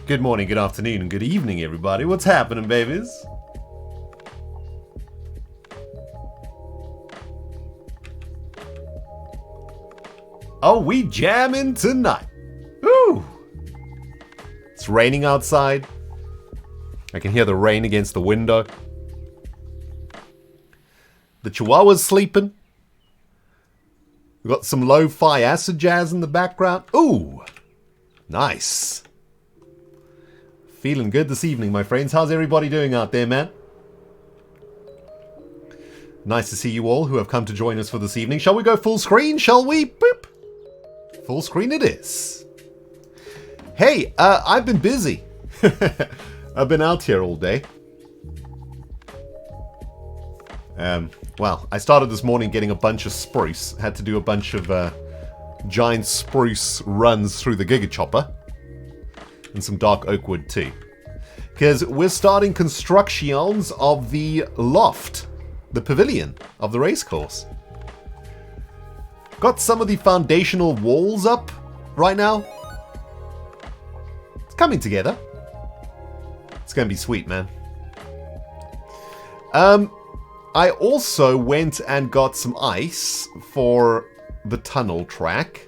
Good morning, good afternoon, and good evening, everybody. What's happening, babies? Oh, we jamming tonight. Ooh. It's raining outside. I can hear the rain against the window. The Chihuahua's sleeping. We've got some lo-fi acid jazz in the background. Ooh. Nice. Feeling good this evening, my friends. How's everybody doing out there, man? Nice to see you all who have come to join us for this evening. Shall we go full screen, shall we? Boop. Full screen it is. Hey, I've been busy. I've been out here all day. Well, I started this morning getting a bunch of spruce. Had to do a bunch of giant spruce runs through the Giga Chopper. And some dark oak wood too. Because we're starting constructions of the loft. The pavilion of the racecourse. Got some of the foundational walls up right now. It's coming together. It's going to be sweet, man. I also went and got some ice for the tunnel track.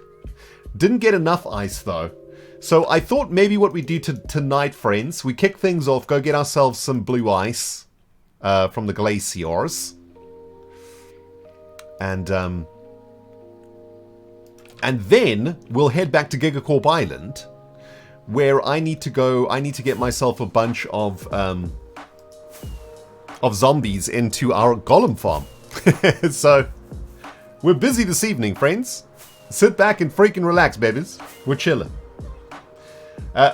Didn't get enough ice though. So I thought maybe what we do tonight, friends, we kick things off, go get ourselves some blue ice from the glaciers. And then we'll head back to Gigacorp Island, where I need to get myself a bunch of zombies into our golem farm. So we're busy this evening, friends. Sit back and freaking relax, babies. We're chilling.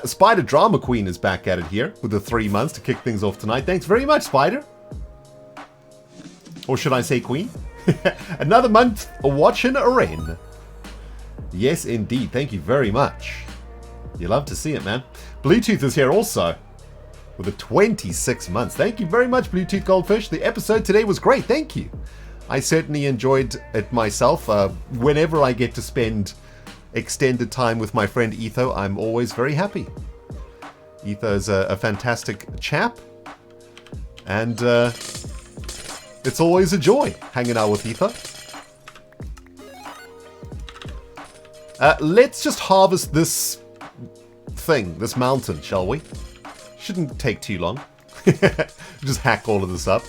Spider Drama Queen is back at it here with the 3 months to kick things off tonight. Thanks very much, Spider. Or should I say Queen? Another month watching a rain. Yes, indeed. Thank you very much. You love to see it, man. Bluetooth is here also with the 26 months. Thank you very much, Bluetooth Goldfish. The episode today was great. Thank you. I certainly enjoyed it myself. Whenever I get to spend extended time with my friend Etho, I'm always very happy. Etho's a fantastic chap, and it's always a joy hanging out with Etho. Let's just harvest this thing, this mountain, shall we? Shouldn't take too long. Just hack all of this up.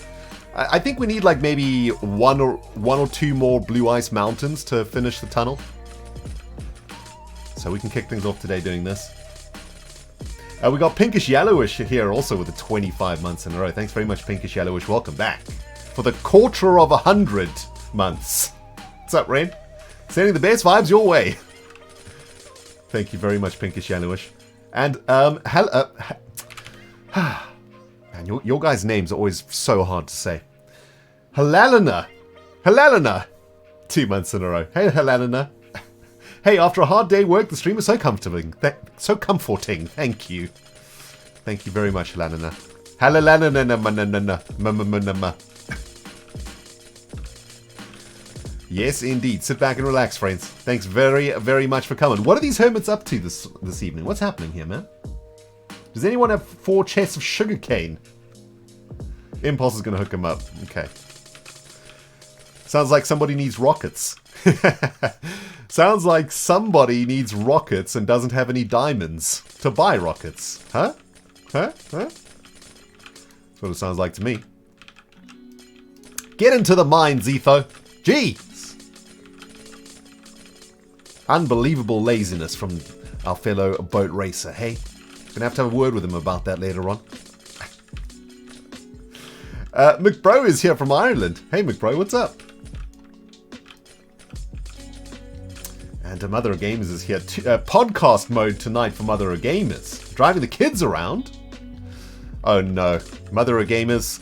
I think we need like maybe one or two more blue ice mountains to finish the tunnel. So we can kick things off today doing this. We got Pinkish Yellowish here also with the 25 months in a row. Thanks very much, Pinkish Yellowish. Welcome back. For the quarter of 100 months. What's up, Ren? Sending the best vibes your way. Thank you very much, Pinkish Yellowish. And, man, your guys' names are always so hard to say. Halalina. Halalina. 2 months in a row. Hey, Halalina. Hey, after a hard day work, the stream is so comforting. So comforting. Thank you. Thank you very much, Halalina. Halalina. Yes, indeed. Sit back and relax, friends. Thanks very, very much for coming. What are these hermits up to this evening? What's happening here, man? Does anyone have 4 chests of sugarcane? Impulse is going to hook him up. Okay. Sounds like somebody needs rockets. Sounds like somebody needs rockets and doesn't have any diamonds to buy rockets. Huh? Huh? Huh? That's what it sounds like to me. Get into the mines, Etho. Jeez! Unbelievable laziness from our fellow boat racer, hey? Gonna have to have a word with him about that later on. McBro is here from Ireland. Hey, McBro, what's up? And Mother of Gamers is here. Podcast mode tonight for Mother of Gamers. Driving the kids around? Oh no. Mother of Gamers.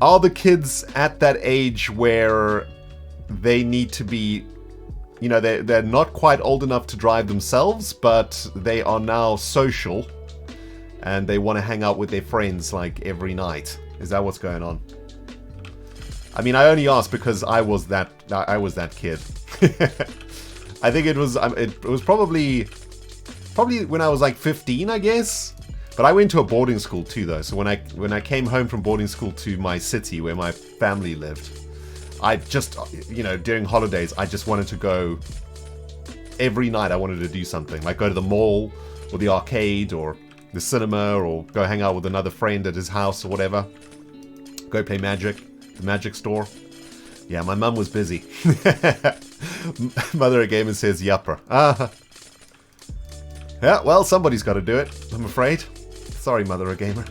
Are the kids at that age where they need to be... You know, they're not quite old enough to drive themselves, but they are now social. And they want to hang out with their friends like every night. Is that what's going on? I mean, I only asked because I was that kid. I think it was probably Probably when I was like 15, I guess. But I went to a boarding school too, though. So when I came home from boarding school to my city where my family lived, I just, you know, during holidays, I just wanted to go. Every night I wanted to do something, like go to the mall or the arcade or the cinema or go hang out with another friend at his house or whatever. Go play Magic, the Magic store. Yeah, my mum was busy. Mother of Gamer says yupper. Yeah, well, somebody's got to do it, I'm afraid. Sorry, Mother of Gamer.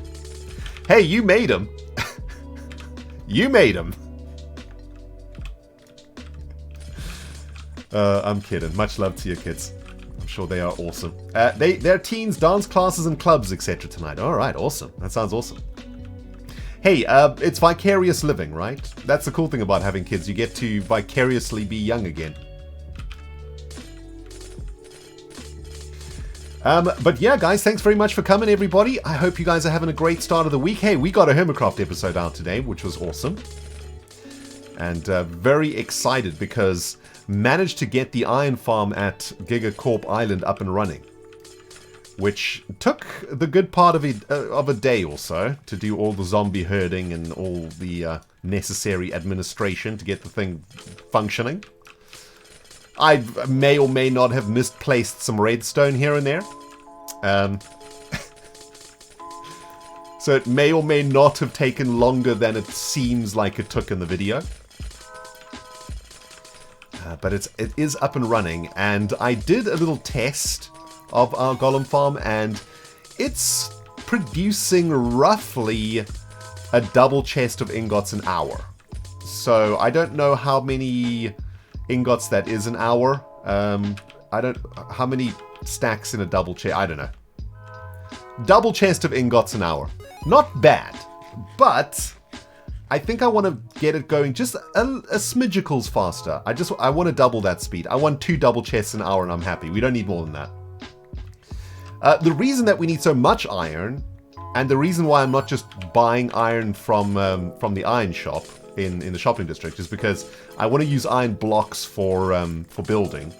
Hey, you made him. You made him. I'm kidding. Much love to your kids. I'm sure they are awesome. They're teens, dance classes, and clubs, etc. tonight. All right, awesome. That sounds awesome. Hey, it's vicarious living, right? That's the cool thing about having kids. You get to vicariously be young again. But yeah, guys, thanks very much for coming, everybody. I hope you guys are having a great start of the week. Hey, we got a Hermitcraft episode out today, which was awesome. And very excited because managed to get the iron farm at Gigacorp Island up and running, which took the good part of a day or so to do all the zombie herding and all the necessary administration to get the thing functioning. I may or may not have misplaced some redstone here and there. So it may or may not have taken longer than it seems like it took in the video. But it is up and running, and I did a little test of our golem farm, and it's producing roughly a double chest of ingots an hour. So I don't know how many ingots that is an hour. How many stacks in a double chest? I don't know. Double chest of ingots an hour. Not bad, but I think I want to get it going just a smidgicles faster. I want to double that speed. I want 2 double chests an hour and I'm happy. We don't need more than that. The reason that we need so much iron, and the reason why I'm not just buying iron from the iron shop in the shopping district, is because I want to use iron blocks for building.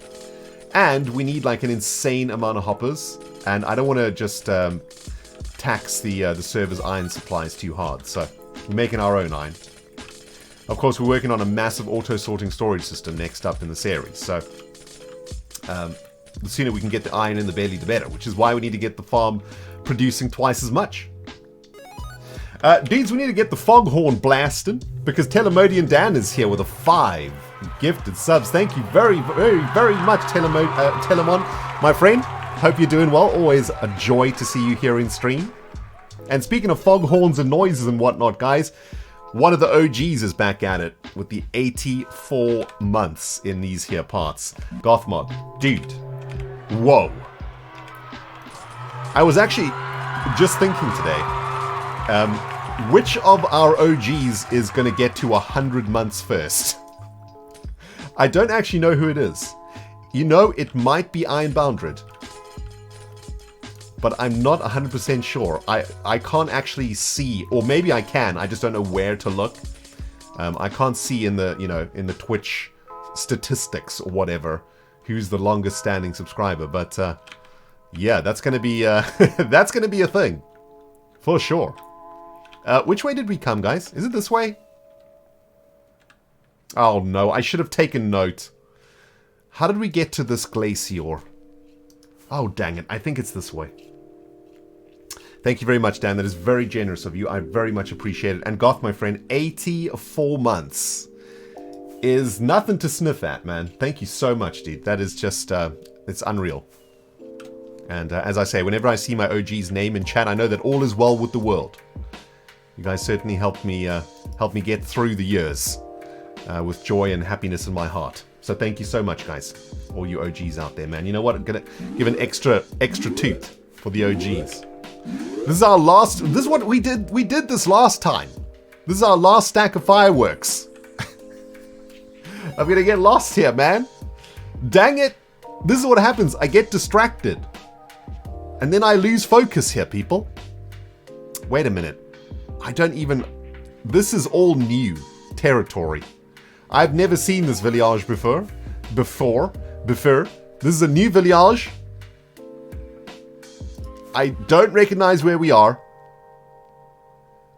And we need like an insane amount of hoppers, and I don't want to just tax the server's iron supplies too hard. So we're making our own iron. Of course, we're working on a massive auto-sorting storage system next up in the series. So the sooner we can get the iron in the belly, the better. Which is why we need to get the farm producing twice as much. Dudes, we need to get the foghorn blasting, because Telemodian Dan is here with a 5 gifted subs. Thank you very, very, very much, Telemon, my friend. Hope you're doing well. Always a joy to see you here in stream. And speaking of foghorns and noises and whatnot, guys, one of the OGs is back at it with the 84 months in these here parts. Gothmod, dude, whoa. I was actually just thinking today, which of our OGs is going to get to 100 months first? I don't actually know who it is. You know, it might be Ironbounded, but I'm not 100% sure. I can't actually see, or maybe I can, I just don't know where to look. I can't see in the, in the Twitch statistics or whatever, who's the longest standing subscriber, but yeah, that's gonna be that's gonna be a thing. For sure. Which way did we come, guys? Is it this way? Oh no, I should have taken note. How did we get to this glacier? Oh dang it, I think it's this way. Thank you very much, Dan. That is very generous of you. I very much appreciate it. And Goth, my friend, 84 months is nothing to sniff at, man. Thank you so much, dude. That is just, it's unreal. And as I say, whenever I see my OG's name in chat, I know that all is well with the world. You guys certainly helped me get through the years with joy and happiness in my heart. So thank you so much, guys. All you OGs out there, man. You know what? I'm gonna give an extra tooth for the OGs. This is our last. This is what we did. We did this last time. This is our last stack of fireworks. I'm gonna get lost here, man. Dang it! This is what happens. I get distracted, and then I lose focus here, people. Wait a minute. I don't even. This is all new territory. I've never seen this village before. This is a new village. I don't recognize where we are.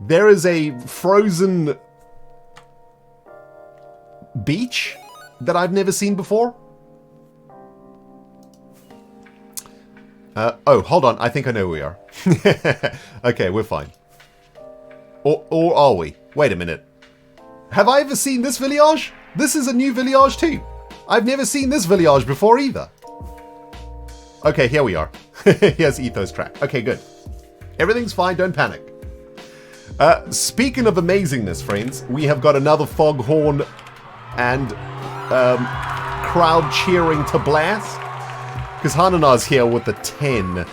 There is a frozen beach that I've never seen before. Oh, hold on. I think I know where we are. Okay, we're fine. Or are we? Wait a minute. Have I ever seen this village? This is a new village too. I've never seen this village before either. Okay, here we are. Here's Ethos track. Okay, good. Everything's fine. Don't panic. Speaking of amazingness, friends, we have got another foghorn and crowd cheering to blast. Because Hanana's here with the 10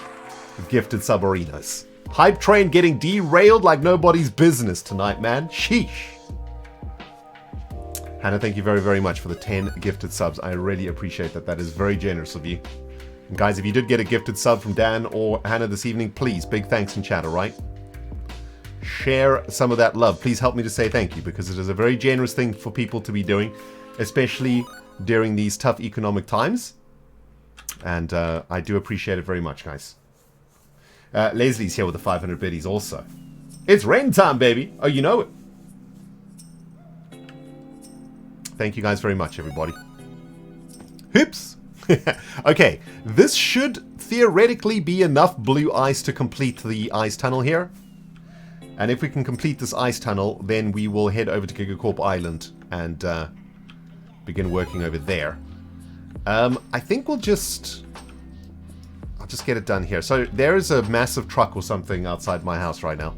gifted sub-arenas. Hype train getting derailed like nobody's business tonight, man. Sheesh. Hannah, thank you very, very much for the 10 gifted subs. I really appreciate that. That is very generous of you. And guys, if you did get a gifted sub from Dan or Hannah this evening, please, big thanks in chat, alright? Share some of that love. Please help me to say thank you, because it is a very generous thing for people to be doing, especially during these tough economic times. And I do appreciate it very much, guys. Leslie's here with the 500 biddies also. It's rain time, baby. Oh, you know it. Thank you guys very much, everybody. Hoops. Okay, this should theoretically be enough blue ice to complete the ice tunnel here. And if we can complete this ice tunnel, then we will head over to Gigacorp Island and begin working over there. I think I'll just get it done here. So there is a massive truck or something outside my house right now.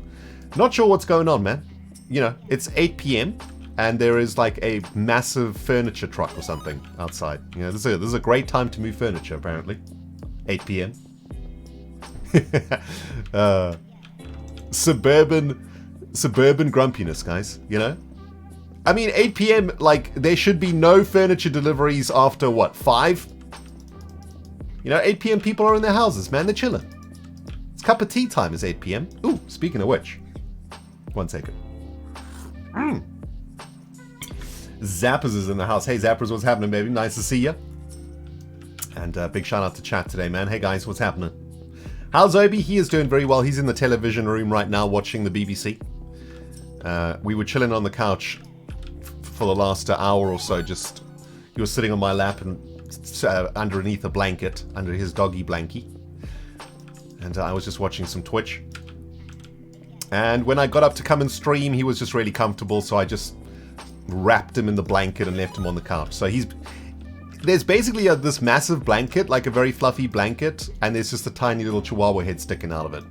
Not sure what's going on, man. You know, it's 8 p.m. and there is like a massive furniture truck or something outside. You know, this is a great time to move furniture, apparently. 8 p.m. Suburban grumpiness, guys, you know? I mean, 8 p.m., like, there should be no furniture deliveries after, what, 5? You know, 8 p.m. people are in their houses, man. They're chilling. It's cup of tea time is 8 p.m. Ooh, speaking of which. 1 second. Zappers is in the house. Hey, Zappers, what's happening, baby? Nice to see you. And big shout out to chat today, man. Hey, guys, what's happening? How's Obi? He is doing very well. He's in the television room right now watching the BBC. We were chilling on the couch for the last hour or so. Just he was sitting on my lap and underneath a blanket, under his doggy blankie. And I was just watching some Twitch. And when I got up to come and stream, he was just really comfortable, so I just wrapped him in the blanket and left him on the couch. So there's basically this massive blanket, like a very fluffy blanket, and there's just a tiny little chihuahua head sticking out of it.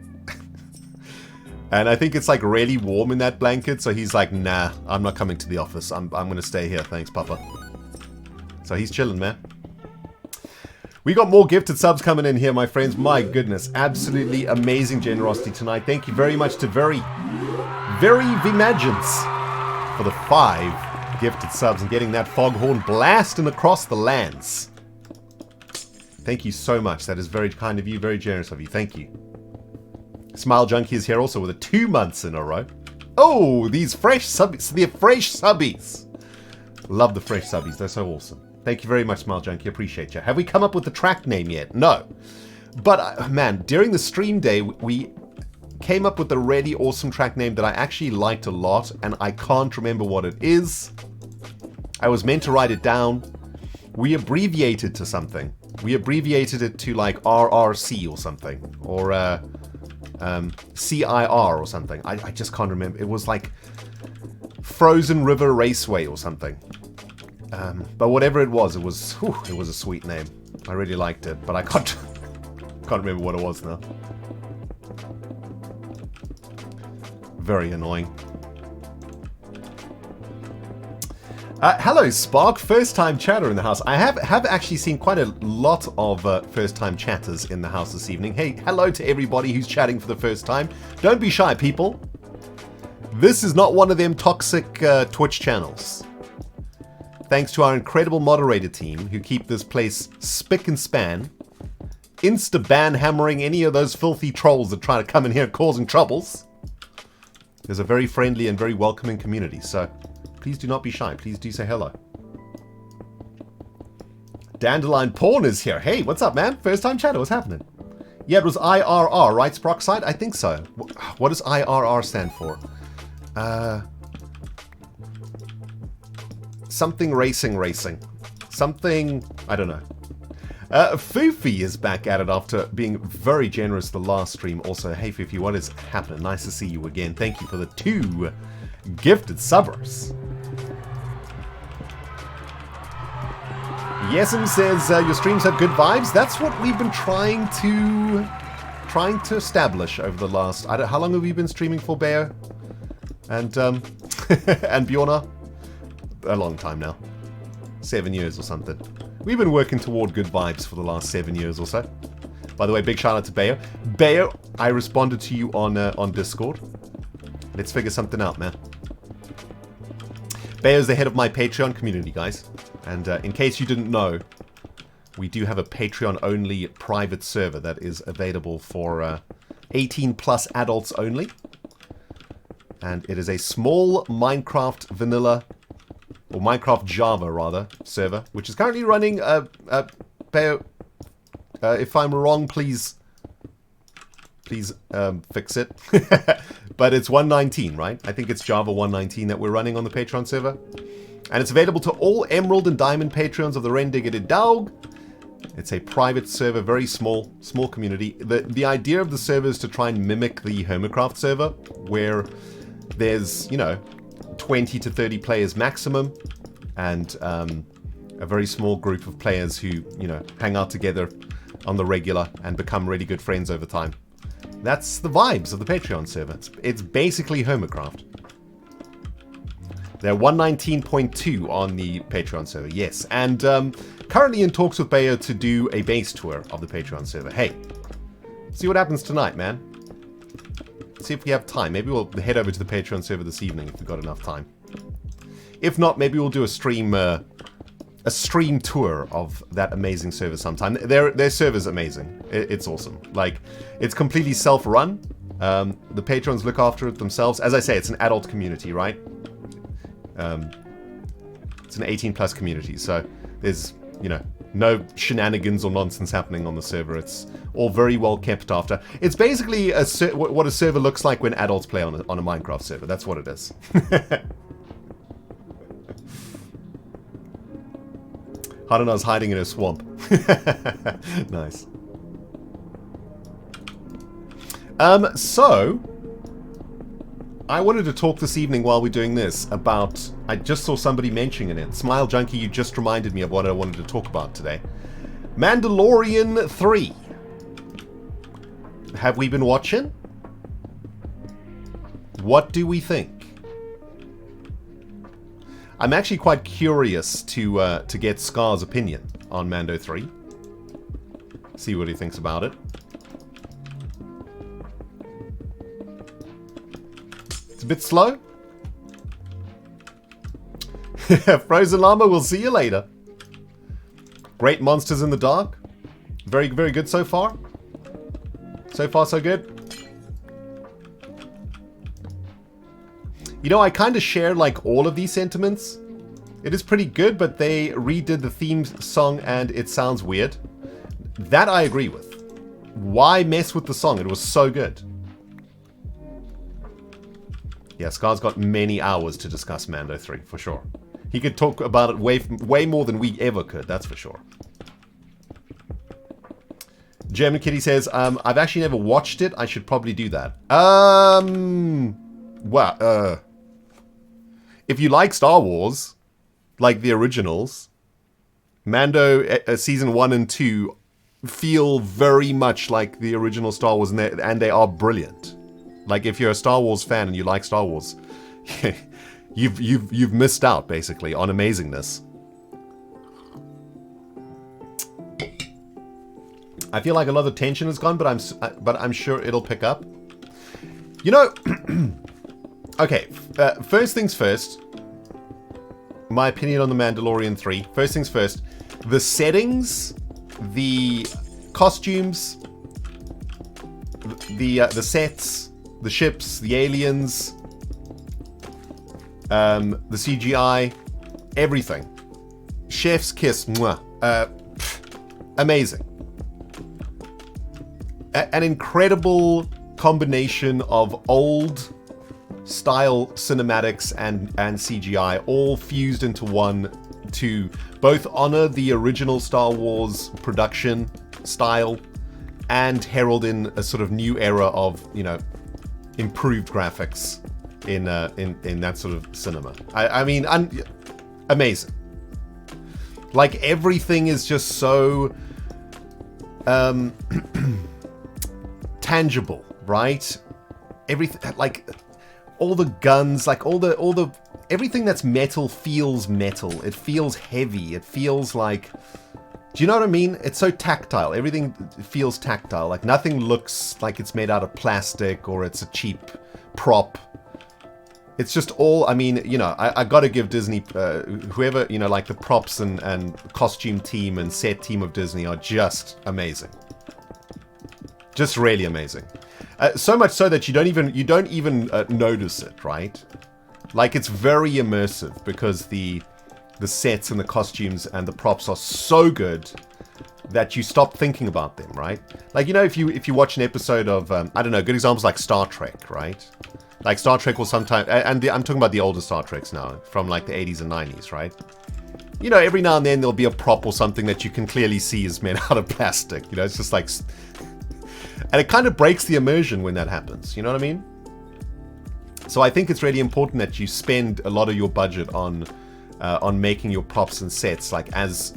And I think it's like really warm in that blanket, so he's like, nah, I'm not coming to the office. I'm gonna stay here, thanks, Papa. So he's chilling, man. We got more gifted subs coming in here, my friends. My goodness, absolutely amazing generosity tonight. Thank you very much to Very Vimagines for the 5 gifted subs and getting that foghorn blasting across the lands. Thank you so much. That is very kind of you, very generous of you. Thank you. Smile Junkie is here also with a 2 months in a row. Oh, these fresh subbies. The fresh subbies. Love the fresh subbies. They're so awesome. Thank you very much, Smile Junkie. Appreciate you. Have we come up with the track name yet? No. But, man, during the stream day, we came up with a really awesome track name that I actually liked a lot, and I can't remember what it is. I was meant to write it down. We abbreviated to something. We abbreviated it to, like, RRC or something. Or, CIR or something. I just can't remember. It was like Frozen River Raceway or something. But whatever it was a sweet name. I really liked it, but I can't remember what it was now. Very annoying. Hello, Spark. First-time chatter in the house. I have actually seen quite a lot of first-time chatters in the house this evening. Hey, hello to everybody who's chatting for the first time. Don't be shy, people. This is not one of them toxic Twitch channels. Thanks to our incredible moderator team who keep this place spick and span, insta-ban hammering any of those filthy trolls that try to come in here causing troubles. There's a very friendly and very welcoming community, so please do not be shy. Please do say hello. Dandelion Porn is here. Hey, what's up, man? First time chatter. What's happening? Yeah, it was IRR, right, Sprockside? I think so. What does IRR stand for? Something racing. Something... I don't know. Foofy is back at it after being very generous the last stream. Also, hey Foofy, what is happening? Nice to see you again. Thank you for the 2 gifted subbers. Yesem says your streams have good vibes. That's what we've been trying to establish over the last... how long have we been streaming for, Bayo? And and Bjorna? A long time now. 7 years or something. We've been working toward good vibes for the last 7 years or so. By the way, big shout out to Bayo. Bayo, I responded to you on Discord. Let's figure something out, man. Bayo's the head of my Patreon community, guys. And in case you didn't know, we do have a Patreon-only private server that is available for 18+ adults only. And it is a small Minecraft vanilla... or Minecraft Java, rather, server, which is currently running, Bayo, if I'm wrong, please fix it. But it's 1.19, right? I think it's Java 1.19 that we're running on the Patreon server. And it's available to all Emerald and Diamond patrons of the Rendog. It's a private server, very small community. The idea of the server is to try and mimic the Hermitcraft server, where there's, 20 to 30 players maximum, and a very small group of players who, hang out together on the regular and become really good friends over time. That's the vibes of the Patreon server. It's basically Hermitcraft. They're 1.19.2 on the Patreon server, yes. And currently in talks with Bayo to do a base tour of the Patreon server. Hey, see what happens tonight, man. See if we have time. Maybe we'll head over to the Patreon server this evening if we've got enough time. If not, maybe we'll do a stream tour of that amazing server sometime. Their server's amazing. It's awesome. Like, it's completely self-run. The patrons look after it themselves. As I say, it's an adult community, right? It's an 18+ community, so there's, no shenanigans or nonsense happening on the server. It's all very well kept after. It's basically what a server looks like when adults play on a Minecraft server. That's what it is. Haruna's hiding in a swamp. Nice. So, I wanted to talk this evening while we're doing this about... I just saw somebody mentioning it. Smile Junkie, you just reminded me of what I wanted to talk about today. Mandalorian 3. Have we been watching? What do we think? I'm actually quite curious to get Scar's opinion on Mando 3. See what he thinks about it. It's a bit slow. Frozen Llama, we'll see you later. Great monsters in the dark. Very, very good so far. So far, so good. I kind of share like all of these sentiments. It is pretty good, but they redid the theme song and it sounds weird. That I agree with. Why mess with the song? It was so good. Yeah, Scar's got many hours to discuss Mando 3, for sure. He could talk about it way more than we ever could, that's for sure. German Kitty says, I've actually never watched it. I should probably do that. Well, if you like Star Wars, like the originals, Mando Season 1 and 2 feel very much like the original Star Wars, and they are brilliant. Like, if you're a Star Wars fan and you like Star Wars, you've missed out, basically, on amazingness. I feel like a lot of tension is gone, but I'm sure it'll pick up. Okay, first things first. My opinion on The Mandalorian 3. First things first. The settings, the costumes, the sets, the ships, the aliens, the CGI, everything. Chef's kiss. Mwah. Amazing. an incredible combination of old style cinematics and CGI all fused into one to both honor the original Star Wars production style and herald in a sort of new era of, you know, improved graphics in that sort of cinema. I mean, amazing. Like, everything is just so tangible, right? Everything, like all the guns, like all the everything that's metal feels metal. It feels heavy. It feels like, do you know what I mean? It's so tactile. Everything feels tactile. Like, nothing looks like it's made out of plastic or it's a cheap prop. It's just all, I mean, you know, I gotta give Disney, whoever, you know, like the props and costume team and set team of Disney are just amazing. Just really amazing. So much so that you don't even notice it, right? Like, it's very immersive because the sets and the costumes and the props are so good that you stop thinking about them, right? Like, you know, if you watch an episode of, I don't know, good examples like Star Trek, right? Like, Star Trek will sometimes, and I'm talking about the older Star Treks now, from like the 80s and 90s, right? You know, every now and then there'll be a prop or something that you can clearly see is made out of plastic. You know, it's just like, and it kind of breaks the immersion when that happens. You know what I mean? So I think it's really important that you spend a lot of your budget on making your props and sets like as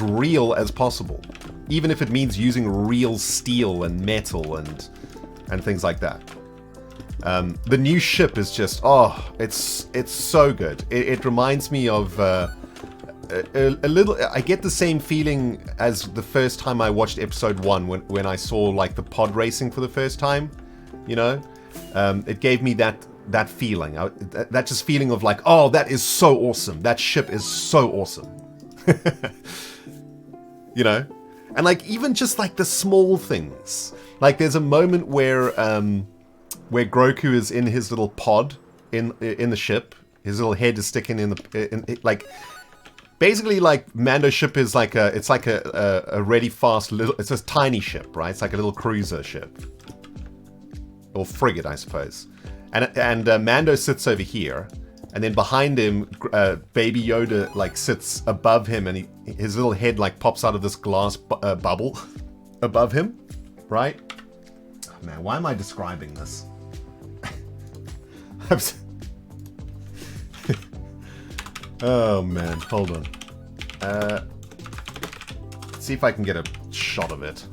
real as possible, even if it means using real steel and metal and things like that. The new ship is just, oh, it's so good. It reminds me of a little. I get the same feeling as the first time I watched episode 1 when I saw like the pod racing for the first time. You know, it gave me that feeling, that just feeling of like, oh, that is so awesome. That ship is so awesome. You know, and like even just like the small things. Like, there's a moment where Grogu is in his little pod in the ship. His little head is sticking in like, basically, like, Mando's ship is like it's like a really fast little, it's a tiny ship, right? It's like a little cruiser ship. Or frigate, I suppose. And Mando sits over here, and then behind him, Baby Yoda like sits above him, and his little head like pops out of this glass bubble above him, right? Oh, man, why am I describing this? Oh man, hold on. Let's see if I can get a shot of it.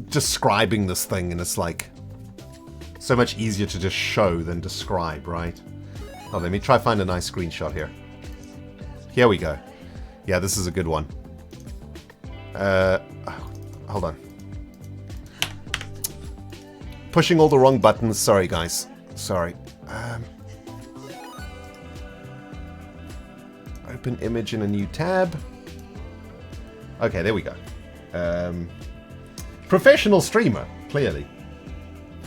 Describing this thing, and it's like so much easier to just show than describe, right? Oh, let me try find a nice screenshot here. Here we go. Yeah, this is a good one. Hold on. Pushing all the wrong buttons. Sorry, guys. Sorry. Open image in a new tab. Okay, there we go. Professional streamer, clearly.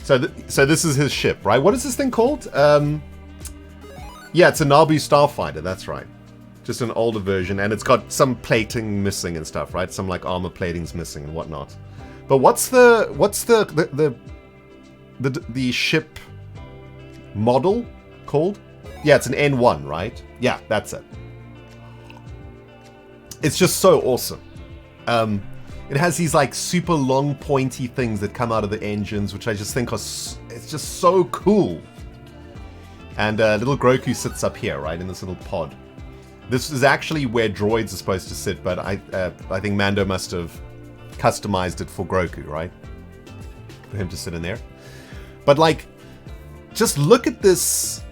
So this is his ship, right? What is this thing called? Yeah, it's a Naboo Starfighter. That's right. Just an older version, and it's got some plating missing and stuff, right? Some like armor plating's missing and whatnot. But what's the ship model called? Yeah, it's an N1, right? Yeah, that's it. It's just so awesome. It has these like super long pointy things that come out of the engines, which I just think are, it's just so cool. And little Grogu sits up here, right, in this little pod. This is actually where droids are supposed to sit, but I think Mando must have customized it for Grogu, right? For him to sit in there. But like, just look at this.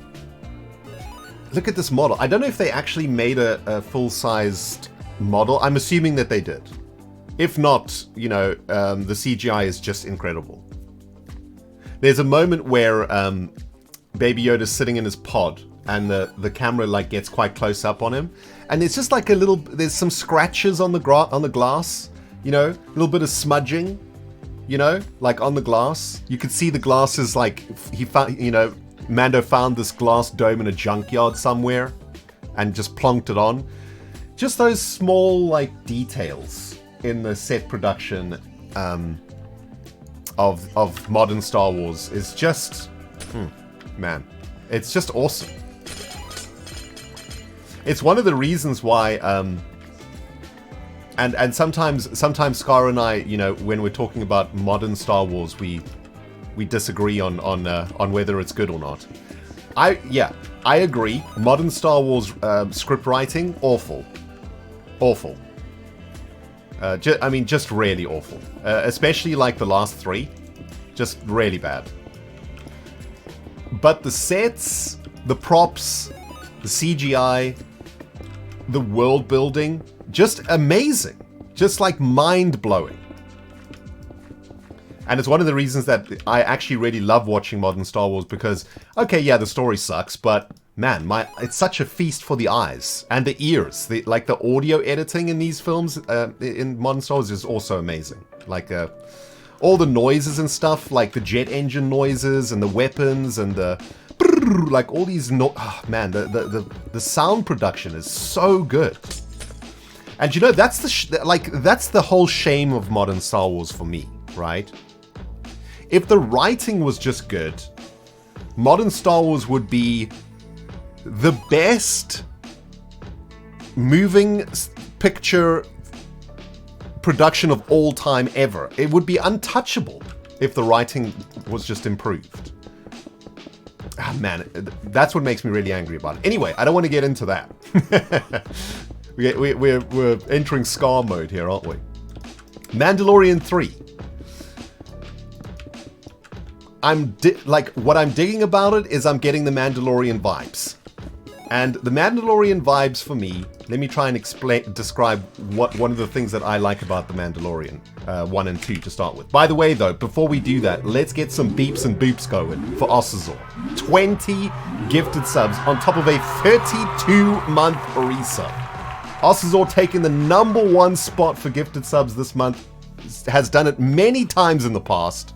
Look at this model. I don't know if they actually made a full-sized model. I'm assuming that they did. If not, you know, the CGI is just incredible. There's a moment where Baby Yoda's sitting in his pod, and the camera like gets quite close up on him, and it's just like a little. There's some scratches on the glass, you know, a little bit of smudging, you know, like on the glass. You could see the glass is like he found, you know, Mando found this glass dome in a junkyard somewhere, and just plonked it on. Just those small like details in the set production of modern Star Wars is just, man, it's just awesome. It's one of the reasons why, and sometimes Scar and I, you know, when we're talking about modern Star Wars, we disagree on whether it's good or not. I agree. Modern Star Wars script writing, awful. I mean, just really awful. Especially like the last three, just really bad. But the sets, the props, the CGI, the world building, just amazing. Just like mind-blowing. And it's one of the reasons that I actually really love watching modern Star Wars because, okay, yeah, the story sucks, but man, it's such a feast for the eyes and the ears. Like the audio editing in these films, in modern Star Wars, is also amazing. Like all the noises and stuff, like the jet engine noises and the weapons and the like all these. Man, the sound production is so good. And you know, that's the whole shame of modern Star Wars for me, right? If the writing was just good, modern Star Wars would be the best moving picture production of all time ever. It would be untouchable if the writing was just improved. Ah, man, that's what makes me really angry about it. Anyway, I don't want to get into that. We're entering Scar mode here, aren't we? Mandalorian 3. What I'm digging about it is I'm getting the Mandalorian vibes. And the Mandalorian vibes for me, let me try and describe what one of the things that I like about the Mandalorian 1 and 2 to start with. By the way, though, before we do that, let's get some beeps and boops going for Ossazor. 20 gifted subs on top of a 32-month resub. Ossazor taking the #1 spot for gifted subs this month. Has done it many times in the past.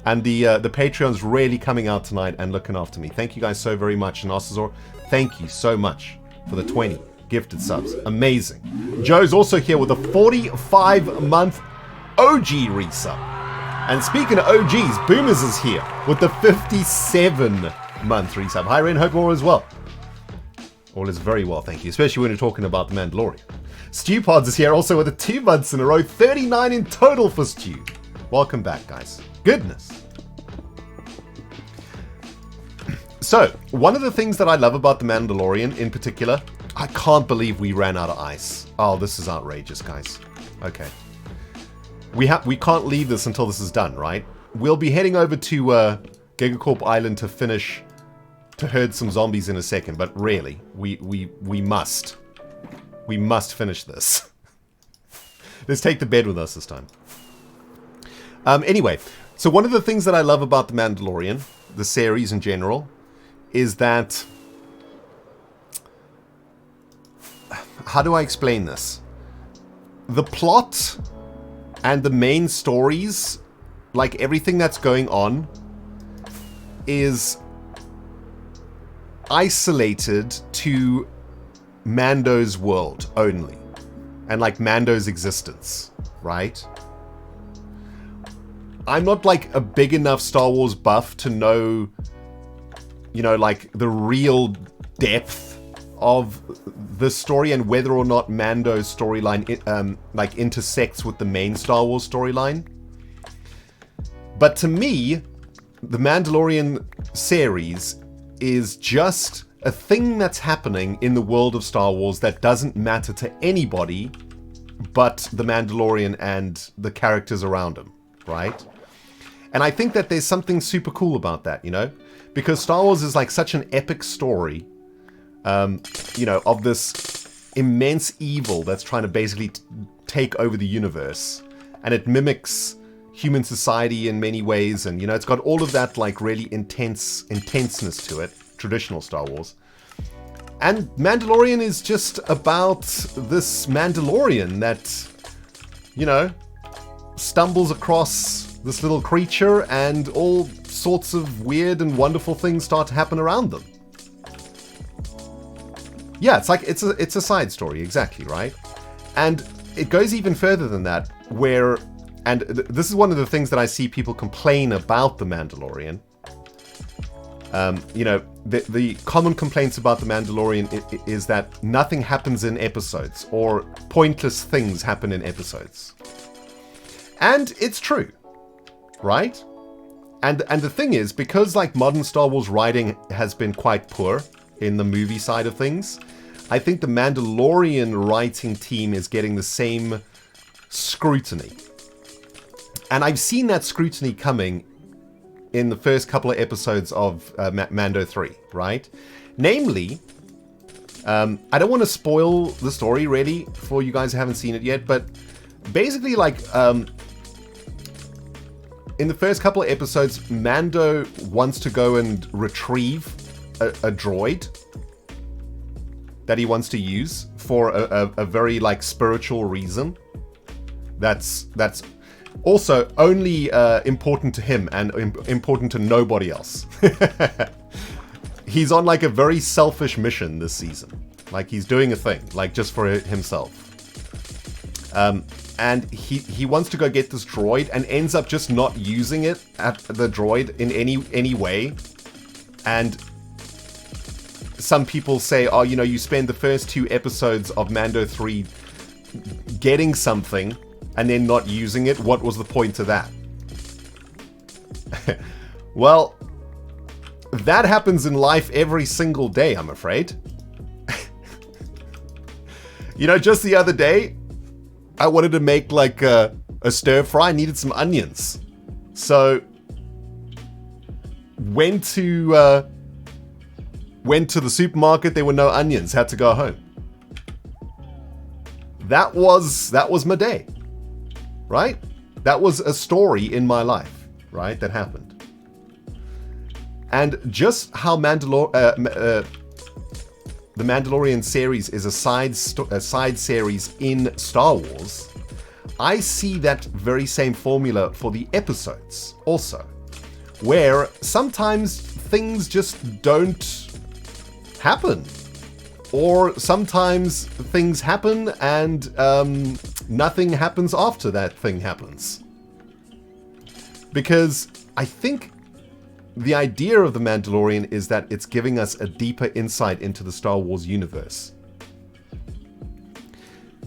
And the Patreon's really coming out tonight and looking after me. Thank you guys so very much. And Ossazor, thank you so much for the 20 gifted subs. Amazing. Joe's also here with a 45-month OG resub. And speaking of OGs, Boomers is here with the 57-month resub. Hi, Ren. Hope all is well. All is very well, thank you. Especially when you're talking about the Mandalorian. Stu Pods is here also with the 2 months in a row. 39 in total for Stu. Welcome back, guys. Goodness. So, one of the things that I love about The Mandalorian in particular, I can't believe we ran out of ice. Oh, this is outrageous, guys. Okay. We can't leave this until this is done, right? We'll be heading over to Gigacorp Island to herd some zombies in a second, but really, we must. We must finish this. Let's take the bed with us this time. Anyway, so one of the things that I love about The Mandalorian, the series in general, is that... How do I explain this? The plot and the main stories, like everything that's going on, is isolated to Mando's world only. And like Mando's existence, right? I'm not like a big enough Star Wars buff to know, you know, like the real depth of the story and whether or not Mando's storyline like intersects with the main Star Wars storyline. But to me, the Mandalorian series is just a thing that's happening in the world of Star Wars that doesn't matter to anybody but the Mandalorian and the characters around him, right? And I think that there's something super cool about that, you know? Because Star Wars is like such an epic story, you know, of this immense evil that's trying to basically take over the universe. And it mimics human society in many ways. And, you know, it's got all of that like really intenseness to it. Traditional Star Wars. And Mandalorian is just about this Mandalorian that, you know, stumbles across this little creature and all sorts of weird and wonderful things start to happen around them. Yeah, it's like it's a side story, exactly, right? And it goes even further than that, where, and this is one of the things that I see people complain about The Mandalorian. You know, the common complaints about The Mandalorian is that nothing happens in episodes, or pointless things happen in episodes. And it's true, right? And the thing is, because like modern Star Wars writing has been quite poor in the movie side of things, I think the Mandalorian writing team is getting the same scrutiny. And I've seen that scrutiny coming in the first couple of episodes of Mando 3, right? Namely, I don't want to spoil the story really for you guys who haven't seen it yet, but basically like in the first couple of episodes, Mando wants to go and retrieve a droid that he wants to use for a very like spiritual reason. That's also only important to him and important to nobody else. He's on like a very selfish mission this season. Like he's doing a thing, like just for himself. And he wants to go get this droid and ends up just not using it at the droid in any way. And some people say, oh, you know, you spend the first 2 episodes of Mando 3 getting something and then not using it. What was the point of that? Well, that happens in life every single day, I'm afraid. You know, just the other day, I wanted to make like a stir fry. I needed some onions. So, went to the supermarket. There were no onions. Had to go home. That was my day. Right? That was a story in my life, right? That happened. And just how the Mandalorian series is a side series in Star Wars, I see that very same formula for the episodes also, where sometimes things just don't happen. Or sometimes things happen and nothing happens after that thing happens. Because I think the idea of The Mandalorian is that it's giving us a deeper insight into the Star Wars universe.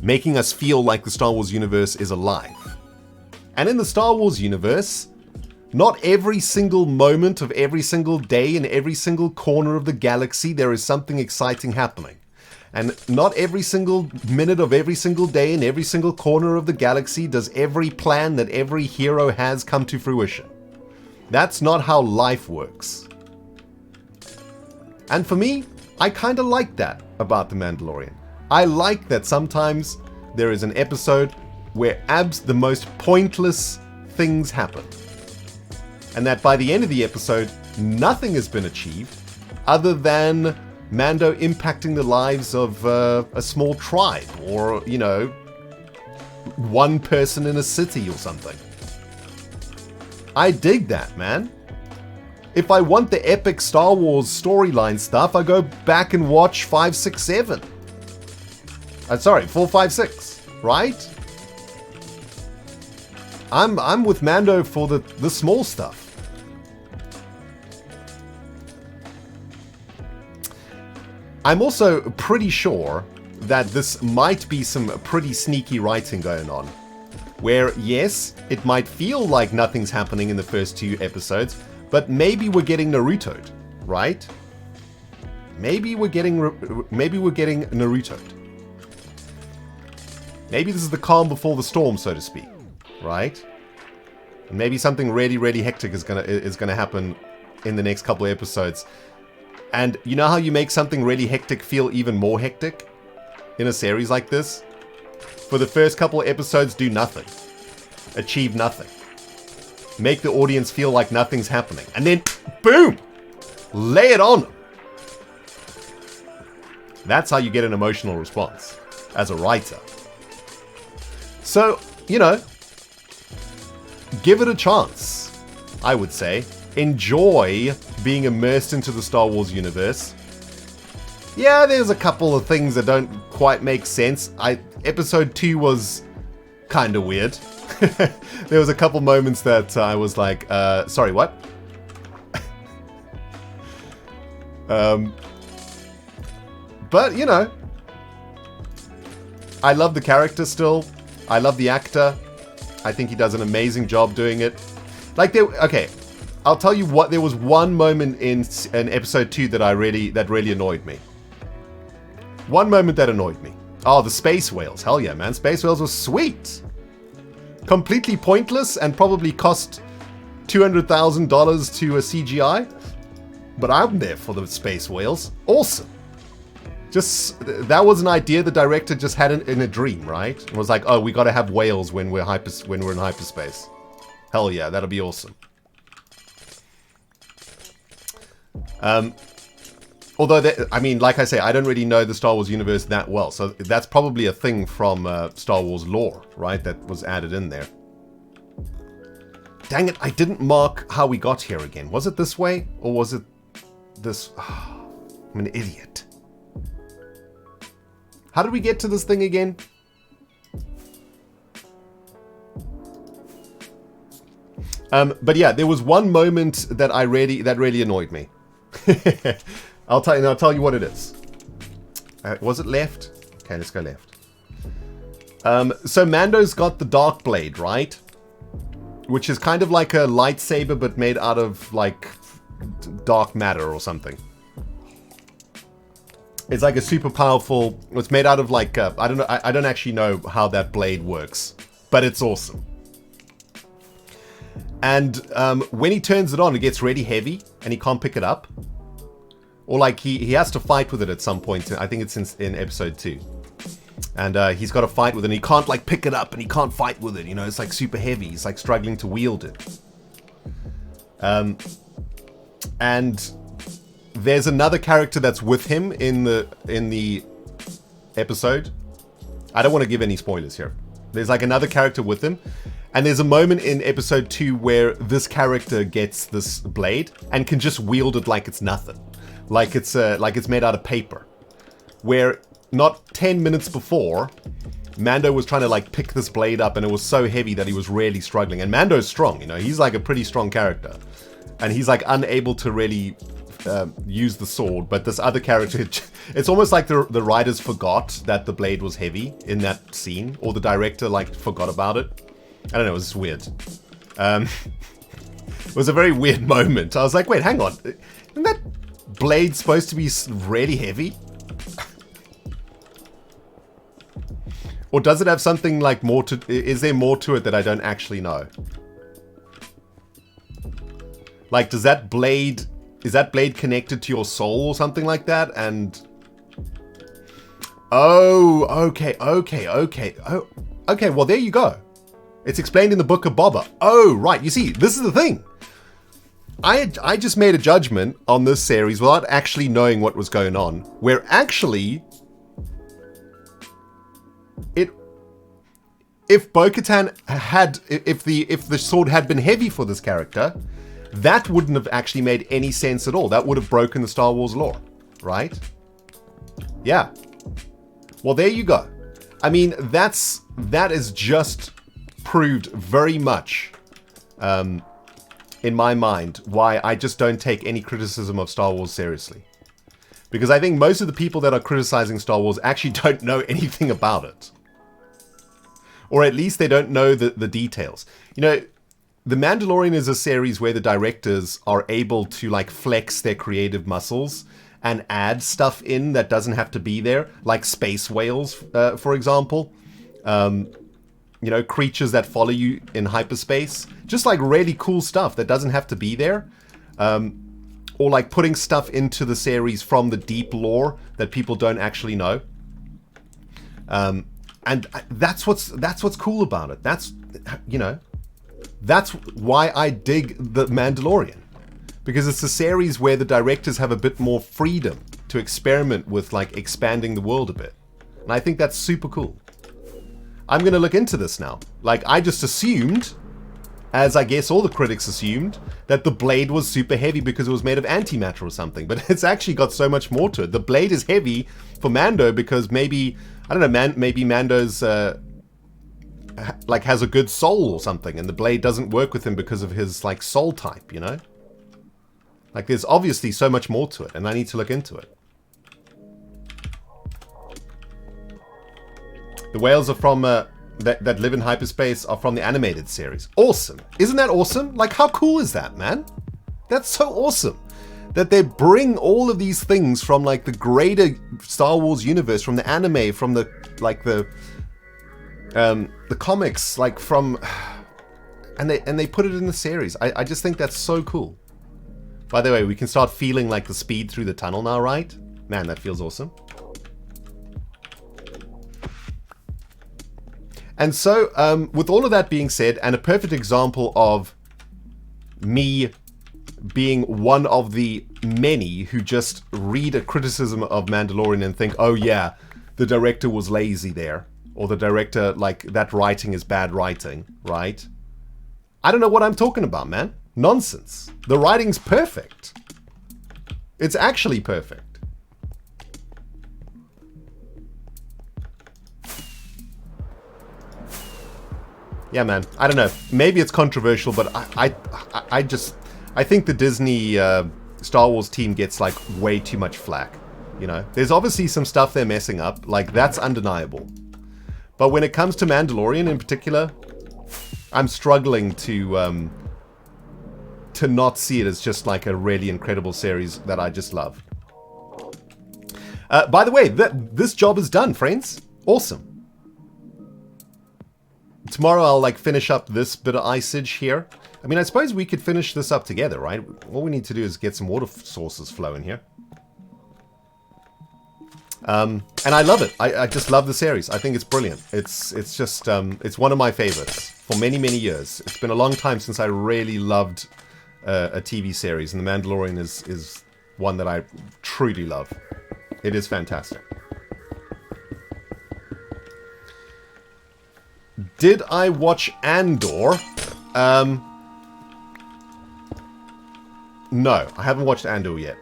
Making us feel like the Star Wars universe is alive. And in the Star Wars universe, not every single moment of every single day in every single corner of the galaxy there is something exciting happening. And not every single minute of every single day in every single corner of the galaxy does every plan that every hero has come to fruition. That's not how life works. And for me, I kind of like that about The Mandalorian. I like that sometimes there is an episode where the most pointless things happen. And that by the end of the episode, nothing has been achieved other than Mando impacting the lives of a small tribe or, you know, one person in a city or something. I dig that, man. If I want the epic Star Wars storyline stuff, I go back and watch 5, 6, 7. Sorry, 4, 5, 6, right? I'm with Mando for the small stuff. I'm also pretty sure that this might be some pretty sneaky writing going on. Where, yes, it might feel like nothing's happening in the first 2 episodes, but maybe we're getting Naruto'd, right? Maybe we're getting Naruto'd. Maybe this is the calm before the storm, so to speak, right? And maybe something really, really hectic is gonna happen in the next couple of episodes. And you know how you make something really hectic feel even more hectic in a series like this? For the first couple of episodes, do nothing. Achieve nothing. Make the audience feel like nothing's happening. And then, boom! Lay it on them. That's how you get an emotional response as a writer. So, you know, give it a chance, I would say. Enjoy being immersed into the Star Wars universe. Yeah, there's a couple of things that don't quite make sense. Episode 2 was kind of weird. There was a couple moments that I was like, sorry, what? But, you know, I love the character still. I love the actor. I think he does an amazing job doing it. Like, okay, I'll tell you what, there was one moment in episode 2 that really annoyed me. One moment that annoyed me. Oh, the space whales. Hell yeah, man. Space whales were sweet. Completely pointless and probably cost $200,000 to a CGI. But I'm there for the space whales. Awesome. Just, that was an idea the director just had in a dream, right? It was like, oh, we gotta have whales when we're in hyperspace. Hell yeah, that'll be awesome. Although, I mean, like I say, I don't really know the Star Wars universe that well, so that's probably a thing from Star Wars lore, right? That was added in there. Dang it, I didn't mark how we got here again. Was it this way? Or was it this? Oh, I'm an idiot. How did we get to this thing again? But yeah, there was one moment that really annoyed me. I'll tell you what it is. Was it left? Okay, let's go left. So Mando's got the dark blade, right? Which is kind of like a lightsaber, but made out of like dark matter or something. It's like a super powerful. It's made out of like I don't know. I don't actually know how that blade works, but it's awesome. And when he turns it on, it gets really heavy, and he can't pick it up. Or like he has to fight with it at some point. I think it's in episode 2. And he's got to fight with it, and he can't like pick it up, and he can't fight with it. You know, it's like super heavy. He's like struggling to wield it. And there's another character that's with him in the episode. I don't want to give any spoilers here. There's like another character with him. And there's a moment in episode 2 where this character gets this blade and can just wield it like it's nothing. Like it's made out of paper. Where not 10 minutes before, Mando was trying to like pick this blade up, and it was so heavy that he was really struggling. And Mando's strong, you know, he's like a pretty strong character. And he's like unable to really use the sword, but this other character, it's almost like the writers forgot that the blade was heavy in that scene, or the director like forgot about it. I don't know, it was just weird. It was a very weird moment. I was like, wait, hang on. Isn't that blade supposed to be really heavy? Or does it have something like more to... Is there more to it that I don't actually know? Like, does that blade... Is that blade connected to your soul or something like that? And... Oh, okay. Oh, okay, well, there you go. It's explained in the Book of Boba. Oh, right. You see, this is the thing. I just made a judgment on this series without actually knowing what was going on. Where actually... If Bo-Katan had... If the sword had been heavy for this character... That wouldn't have actually made any sense at all. That would have broken the Star Wars lore. Right? Yeah. Well, there you go. I mean, that is just proved very much, in my mind, why I just don't take any criticism of Star Wars seriously. Because I think most of the people that are criticizing Star Wars actually don't know anything about it. Or at least they don't know the details. You know... The Mandalorian is a series where the directors are able to like flex their creative muscles and add stuff in that doesn't have to be there, like space whales, for example. You know, creatures that follow you in hyperspace. Just like really cool stuff that doesn't have to be there. Or like putting stuff into the series from the deep lore that people don't actually know. And that's what's cool about it. That's, you know... That's why I dig The Mandalorian. Because it's a series where the directors have a bit more freedom to experiment with, like, expanding the world a bit. And I think that's super cool. I'm going to look into this now. Like, I just assumed, as I guess all the critics assumed, that the blade was super heavy because it was made of antimatter or something. But it's actually got so much more to it. The blade is heavy for Mando because maybe, I don't know, maybe Mando's like has a good soul or something, and the blade doesn't work with him because of his like soul type, you know? Like there's obviously so much more to it, and I need to look into it. The whales are from that live in hyperspace are from the animated series. Awesome. Isn't that awesome? Like, how cool is that, man? That's so awesome. That they bring all of these things from like the greater Star Wars universe, from the anime, from the like the comics, like from, and they put it in the series. I just think that's so cool. By the way, we can start feeling like the speed through the tunnel now, right? Man, that feels awesome. And so, with all of that being said, and a perfect example of me being one of the many who just read a criticism of Mandalorian and think, oh yeah, the director was lazy there. Or the director, like, that writing is bad writing, right? I don't know what I'm talking about, man. Nonsense. The writing's perfect. It's actually perfect. Yeah, man. I don't know. Maybe it's controversial, but I think the Disney Star Wars team gets like way too much flack. You know, there's obviously some stuff they're messing up. Like that's undeniable. But when it comes to Mandalorian in particular, I'm struggling to not see it as just like a really incredible series that I just love. By the way, this job is done, friends. Awesome. Tomorrow I'll like finish up this bit of icage here. I mean, I suppose we could finish this up together, right? All we need to do is get some water sources flowing here. And I love it. I just love the series. I think it's brilliant. It's just it's one of my favorites for many, many years. It's been a long time since I really loved a TV series, and The Mandalorian is one that I truly love. It is fantastic. Did I watch Andor? No, I haven't watched Andor yet.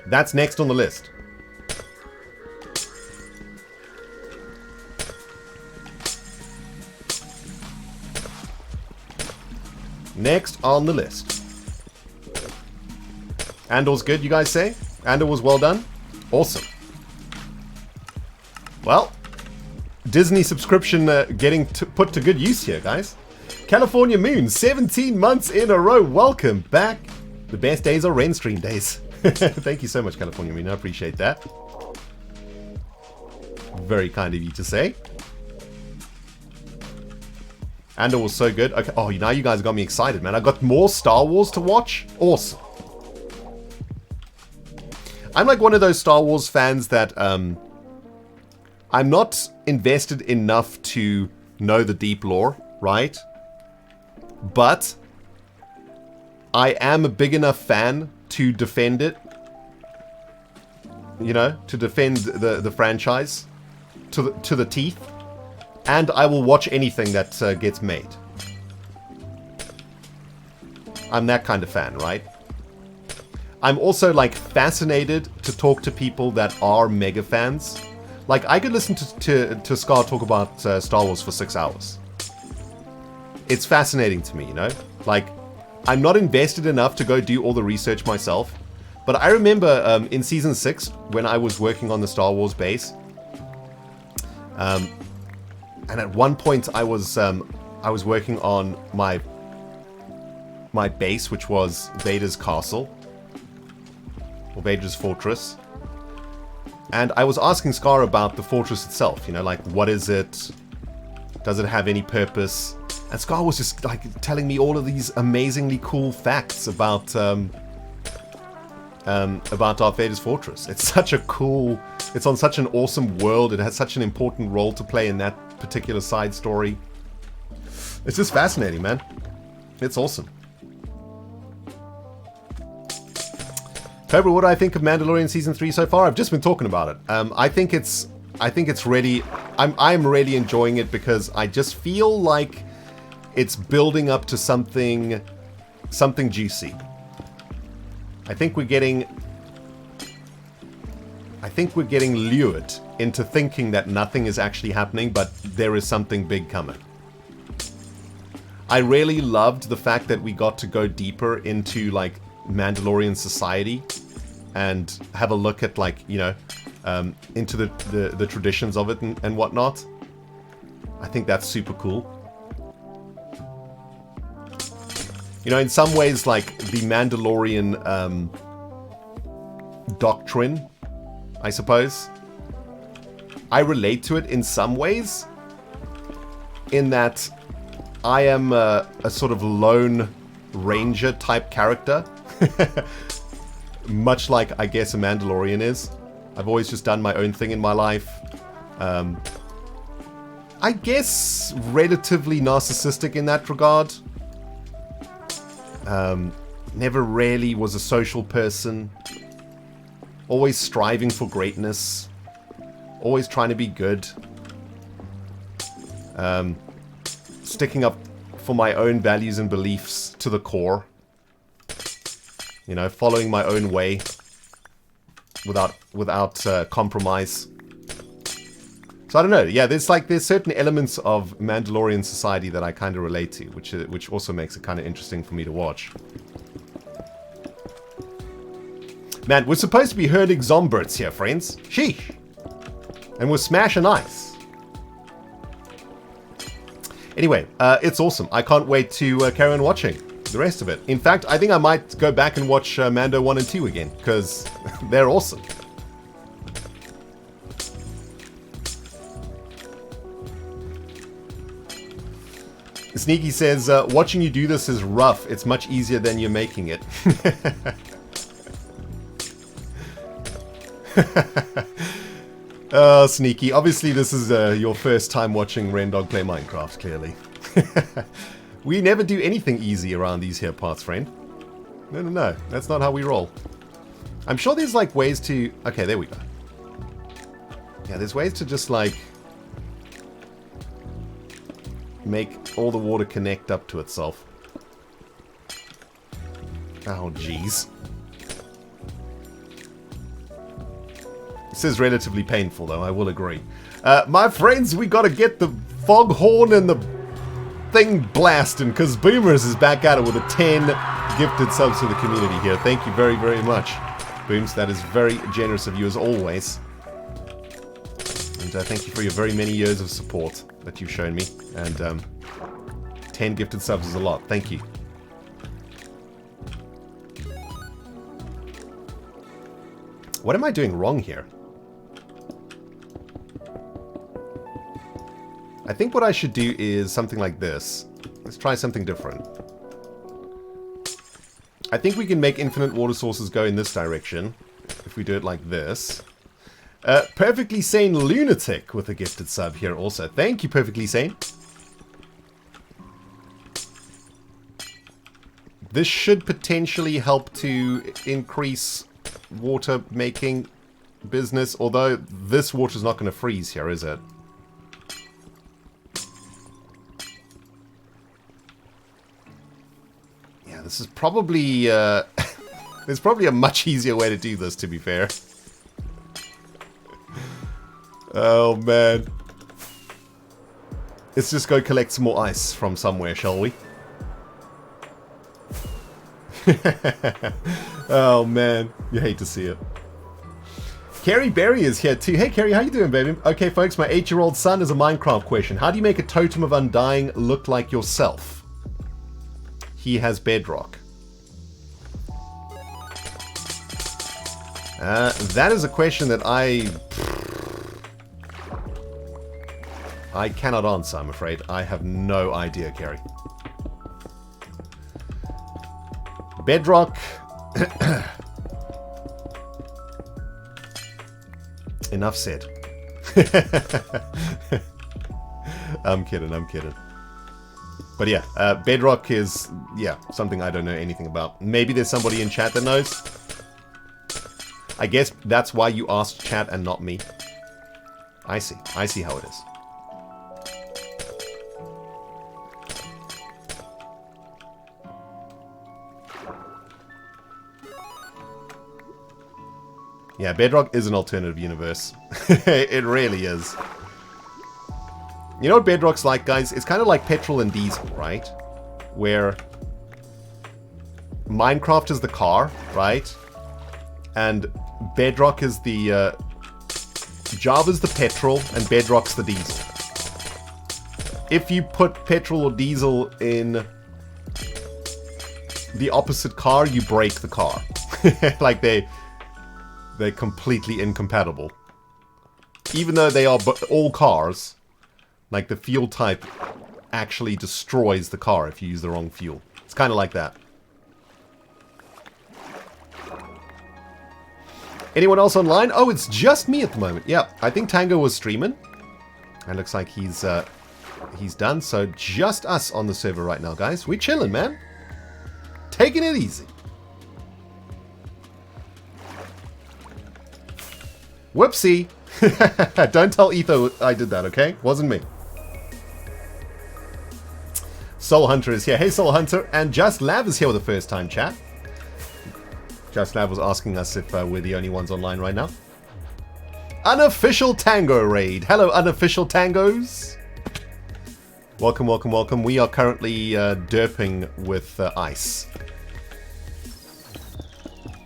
That's next on the list. Next on the list. Andor's good, you guys say? Andor was well done? Awesome. Well, Disney subscription getting put to good use here, guys. California Moon, 17 months in a row. Welcome back. The best days are Ren stream days. Thank you so much, California Moon. I appreciate that. Very kind of you to say. Andor was so good. Okay. Oh, now you guys got me excited, man. I got more Star Wars to watch. Awesome. I'm like one of those Star Wars fans that I'm not invested enough to know the deep lore, right? But I am a big enough fan to defend it. You know, to defend the franchise to the teeth. And I will watch anything that gets made. I'm that kind of fan, right? I'm also like fascinated to talk to people that are mega fans. Like, I could listen to Scar talk about Star Wars for 6 hours. It's fascinating to me, you know? Like, I'm not invested enough to go do all the research myself. But I remember in Season 6, when I was working on the Star Wars base, and at one point I was working on my base, which was Vader's castle, or Vader's fortress. And I was asking Scar about the fortress itself, you know, like, what is it? Does it have any purpose? And Scar was just, like, telling me all of these amazingly cool facts about Darth Vader's fortress. It's such a cool... It's on such an awesome world. It has such an important role to play in that particular side story. It's just fascinating, man. It's awesome. Cobra, what do I think of Mandalorian Season 3 so far? I've just been talking about it. I think it's really... I'm really enjoying it because I just feel like it's building up to something juicy. I think we're getting lured into thinking that nothing is actually happening, but there is something big coming. I really loved the fact that we got to go deeper into, like, Mandalorian society and have a look at, like, you know, into the traditions of it and whatnot. I think that's super cool. You know, in some ways, like, the Mandalorian doctrine, I suppose, I relate to it in some ways, in that I am a sort of lone ranger type character, much like, I guess, a Mandalorian is. I've always just done my own thing in my life. I guess relatively narcissistic in that regard. Never really was a social person. Always striving for greatness. Always trying to be good. Sticking up for my own values and beliefs to the core. You know, following my own way without compromise. So I don't know. Yeah, there's certain elements of Mandalorian society that I kind of relate to, which also makes it kind of interesting for me to watch. Man, we're supposed to be herding Zomberts here, friends. Sheesh. And we're smashing ice. Anyway, it's awesome. I can't wait to carry on watching the rest of it. In fact, I think I might go back and watch Mando 1 and 2 again, because they're awesome. Sneaky says, watching you do this is rough. It's much easier than you're making it. Oh, Sneaky. Obviously, this is your first time watching Rendog play Minecraft, clearly. We never do anything easy around these here parts, friend. No. That's not how we roll. I'm sure there's, like, ways to... Okay, there we go. Yeah, there's ways to just, like... make all the water connect up to itself. Oh, jeez. This is relatively painful, though, I will agree. My friends, we gotta get the foghorn and the thing blasting, because Boomers is back at it with a 10 gifted subs to the community here. Thank you very, very much, Booms. That is very generous of you, as always. And thank you for your very many years of support that you've shown me. And 10 gifted subs is a lot. Thank you. What am I doing wrong here? I think what I should do is something like this. Let's try something different. I think we can make infinite water sources go in this direction if we do it like this. Perfectly Sane Lunatic with a gifted sub here also. Thank you, Perfectly Sane. This should potentially help to increase water making business, although this water is not going to freeze here, is it? Yeah, this is probably there's probably a much easier way to do this, to be fair. Oh man, let's just go collect some more ice from somewhere, shall we? Oh man, you hate to see it. Carrie Berry is here too. Hey Carrie, how you doing, baby? Okay folks, my 8-year-old son has a Minecraft question. How do you make a totem of undying look like yourself? He has bedrock. That is a question that I cannot answer, I'm afraid. I have no idea, Carrie. Bedrock. Enough said. I'm kidding. But yeah, bedrock is, yeah, something I don't know anything about. Maybe there's somebody in chat that knows. I guess that's why you asked chat and not me. I see how it is. Yeah, Bedrock is an alternative universe. It really is. You know what Bedrock's like, guys? It's kind of like Petrol and Diesel, right? Where Minecraft is the car, right? And Bedrock is the... Java's the petrol, and Bedrock's the diesel. If you put petrol or diesel in the opposite car, you break the car. Like they're completely incompatible. Even though they are all cars, like the fuel type actually destroys the car if you use the wrong fuel. It's kind of like that. Anyone else online? Oh, it's just me at the moment. Yeah, I think Tango was streaming. And looks like he's done. So just us on the server right now, guys. We're chilling, man. Taking it easy. Whoopsie. Don't tell Etho I did that, okay? Wasn't me. Soul Hunter is here. Hey, Soul Hunter. And Just Lav is here with the first time chat. Just Lav was asking us if we're the only ones online right now. Unofficial Tango Raid. Hello, Unofficial Tangos. Welcome, welcome, welcome. We are currently derping with ice.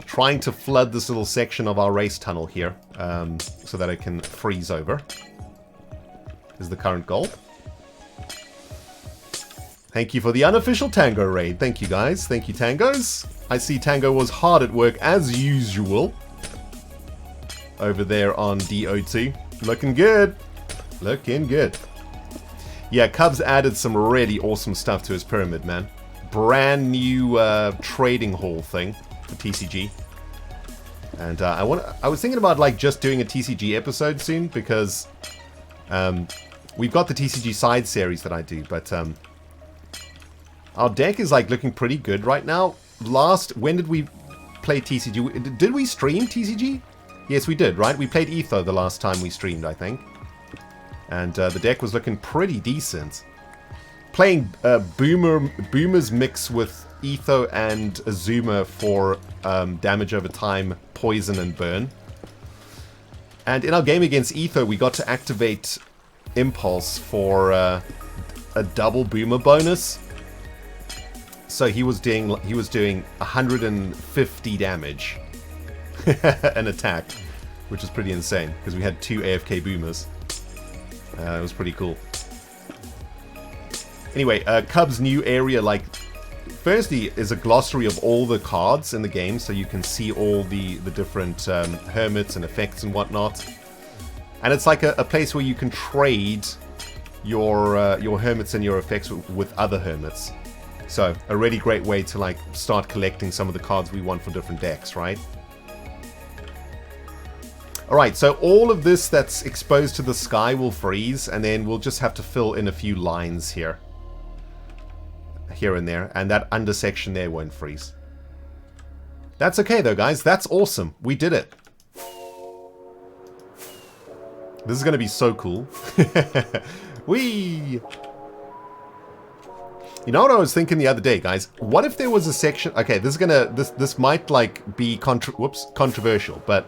Trying to flood this little section of our race tunnel here so that it can freeze over. Is the current goal. Thank you for the Unofficial Tango Raid. Thank you, guys. Thank you, Tangos. I see Tango was hard at work as usual. Over there on DO2. Looking good. Looking good. Yeah, Cubs added some really awesome stuff to his pyramid, man. Brand new trading hall thing for TCG. And I was thinking about like just doing a TCG episode soon because we've got the TCG side series that I do, but our deck is like looking pretty good right now. When did we play TCG? Did we stream TCG? Yes, we did, right? We played Etho the last time we streamed, I think. And the deck was looking pretty decent. Playing Boomer's mix with Etho and Azuma for damage over time, poison, and burn. And in our game against Etho, we got to activate Impulse for a double Boomer bonus. So he was doing 150 damage an attack, which is pretty insane because we had 2 AFK boomers. It was pretty cool. Anyway, Cub's new area, like, firstly, is a glossary of all the cards in the game, so you can see all the different hermits and effects and whatnot. And it's like a place where you can trade your hermits and your effects with other hermits. So, a really great way to, like, start collecting some of the cards we want for different decks, right? Alright, so all of this that's exposed to the sky will freeze, and then we'll just have to fill in a few lines here. Here and there, and that under section there won't freeze. That's okay though, guys. That's awesome. We did it. This is going to be so cool. Whee! You know what I was thinking the other day, guys? What if there was a section... Okay, this might, like, be controversial, but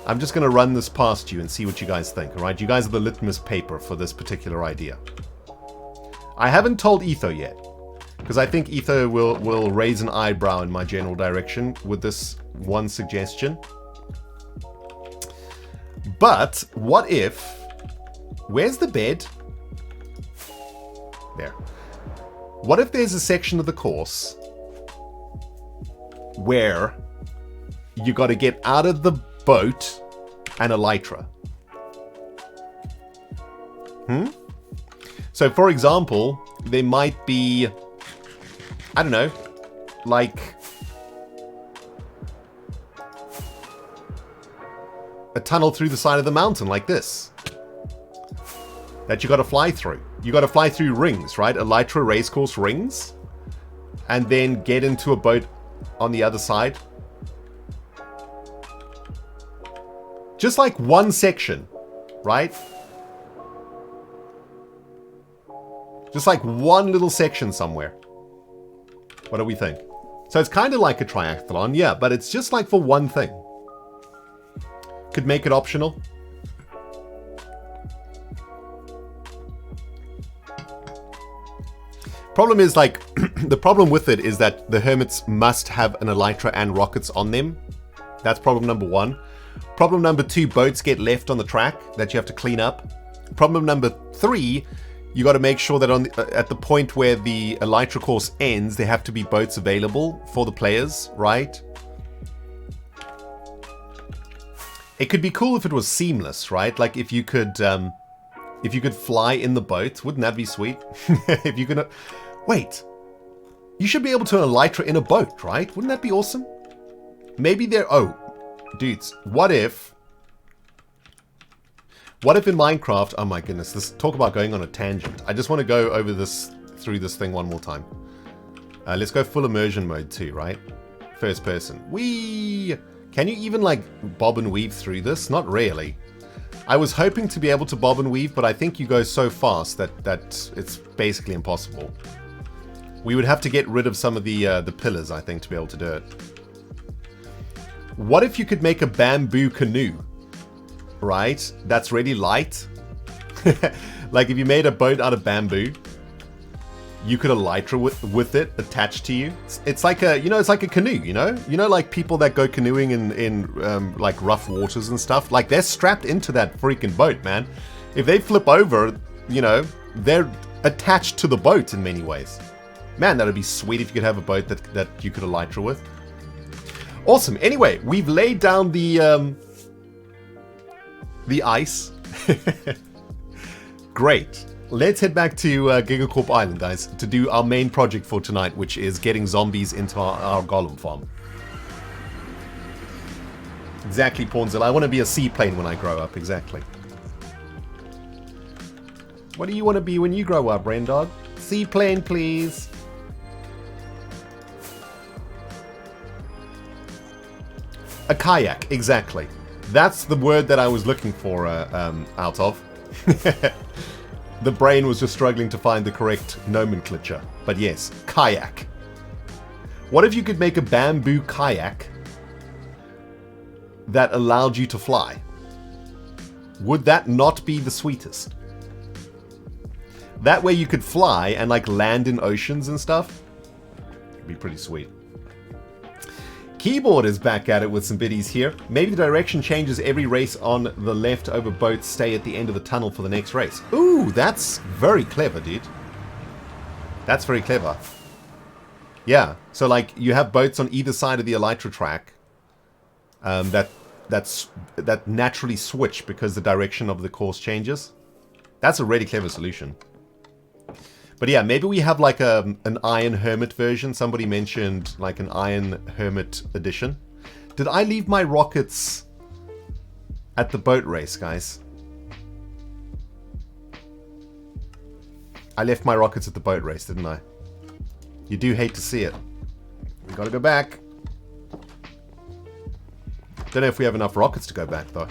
I'm just going to run this past you and see what you guys think, alright? You guys are the litmus paper for this particular idea. I haven't told Etho yet, because I think Etho will raise an eyebrow in my general direction with this one suggestion. But, what if... Where's the bed? There. What if there's a section of the course where you got to get out of the boat and elytra? So, for example, there might be, I don't know, like a tunnel through the side of the mountain like this that you got to fly through. You got to fly through rings, right? Elytra racecourse rings, and then get into a boat on the other side. Just like one section, right? Just like one little section somewhere. What do we think? So it's kind of like a triathlon, yeah, but it's just like for one thing. could make it optional. Problem is, like, the problem with it is that the Hermits must have an Elytra and rockets on them. That's problem number 1. Problem number 2, boats get left on the track that you have to clean up. Problem number 3, you got to make sure that at the point where the Elytra course ends, there have to be boats available for the players, right? It could be cool if it was seamless, right? Like if you could fly in the boat, wouldn't that be sweet? If you could, wait, you should be able to Elytra in a boat, right? Wouldn't that be awesome? Maybe oh, dudes, what if in Minecraft, oh my goodness, this talk about going on a tangent. I just want to go over through this thing one more time. Let's go full immersion mode too, right? First person. Whee! Can you even like bob and weave through this? Not really. I was hoping to be able to bob and weave, but I think you go so fast that it's basically impossible. We would have to get rid of some of the pillars, I think, to be able to do it. What if you could make a bamboo canoe? Right? That's really light. Like if you made a boat out of bamboo, you could Elytra with it attached to you. It's like a, it's like a canoe, you know, like people that go canoeing in like rough waters and stuff, like they're strapped into that freaking boat, man. If they flip over, they're attached to the boat in many ways. Man, that'd be sweet if you could have a boat that you could Elytra with. Awesome. Anyway, we've laid down the ice. Great. Let's head back to Gigacorp Island, guys, to do our main project for tonight, which is getting zombies into our golem farm. Exactly, Pornzilla. I want to be a seaplane when I grow up, exactly. What do you want to be when you grow up, Rendog? Seaplane, please. A kayak, exactly. That's the word that I was looking for out of. The brain was just struggling to find the correct nomenclature. But yes, kayak. What if you could make a bamboo kayak that allowed you to fly? Would that not be the sweetest? That way you could fly and like land in oceans and stuff. It'd be pretty sweet. Keyboard is back at it with some biddies here. Maybe the direction changes every race on the leftover boats stay at the end of the tunnel for the next race. Ooh, that's very clever, dude. That's very clever. Yeah, so like you have boats on either side of the Elytra track that naturally switch because the direction of the course changes. That's a really clever solution. But yeah, maybe we have like an Iron Hermit version. Somebody mentioned like an Iron Hermit edition. Did I leave my rockets at the boat race, guys? I left my rockets at the boat race, didn't I? You do hate to see it. We gotta go back. Don't know if we have enough rockets to go back, though.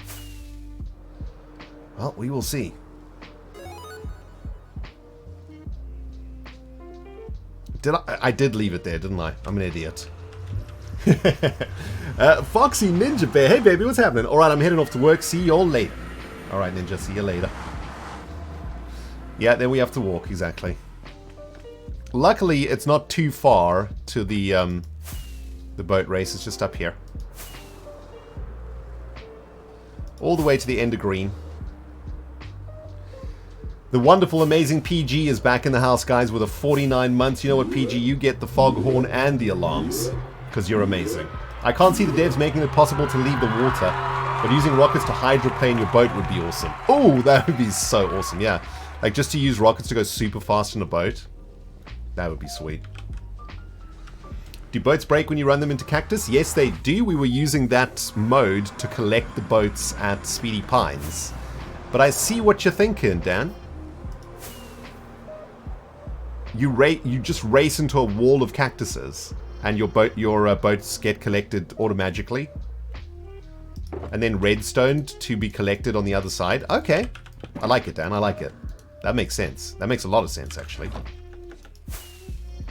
Well, we will see. I did leave it there, didn't I? I'm an idiot. Foxy Ninja Bear. Hey, baby, what's happening? All right, I'm heading off to work. See you all later. All right, Ninja, see you later. Yeah, then we have to walk, exactly. Luckily, it's not too far to the boat race. It's just up here. All the way to the end of green. The wonderful, amazing PG is back in the house, guys, with a 49 months. You know what, PG? You get the foghorn and the alarms, because you're amazing. I can't see the devs making it possible to leave the water, but using rockets to hydroplane your boat would be awesome. Oh, that would be so awesome, yeah. Like, just to use rockets to go super fast in a boat. That would be sweet. Do boats break when you run them into cactus? Yes, they do. We were using that mode to collect the boats at Speedy Pines. But I see what you're thinking, Dan. You just race into a wall of cactuses, and your boats get collected automatically, and then redstoned to be collected on the other side. Okay, I like it, Dan. I like it. That makes sense. That makes a lot of sense, actually.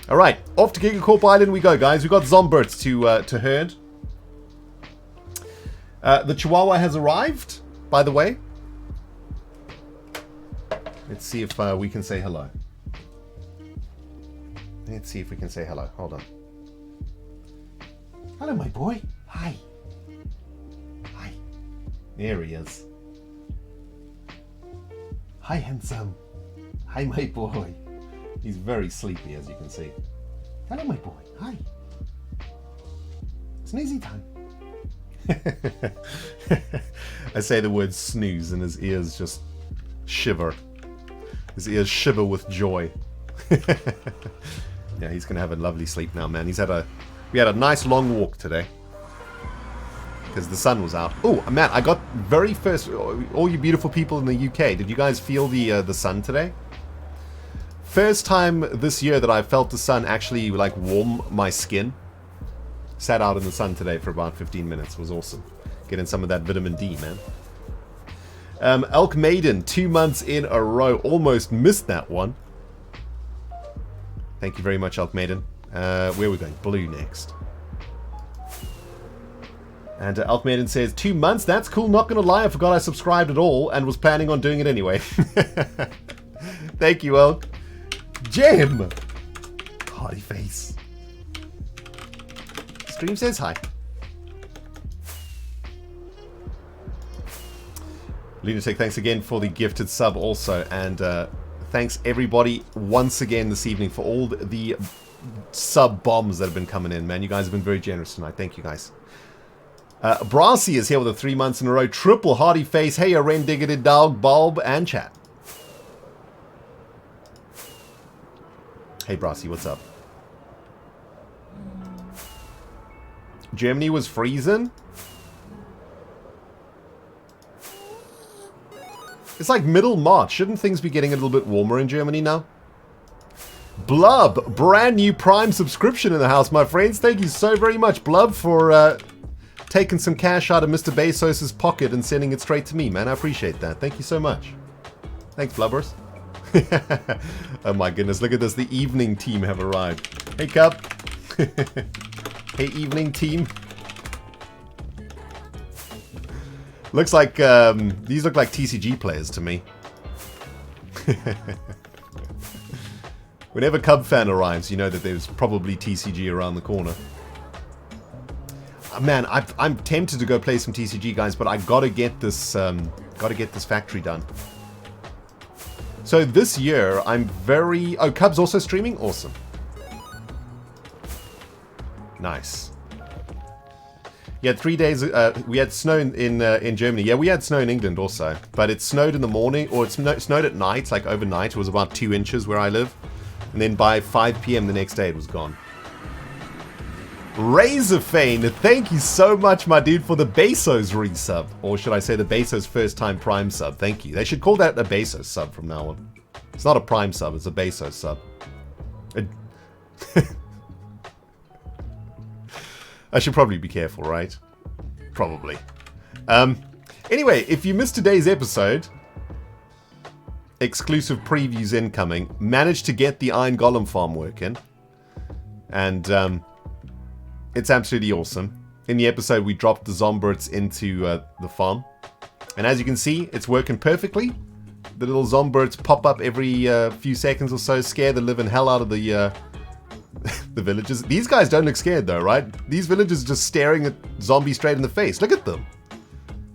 All right, off to Gigacorp Island we go, guys. We got Zomberts to herd. The Chihuahua has arrived, by the way. Let's see if we can say hello. Let's see if we can say hello. Hold on. Hello, my boy. Hi. Hi. There he is. Hi, handsome. Hi, my boy. He's very sleepy, as you can see. Hello, my boy. Hi. Sneezy time. I say the word snooze and his ears just shiver. His ears shiver with joy. Yeah, he's going to have a lovely sleep now, man. We had a nice long walk today. Because the sun was out. Oh, man, I got very first... All you beautiful people in the UK, did you guys feel the sun today? First time this year that I felt the sun actually, like, warm my skin. Sat out in the sun today for about 15 minutes. It was awesome. Getting some of that vitamin D, man. Elk Maiden, 2 months in a row. Almost missed that one. Thank you very much, Elk Maiden. Where are we going? Blue next. And Elk Maiden says, 2 months? That's cool. Not going to lie, I forgot I subscribed at all and was planning on doing it anyway. Thank you, Elk. Jim! Party face. Stream says hi. Lunatic, thanks again for the gifted sub also. And thanks everybody once again this evening for all the sub bombs that have been coming in, man. You guys have been very generous tonight. Thank you, guys. Brassy is here with a 3 months in a row. Triple hearty face. Hey, a Rendog, dog, bulb, and chat. Hey, Brassy, what's up? Germany was freezing? It's like middle March. Shouldn't things be getting a little bit warmer in Germany now? Blub, brand new Prime subscription in the house, my friends. Thank you so very much, Blub, for taking some cash out of Mr. Bezos' pocket and sending it straight to me, man. I appreciate that. Thank you so much. Thanks, Blubbers. Oh my goodness, look at this. The evening team have arrived. Hey, Cup. Hey, evening team. Looks like, these look like TCG players to me. Whenever Cub fan arrives, you know that there's probably TCG around the corner. Man, I'm tempted to go play some TCG, guys, but I gotta get this factory done. So this year, I'm very... Oh, Cub's also streaming? Awesome. Nice. Yeah, 3 days... we had snow in Germany. Yeah, we had snow in England also. But it snowed in the morning, or it snowed at night, like overnight. It was about 2 inches where I live. And then by 5 p.m. the next day, it was gone. Razorfane, thank you so much, my dude, for the Bezos resub. Or should I say the Bezos first time Prime sub. Thank you. They should call that a Bezos sub from now on. It's not a Prime sub, it's a Bezos sub. I should probably be careful, right? Probably. Anyway, if you missed today's episode, exclusive previews incoming, managed to get the Iron Golem farm working. And, it's absolutely awesome. In the episode, we dropped the Zomberts into the farm. And as you can see, it's working perfectly. The little Zomberts pop up every few seconds or so, scare the living hell out of the villagers. These guys don't look scared though, right? These villagers are just staring at zombies straight in the face. Look at them.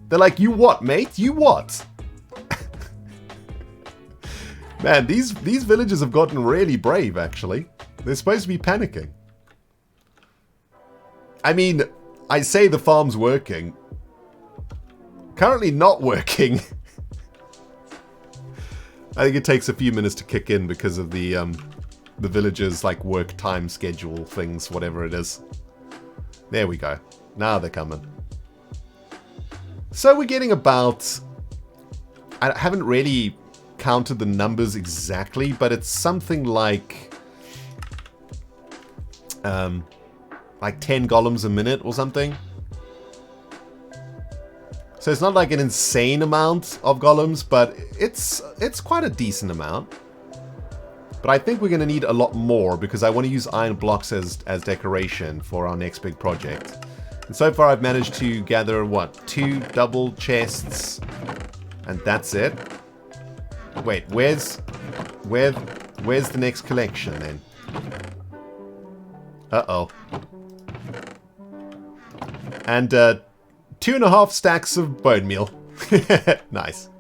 They're like, you what, mate? You what? Man, these villagers have gotten really brave, actually. They're supposed to be panicking. I mean, I say the farm's working. Currently not working. I think it takes a few minutes to kick in because of the villagers' like work time schedule things, whatever it is. There we go. Now they're coming. So we're getting about... I haven't really counted the numbers exactly, but it's something like 10 golems a minute or something. So it's not like an insane amount of golems, but it's quite a decent amount. But I think we're going to need a lot more because I want to use iron blocks as decoration for our next big project. And so far I've managed to gather, what, 2 double chests, and that's it. Wait, where's the next collection then? Uh-oh. And 2.5 stacks of bone meal. Nice.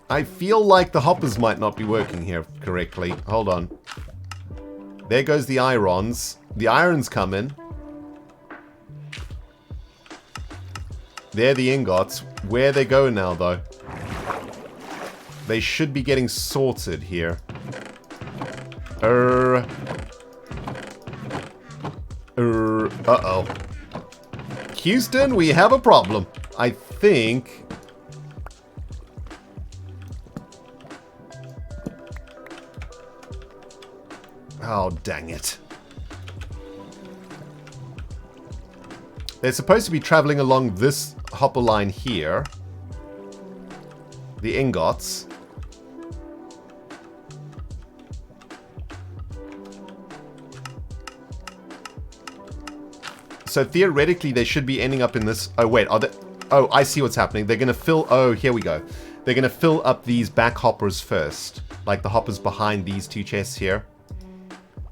I feel like the hoppers might not be working here correctly. Hold on. There goes the irons. The irons come in. There the ingots. Where they go now, though? They should be getting sorted here. Uh-oh. Houston, we have a problem. I think... Oh, dang it. They're supposed to be traveling along this hopper line here. The ingots. So theoretically, they should be ending up in this... Oh, wait. Are they... Oh, I see what's happening. They're going to fill... Oh, here we go. They're going to fill up these back hoppers first. Like the hoppers behind these 2 chests here.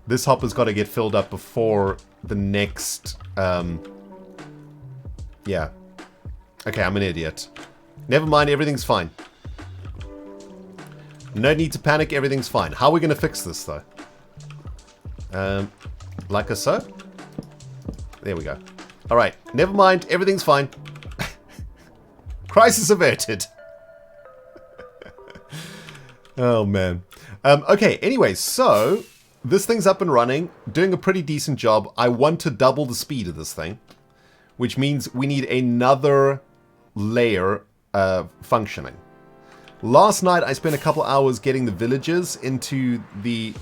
This hopper's got to get filled up before the next... Yeah. Okay, I'm an idiot. Never mind, everything's fine. No need to panic, everything's fine. How are we going to fix this, though? Like so? There we go. Alright, never mind, everything's fine. Crisis averted. Oh, man. Okay, anyway, so... This thing's up and running, doing a pretty decent job. I want to double the speed of this thing, which means we need another layer functioning. Last night I spent a couple hours getting the villagers into the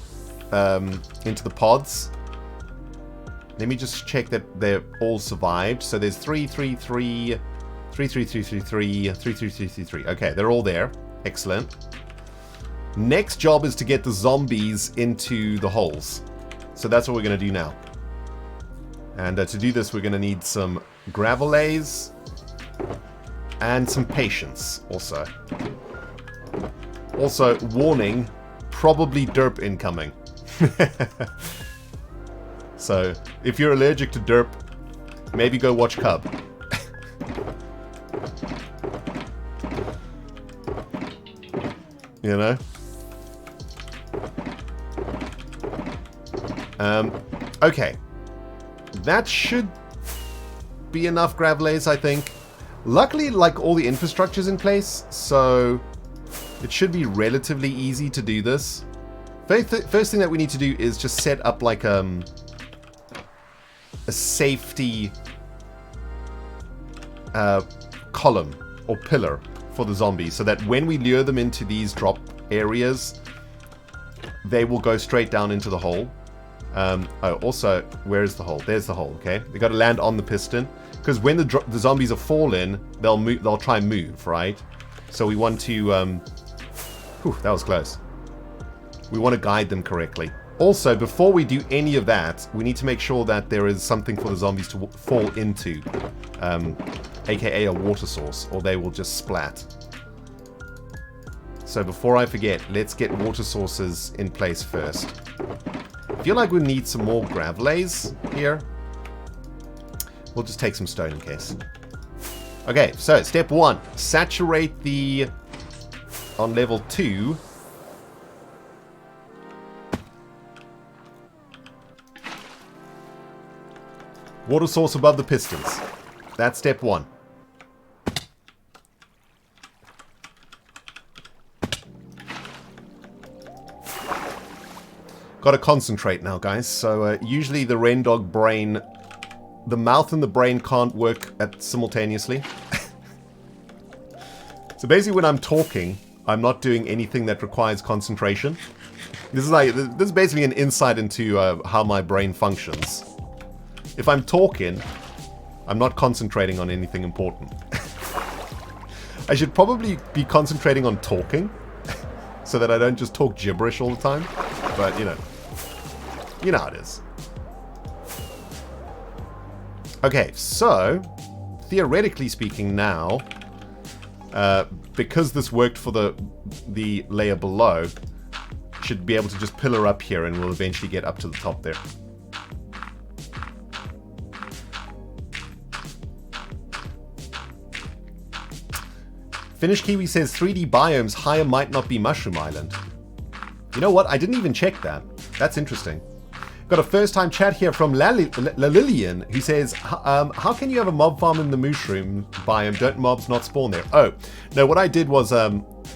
pods. Let me just check that they're all survived. So there's 333, 33333, 33333. Okay, they're all there. Excellent. Next job is to get the zombies into the holes. So that's what we're going to do now. And to do this, we're going to need some gravelays and some patience also. Also, warning, probably derp incoming. So, if you're allergic to derp, maybe go watch Cub. You know? Okay. That should be enough gravelays, I think. Luckily, like, all the infrastructure's in place, so it should be relatively easy to do this. First thing that we need to do is just set up, like, a safety column or pillar for the zombies, so that when we lure them into these drop areas, they will go straight down into the hole. Oh, also, where is the hole? There's the hole, okay? They got to land on the piston, because when the zombies are fallen, they'll try and move, right? So we want to, whew, that was close. We want to guide them correctly. Also, before we do any of that, we need to make sure that there is something for the zombies to fall into, aka a water source, or they will just splat. So before I forget, let's get water sources in place first. I feel like we need some more gravelays here. We'll just take some stone in case. Okay, so step 1. Saturate on level 2. Water source above the pistons. That's step 1. Gotta concentrate now, guys. So usually the Rendog brain, the mouth and the brain can't work simultaneously. So basically when I'm talking, I'm not doing anything that requires concentration. This is basically an insight into how my brain functions. If I'm talking, I'm not concentrating on anything important. I should probably be concentrating on talking, so that I don't just talk gibberish all the time. But, you know. You know how it is. Okay, so theoretically speaking now, because this worked for the layer below, should be able to just pillar up here and we'll eventually get up to the top there. Finnish Kiwi says 3D biomes higher might not be Mushroom Island. You know what? I didn't even check that. That's interesting. Got a first time chat here from Lillian who says, how can you have a mob farm in the mushroom biome? Don't mobs not spawn there? Oh, no, what I did was,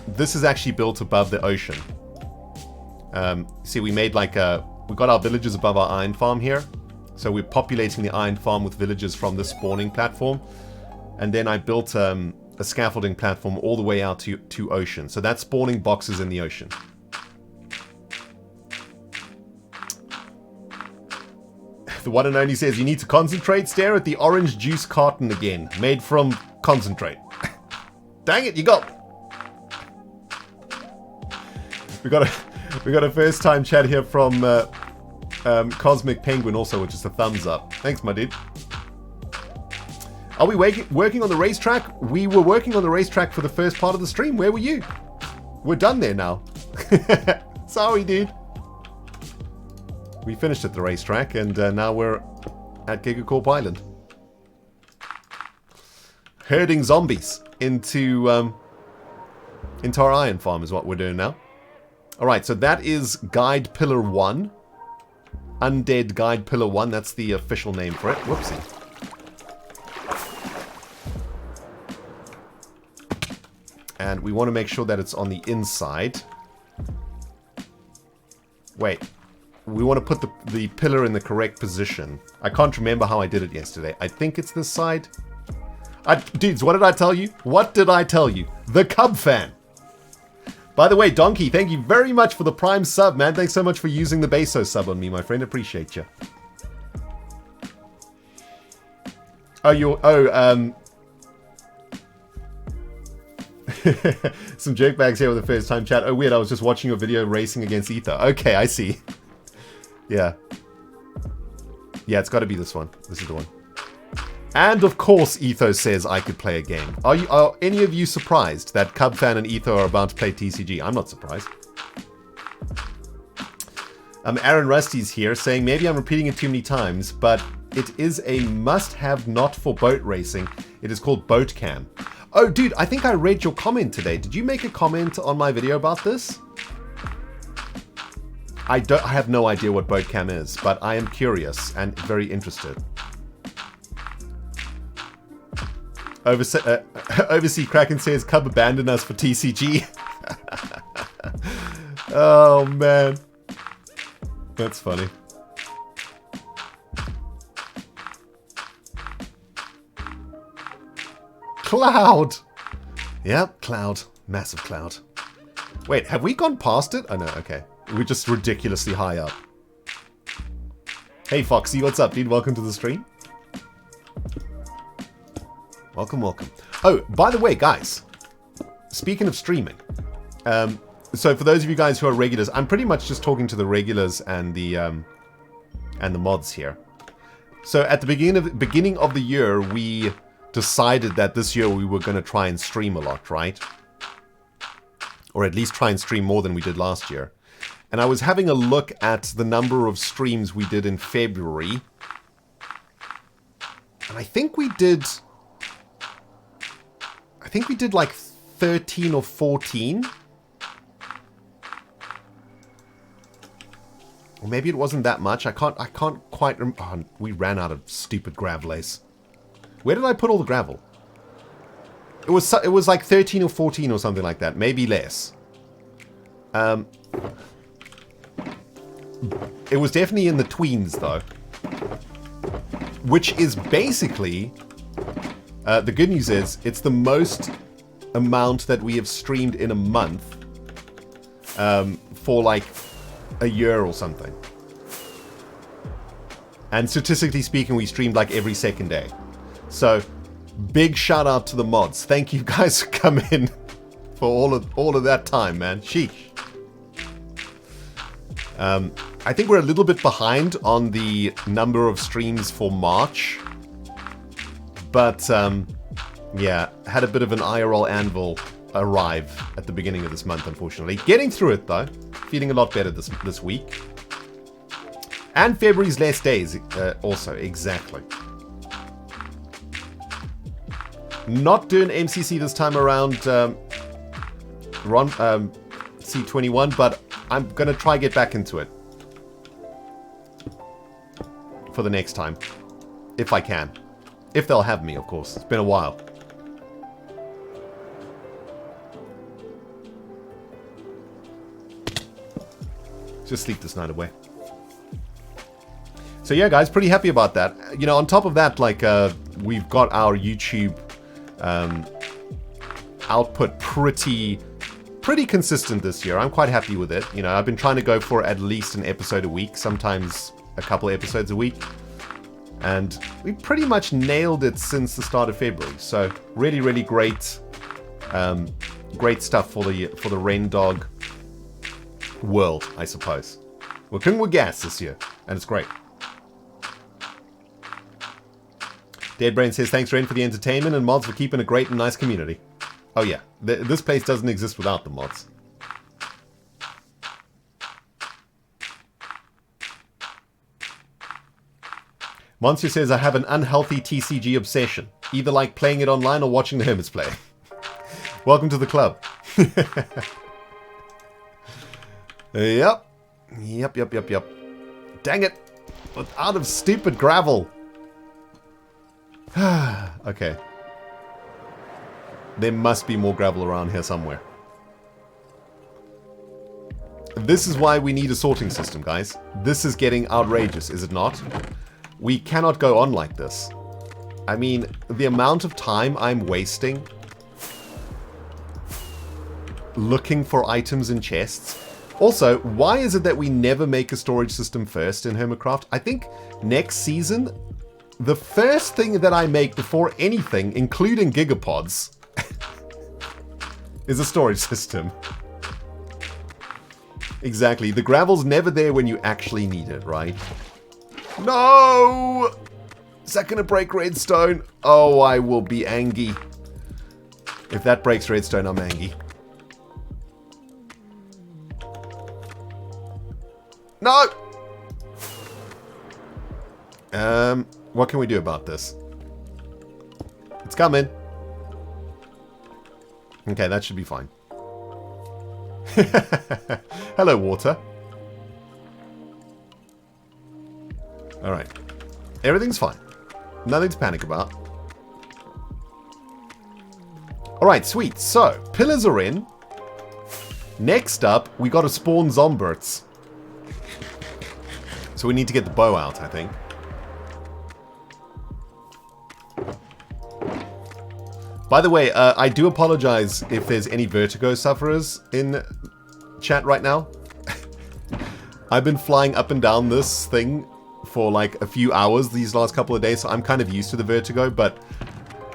this is actually built above the ocean. See, we made like we got our villages above our iron farm here. So we're populating the iron farm with villagers from the spawning platform. And then I built a scaffolding platform all the way out to ocean. So that's spawning boxes in the ocean. The one and only says, you need to concentrate. Stare at the orange juice carton again. Made from concentrate. Dang it, you got... We got a first time chat here from Cosmic Penguin also, which is a thumbs up. Thanks, my dude. Are we working on the racetrack? We were working on the racetrack for the first part of the stream. Where were you? We're done there now. Sorry, dude. We finished at the racetrack, and now we're at Gigacorp Island. Herding zombies into our iron farm is what we're doing now. Alright, so that is Guide Pillar 1. Undead Guide Pillar 1, that's the official name for it. Whoopsie. And we want to make sure that it's on the inside. Wait. We want to put the pillar in the correct position. I can't remember how I did it yesterday. I think it's this side. Dudes, what did I tell you? What did I tell you? The Cub fan. By the way, Donkey, thank you very much for the Prime sub, man. Thanks so much for using the Bezos sub on me, my friend. Appreciate you. Some jerkbags here with the first time chat. Oh, weird. I was just watching your video racing against Ether. Okay, I see. Yeah. Yeah, it's got to be this one. This is the one. And of course, Etho says I could play a game. Are any of you surprised that Cub Fan and Etho are about to play TCG? I'm not surprised. Aaron Rusty's here saying maybe I'm repeating it too many times, but it is a must-have not for boat racing. It is called Boat Cam. Oh, dude, I think I read your comment today. Did you make a comment on my video about this? I have no idea what Boat Cam is, but I am curious and very interested. Oversea Kraken says, Cub abandoned us for TCG. Oh, man. That's funny. Cloud! Yep, cloud. Massive cloud. Wait, have we gone past it? Oh, no, okay. We're just ridiculously high up. Hey, Foxy, what's up, dude? Welcome to the stream. Welcome, welcome. Oh, by the way, guys, speaking of streaming, so for those of you guys who are regulars, I'm pretty much just talking to the regulars and the mods here. So at the beginning of the year, we decided that this year we were going to try and stream a lot, right? Or at least try and stream more than we did last year. And I was having a look at the number of streams we did in February. And I think we did like 13 or 14. Or maybe it wasn't that much. I can't quite remember. Oh, we ran out of stupid gravel ace. Where did I put all the gravel? It was like 13 or 14 or something like that. Maybe less. It was definitely in the tweens, though. Which is basically... the good news is, it's the most amount that we have streamed in a month for like a year or something. And statistically speaking, we streamed like every second day. So, big shout out to the mods. Thank you guys for coming in for all of that time, man. Sheesh. I think we're a little bit behind on the number of streams for March. But, yeah, had a bit of an IRL anvil arrive at the beginning of this month, unfortunately. Getting through it, though. Feeling a lot better this week. And February's less days, also, exactly. Not doing MCC this time around C21, but I'm going to try get back into it. For the next time. If I can. If they'll have me, of course. It's been a while. Just sleep this night away. So yeah, guys, pretty happy about that. You know, on top of that, like, we've got our YouTube output pretty consistent this year. I'm quite happy with it. You know, I've been trying to go for at least an episode a week, sometimes a couple of episodes a week. And we pretty much nailed it since the start of February. So really, really great, great stuff for the Rendog world, I suppose. We're cooking with gas this year, and it's great. Deadbrain says, thanks, Ren, for the entertainment and mods for keeping a great and nice community. Oh yeah, this place doesn't exist without the mods. Monsieur says, I have an unhealthy TCG obsession. Either like playing it online or watching the Hermits play. Welcome to the club. Yep. Dang it. Out of stupid gravel. Okay. There must be more gravel around here somewhere. This is why we need a sorting system, guys. This is getting outrageous, is it not? We cannot go on like this. I mean, the amount of time I'm wasting looking for items in chests. Also, why is it that we never make a storage system first in Hermitcraft? I think next season, the first thing that I make before anything, including gigapods, is a storage system. Exactly. The gravel's never there when you actually need it, right? No! Is that going to break redstone? Oh, I will be angry. If that breaks redstone, I'm angry. No! What can we do about this? It's coming. Okay, that should be fine. Hello, water. Alright. Everything's fine. Nothing to panic about. Alright, sweet. So, pillars are in. Next up, we gotta spawn Zomberts. So we need to get the bow out, I think. By the way, I do apologize if there's any vertigo sufferers in chat right now. I've been flying up and down this thing for like a few hours these last couple of days, so I'm kind of used to the vertigo, but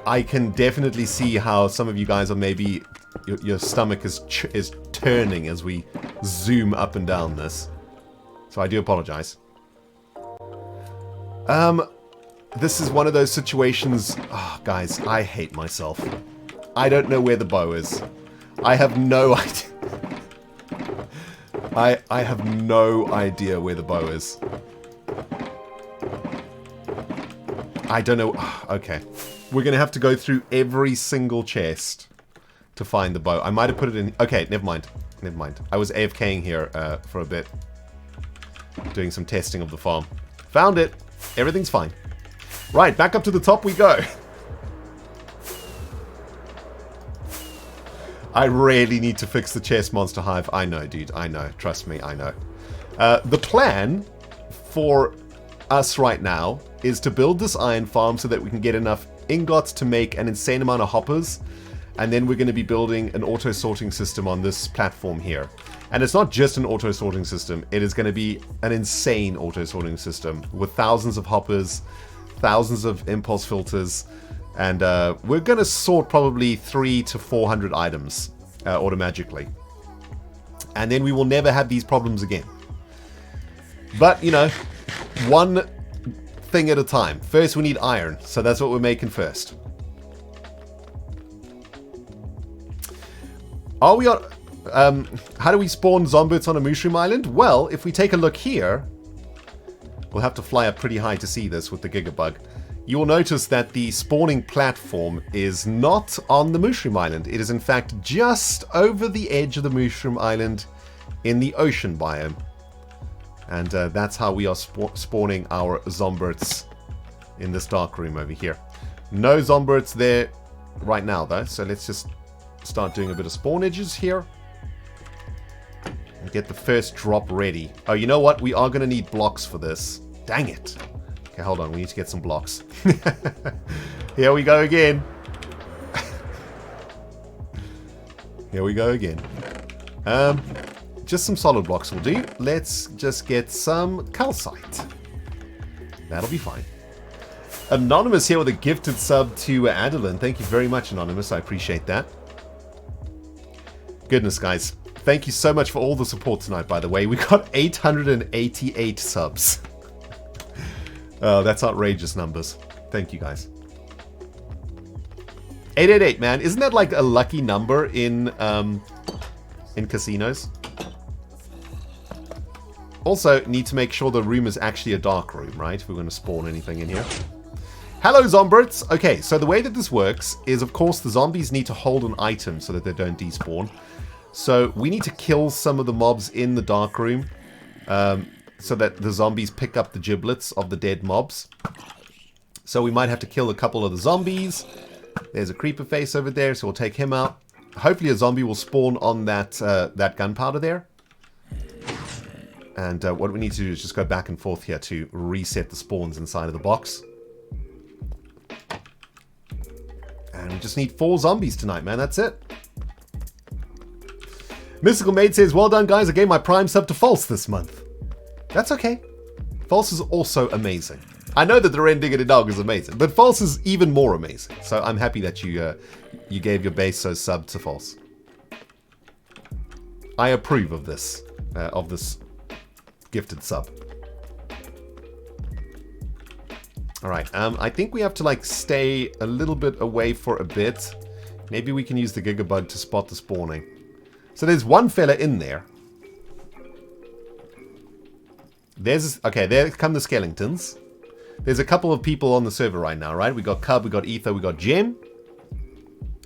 I can definitely see how some of you guys are maybe... Your stomach is turning as we zoom up and down this. So I do apologize. This is one of those situations... Oh, guys, I hate myself. I don't know where the bow is. I have no idea. I have no idea where the bow is. I don't know... Okay. We're going to have to go through every single chest to find the bow. I might have put it in... Okay, never mind. Never mind. I was AFKing here for a bit. Doing some testing of the farm. Found it. Everything's fine. Right, back up to the top we go. I really need to fix the chest monster hive. I know, dude. I know. Trust me, I know. The plan for us right now is to build this iron farm so that we can get enough ingots to make an insane amount of hoppers. And then we're going to be building an auto-sorting system on this platform here. And it's not just an auto-sorting system. It is going to be an insane auto-sorting system with thousands of hoppers, thousands of impulse filters, and we're going to sort probably 300 to 400 items automagically. And then we will never have these problems again. But, you know, one thing at a time. First we need iron, so that's what we're making first. Are we on... how do we spawn Zomberts on a mushroom island? Well, if we take a look here... We'll have to fly up pretty high to see this with the Gigabug. You will notice that the spawning platform is not on the mushroom island. It is in fact just over the edge of the mushroom island in the ocean biome. And that's how we are spawning our Zomberts in this dark room over here. No Zomberts there right now though, so let's just start doing a bit of spawnages here. And get the first drop ready. Oh, you know what? We are going to need blocks for this. Dang it. Okay, hold on. We need to get some blocks. Here we go again. Here we go again. Just some solid blocks will do. Let's just get some calcite. That'll be fine. Anonymous here with a gifted sub to Adeline. Thank you very much, Anonymous. I appreciate that. Goodness, guys. Thank you so much for all the support tonight, by the way. We got 888 subs. Oh, that's outrageous numbers. Thank you, guys. 888, man. Isn't that like a lucky number in casinos? Also, need to make sure the room is actually a dark room, right? If we're going to spawn anything in here. Hello, Zomberts. Okay, so the way that this works is, of course, the zombies need to hold an item so that they don't despawn. So we need to kill some of the mobs in the dark room so that the zombies pick up the giblets of the dead mobs. So we might have to kill a couple of the zombies. There's a creeper face over there, so we'll take him out. Hopefully a zombie will spawn on that gunpowder there. And what we need to do is just go back and forth here to reset the spawns inside of the box. And we just need 4 zombies tonight, man. That's it. Mystical Maid says, well done, guys. I gave my Prime sub to False this month. That's okay. False is also amazing. I know that the Rendog is amazing, but False is even more amazing. So I'm happy that you gave your base sub to False. I approve of this gifted sub. Alright, I think we have to like stay a little bit away for a bit. Maybe we can use the Gigabug to spot the spawning. So there's one fella in there. Okay, there come the skeletons. There's a couple of people on the server right now, right? We got Cub, we got Ether, we got Gem.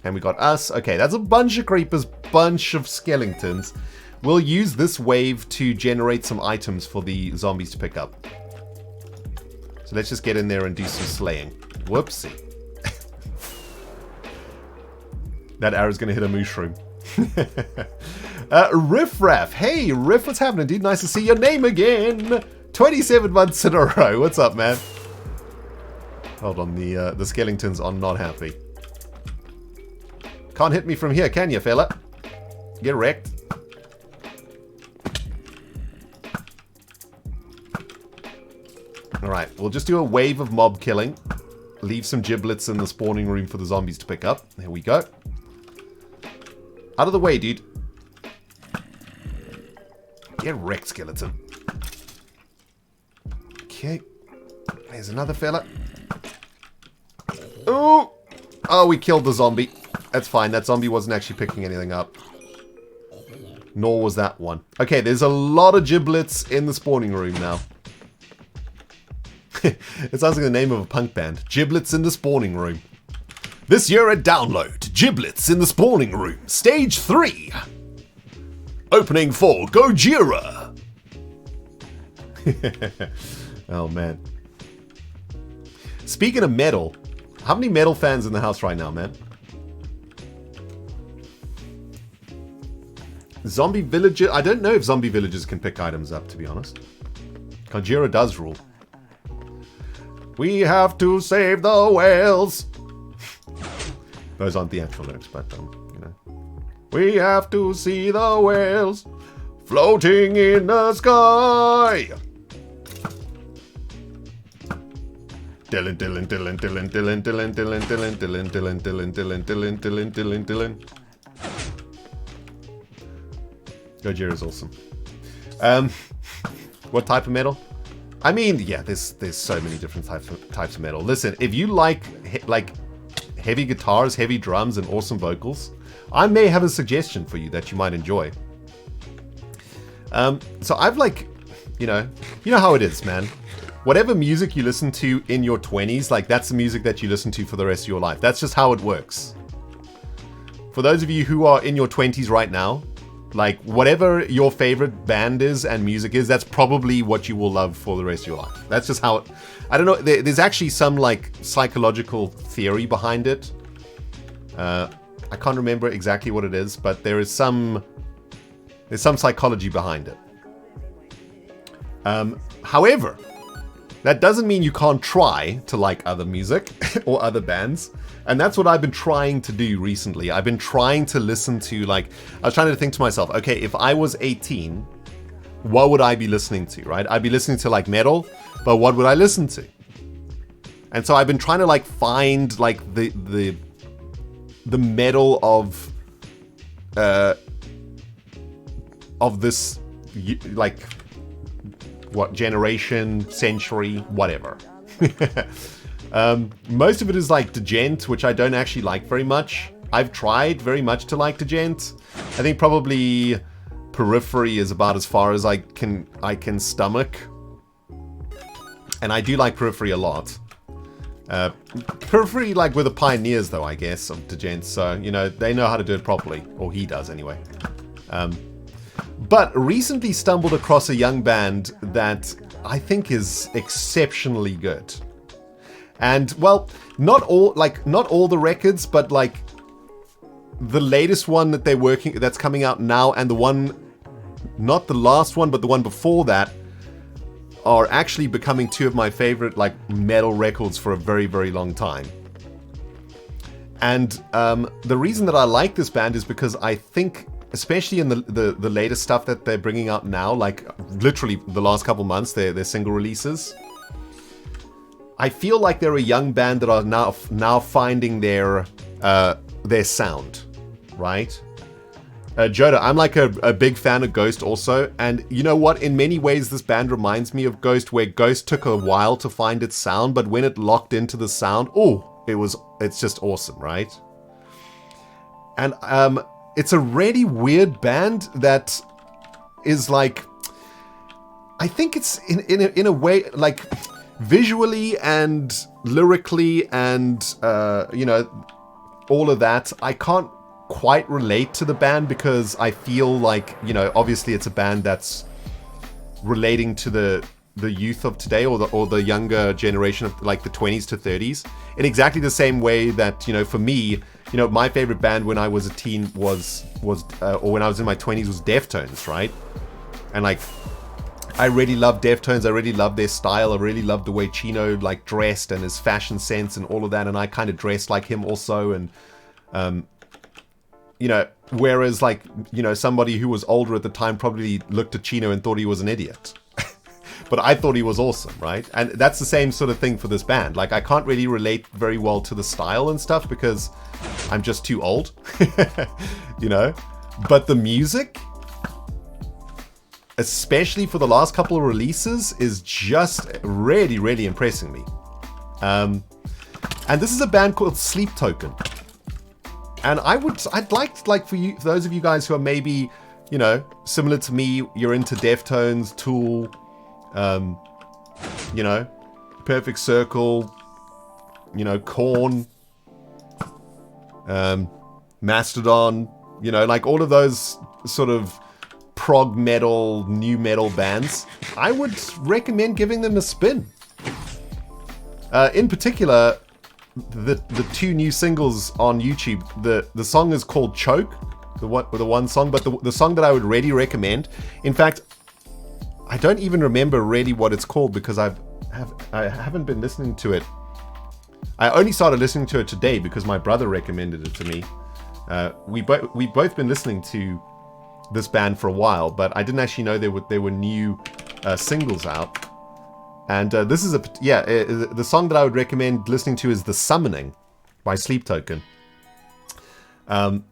And we got us. Okay, that's a bunch of creepers, bunch of skeletons. We'll use this wave to generate some items for the zombies to pick up. So let's just get in there and do some slaying. Whoopsie. That arrow's going to hit a mushroom. Riff Raff. Hey, Riff, what's happening, dude? Nice to see your name again. 27 months in a row. What's up, man? Hold on, the skeletons are not happy. Can't hit me from here, can you, fella? Get wrecked. Alright, we'll just do a wave of mob killing. Leave some giblets in the spawning room for the zombies to pick up. There we go. Out of the way, dude. Get wrecked, skeleton. Okay. There's another fella. Ooh! Oh, we killed the zombie. That's fine. That zombie wasn't actually picking anything up. Nor was that one. Okay, there's a lot of giblets in the spawning room now. It sounds like the name of a punk band. Giblets in the spawning room. This year at Download, Giblets in the spawning room. Stage 3. Opening for Gojira. Oh, man. Speaking of metal, how many metal fans in the house right now, man? Zombie villager. I don't know if zombie villagers can pick items up, to be honest. Gojira does rule. We have to save the whales. Those aren't the actual lyrics, but, you know. We have to see the whales floating in the sky. Dylan, Dylan, Dylan, Dylan, Dylan, Dylan, Dylan, Dylan, Dylan, Dylan, Dylan, Dylan, Dylan, Dylan, Dylan, Dylan. Gojira is awesome. What type of metal? I mean, yeah, there's so many different types of metal. Listen, if you like heavy guitars, heavy drums, and awesome vocals, I may have a suggestion for you that you might enjoy. So I've you know how it is, man. Whatever music you listen to in your 20s, like that's the music that you listen to for the rest of your life. That's just how it works. For those of you who are in your 20s right now, like whatever your favorite band is and music is, that's probably what you will love for the rest of your life. That's just how it, I don't know, there's actually some like psychological theory behind it. I can't remember exactly what it is, but there's some psychology behind it. However, that doesn't mean you can't try to like other music or other bands. And that's what I've been trying to do recently. I've been trying to listen to, like, I was trying to think to myself, okay, if I was 18, what would I be listening to, right? I'd be listening to like metal, but what would I listen to? And so I've been trying to like find like the metal of this, like, what generation, century, whatever. Most of it is like Degent, which I don't actually like very much. I've tried very much to like Degent. I think probably Periphery is about as far as I can stomach. And I do like Periphery a lot. Periphery, like, were the pioneers, though, I guess, of Degent. So, you know, they know how to do it properly. Or he does, anyway. But recently stumbled across a young band that I think is exceptionally good. And, well, not all the records, but like the latest one that that's coming out now, and the one, not the last one, but the one before that, are actually becoming two of my favorite like metal records for a very, very long time. And the reason that I like this band is because I think, especially in the latest stuff that they're bringing out now, like literally the last couple months, their single releases, I feel like they're a young band that are now finding their sound, right? Joda, I'm like a big fan of Ghost also, and you know what? In many ways, this band reminds me of Ghost, where Ghost took a while to find its sound, but when it locked into the sound, it's just awesome, right? And it's a really weird band that is like, I think it's in a way like, visually and lyrically and you know, all of that, I can't quite relate to the band because I feel like, you know, obviously it's a band that's relating to the youth of today, or the younger generation of like the 20s to 30s, in exactly the same way that, you know, for me, you know, my favorite band when I was a teen was or when I was in my 20s was Deftones, right? And like, I really love Deftones. I really love their style. I really love the way Chino like dressed and his fashion sense and all of that. And I kind of dressed like him also. And, you know, whereas like, you know, somebody who was older at the time probably looked at Chino and thought he was an idiot. But I thought he was awesome, right? And that's the same sort of thing for this band. Like, I can't really relate very well to the style and stuff because I'm just too old, you know? But the music, especially for the last couple of releases, is just really, really impressing me. And this is a band called Sleep Token. And I'd like for you, for those of you guys who are maybe, you know, similar to me, you're into Deftones, Tool, you know, Perfect Circle, you know, Korn, Mastodon, you know, like all of those sort of prog metal, new metal bands, I would recommend giving them a spin. In particular, the two new singles on YouTube. The song is called Choke, the one song, but the song that I would really recommend. In fact, I don't even remember really what it's called because I haven't been listening to it. I only started listening to it today because my brother recommended it to me. We've both been listening to this band for a while, but I didn't actually know there were new singles out. And this is the song that I would recommend listening to is The Summoning by Sleep Token. And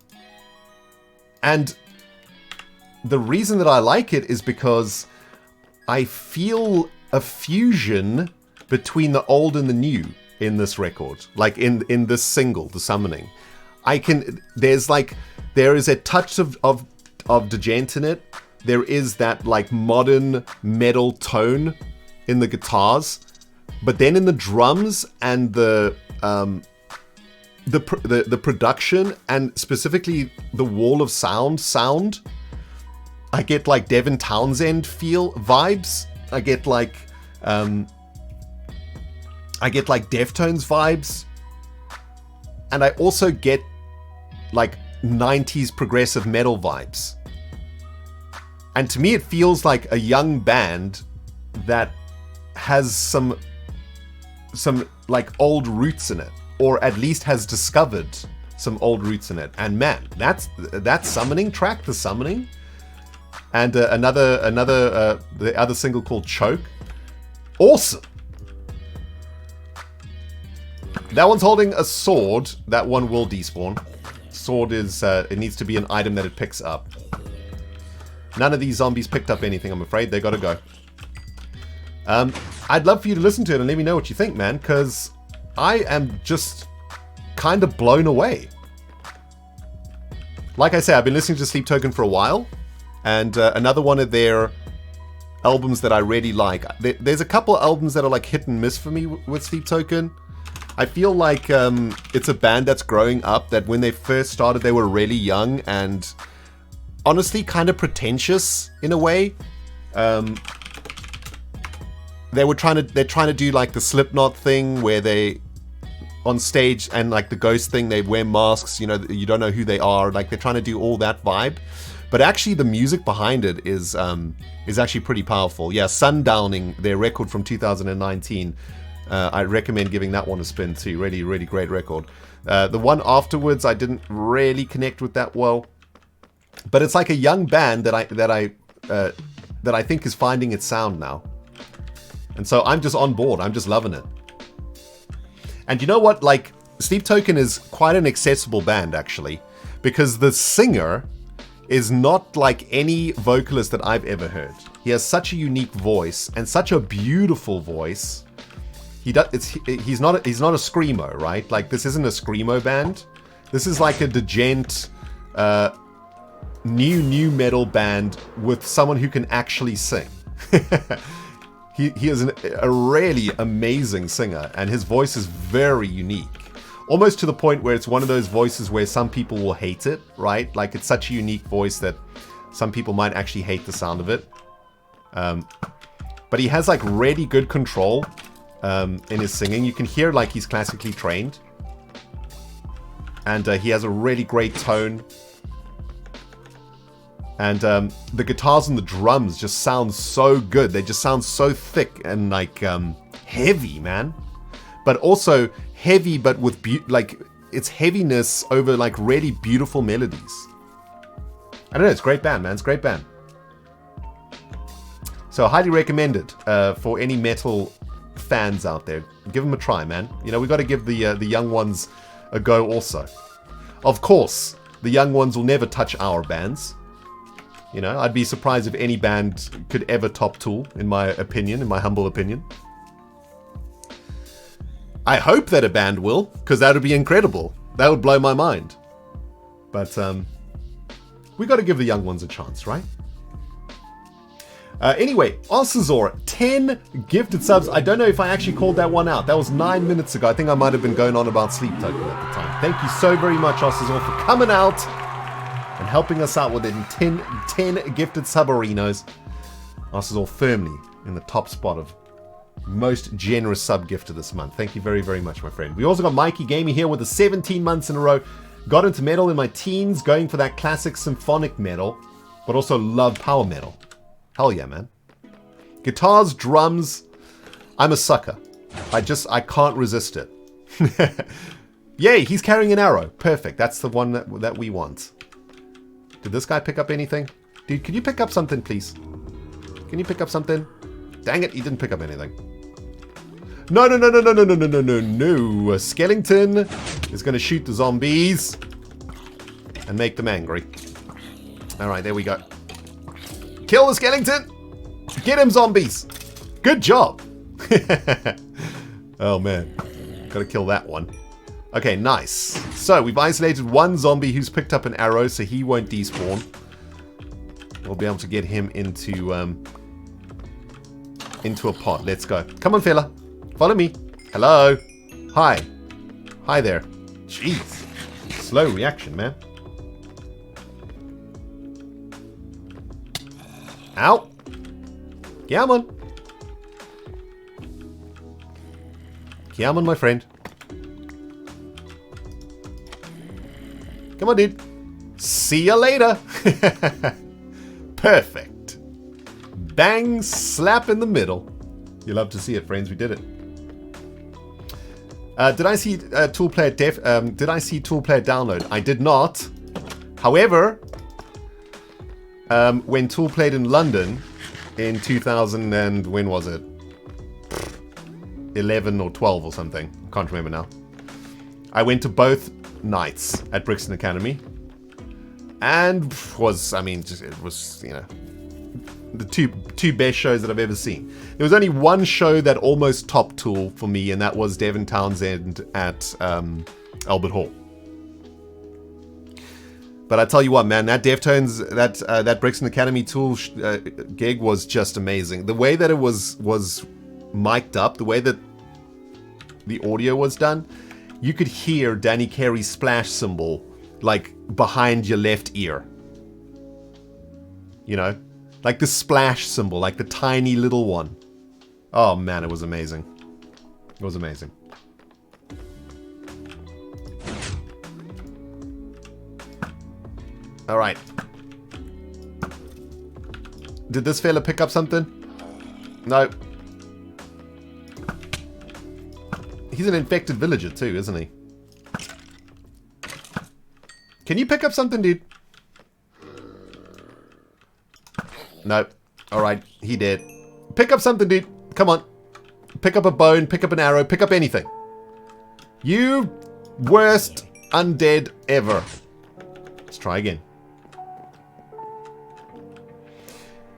the reason that I like it is because I feel a fusion between the old and the new in this record. Like in this single, The Summoning. There is a touch of Degent in it. There is that like modern metal tone in the guitars. But then in the drums and the production and specifically the wall of sound, I get like Devin Townsend vibes. I get like Deftones vibes. And I also get like 90s progressive metal vibes. And to me it feels like a young band that has some like old roots in it, or at least has discovered some old roots in it. And man, that Summoning track, The Summoning, and the other single called Choke, awesome. That one's holding a sword. That one will despawn. Sword is it needs to be an item that it picks up. None of these zombies picked up anything, I'm afraid. They gotta go. I'd love for you to listen to it and let me know what you think, man, because I am just kind of blown away. Like I say, I've been listening to Sleep Token for a while, and another one of their albums that I really like. There's a couple of albums that are like hit and miss for me with Sleep Token. I feel like it's a band that's growing up, that when they first started they were really young and honestly kind of pretentious in a way. They're trying to do like the Slipknot thing where they on stage, and like the Ghost thing, they wear masks, you know, you don't know who they are. Like they're trying to do all that vibe, but actually the music behind it is actually pretty powerful. Yeah, Sundowning, their record from 2019. I recommend giving that one a spin too. Really, really great record. The one afterwards, I didn't really connect with that well, but it's like a young band that I think is finding its sound now. And so I'm just on board. I'm just loving it. And you know what? Like, Sleep Token is quite an accessible band, actually. Because the singer is not like any vocalist that I've ever heard. He has such a unique voice, and such a beautiful voice. He's not a screamo, right? Like, this isn't a screamo band. This is like a Degent, new metal band with someone who can actually sing. He is a really amazing singer, and his voice is very unique. Almost to the point where it's one of those voices where some people will hate it, right? Like, it's such a unique voice that some people might actually hate the sound of it. But he has like really good control in his singing. You can hear like he's classically trained. And he has a really great tone. And the guitars and the drums just sound so good. They just sound so thick and like heavy, man. But also heavy, but with like it's heaviness over like really beautiful melodies. I don't know. It's a great band, man. It's a great band. So highly recommended for any metal fans out there. Give them a try, man. You know, we got to give the young ones a go also. Of course, the young ones will never touch our bands. You know, I'd be surprised if any band could ever top Tool, in my opinion, in my humble opinion. I hope that a band will, because that would be incredible. That would blow my mind. But we got to give the young ones a chance, right? Anyway, Osazor, 10 gifted subs. I don't know if I actually called that one out. That was 9 minutes ago. I think I might have been going on about Sleep Token at the time. Thank you so very much, Osazor, for coming out and helping us out with 10 gifted sub-arenos. Osazor firmly in the top spot of most generous sub gifter this month. Thank you very, very much, my friend. We also got Mikey Gaming here with the 17 months in a row. Got into metal in my teens, going for that classic symphonic metal, but also love power metal. Hell yeah, man. Guitars, drums, I'm a sucker. I can't resist it. Yay, he's carrying an arrow. Perfect, that's the one that we want. Did this guy pick up anything? Dude, can you pick up something, please? Can you pick up something? Dang it, he didn't pick up anything. No. A skeleton is going to shoot the zombies and make them angry. Alright, there we go. Kill the skeleton! Get him, zombies! Good job! Oh, man. Gotta kill that one. Okay, nice. So, we've isolated one zombie who's picked up an arrow, so he won't despawn. We'll be able to get him into a pot. Let's go. Come on, fella. Follow me. Hello. Hi. Hi there. Jeez. Slow reaction, man. Ow. Come on. Come on, my friend. Come on, dude. See you later. Perfect. Bang, slap in the middle. You love to see it, friends. We did it. Did I see Tool Player did I see Tool Player download? I did not. However, when Tool played in London in 2000 and when was it? 11 or 12 or something. I can't remember now. I went to both nights at Brixton Academy, and was, I mean, just, it was, you know, the two best shows that I've ever seen. There was only one show that almost topped Tool for me, and that was Devin Townsend at Albert Hall. But I tell you what, man, that Deftones, that Brixton Academy Tool gig was just amazing. The way that it was mic'd up, the way that the audio was done, you could hear Danny Carey's splash symbol like behind your left ear. You know? Like the splash symbol, like the tiny little one. Oh man, it was amazing. It was amazing. Alright. Did this fella pick up something? No. He's an infected villager too, isn't he? Can you pick up something, dude? No. Alright, he did. Pick up something, dude. Come on. Pick up a bone, pick up an arrow, pick up anything. You worst undead ever. Let's try again.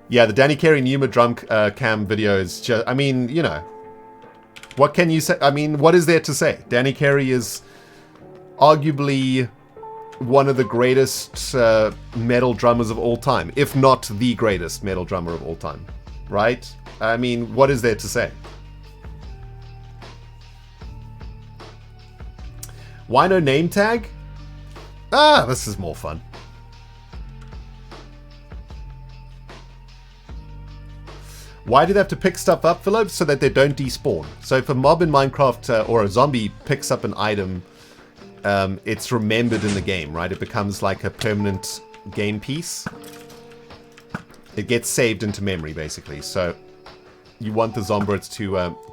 Yeah, the Danny Carey Numa drum cam video is just, I mean, you know. What can you say? I mean, what is there to say? Danny Carey is arguably one of the greatest metal drummers of all time, if not the greatest metal drummer of all time, right? I mean, what is there to say? Why no name tag? Ah, this is more fun. Why do they have to pick stuff up, Philip? So that they don't despawn. So if a mob in Minecraft or a zombie picks up an item, it's remembered in the game, right? It becomes like a permanent game piece. It gets saved into memory, basically. So you want the Zomberts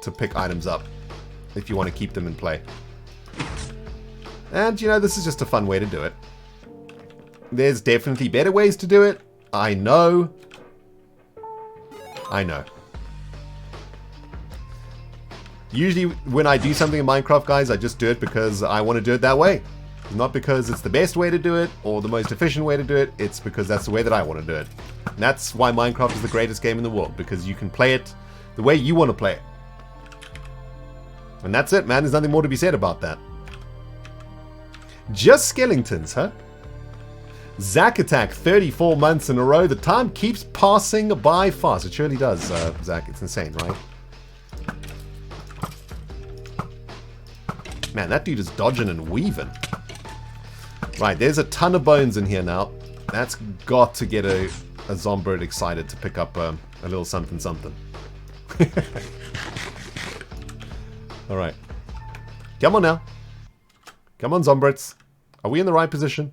to pick items up if you want to keep them in play. And, you know, this is just a fun way to do it. There's definitely better ways to do it. I know. I know. Usually when I do something in Minecraft, guys, I just do it because I want to do it that way. Not because it's the best way to do it or the most efficient way to do it. It's because that's the way that I want to do it. And that's why Minecraft is the greatest game in the world. Because you can play it the way you want to play it. And that's it, man. There's nothing more to be said about that. Just skeletons, huh? Zack Attack, 34 months in a row. The time keeps passing by fast. It surely does, Zack. It's insane, right? Man, that dude is dodging and weaving. Right, there's a ton of bones in here now. That's got to get a Zombert excited to pick up a little something something. Alright. Come on now. Come on, Zomberts. Are we in the right position?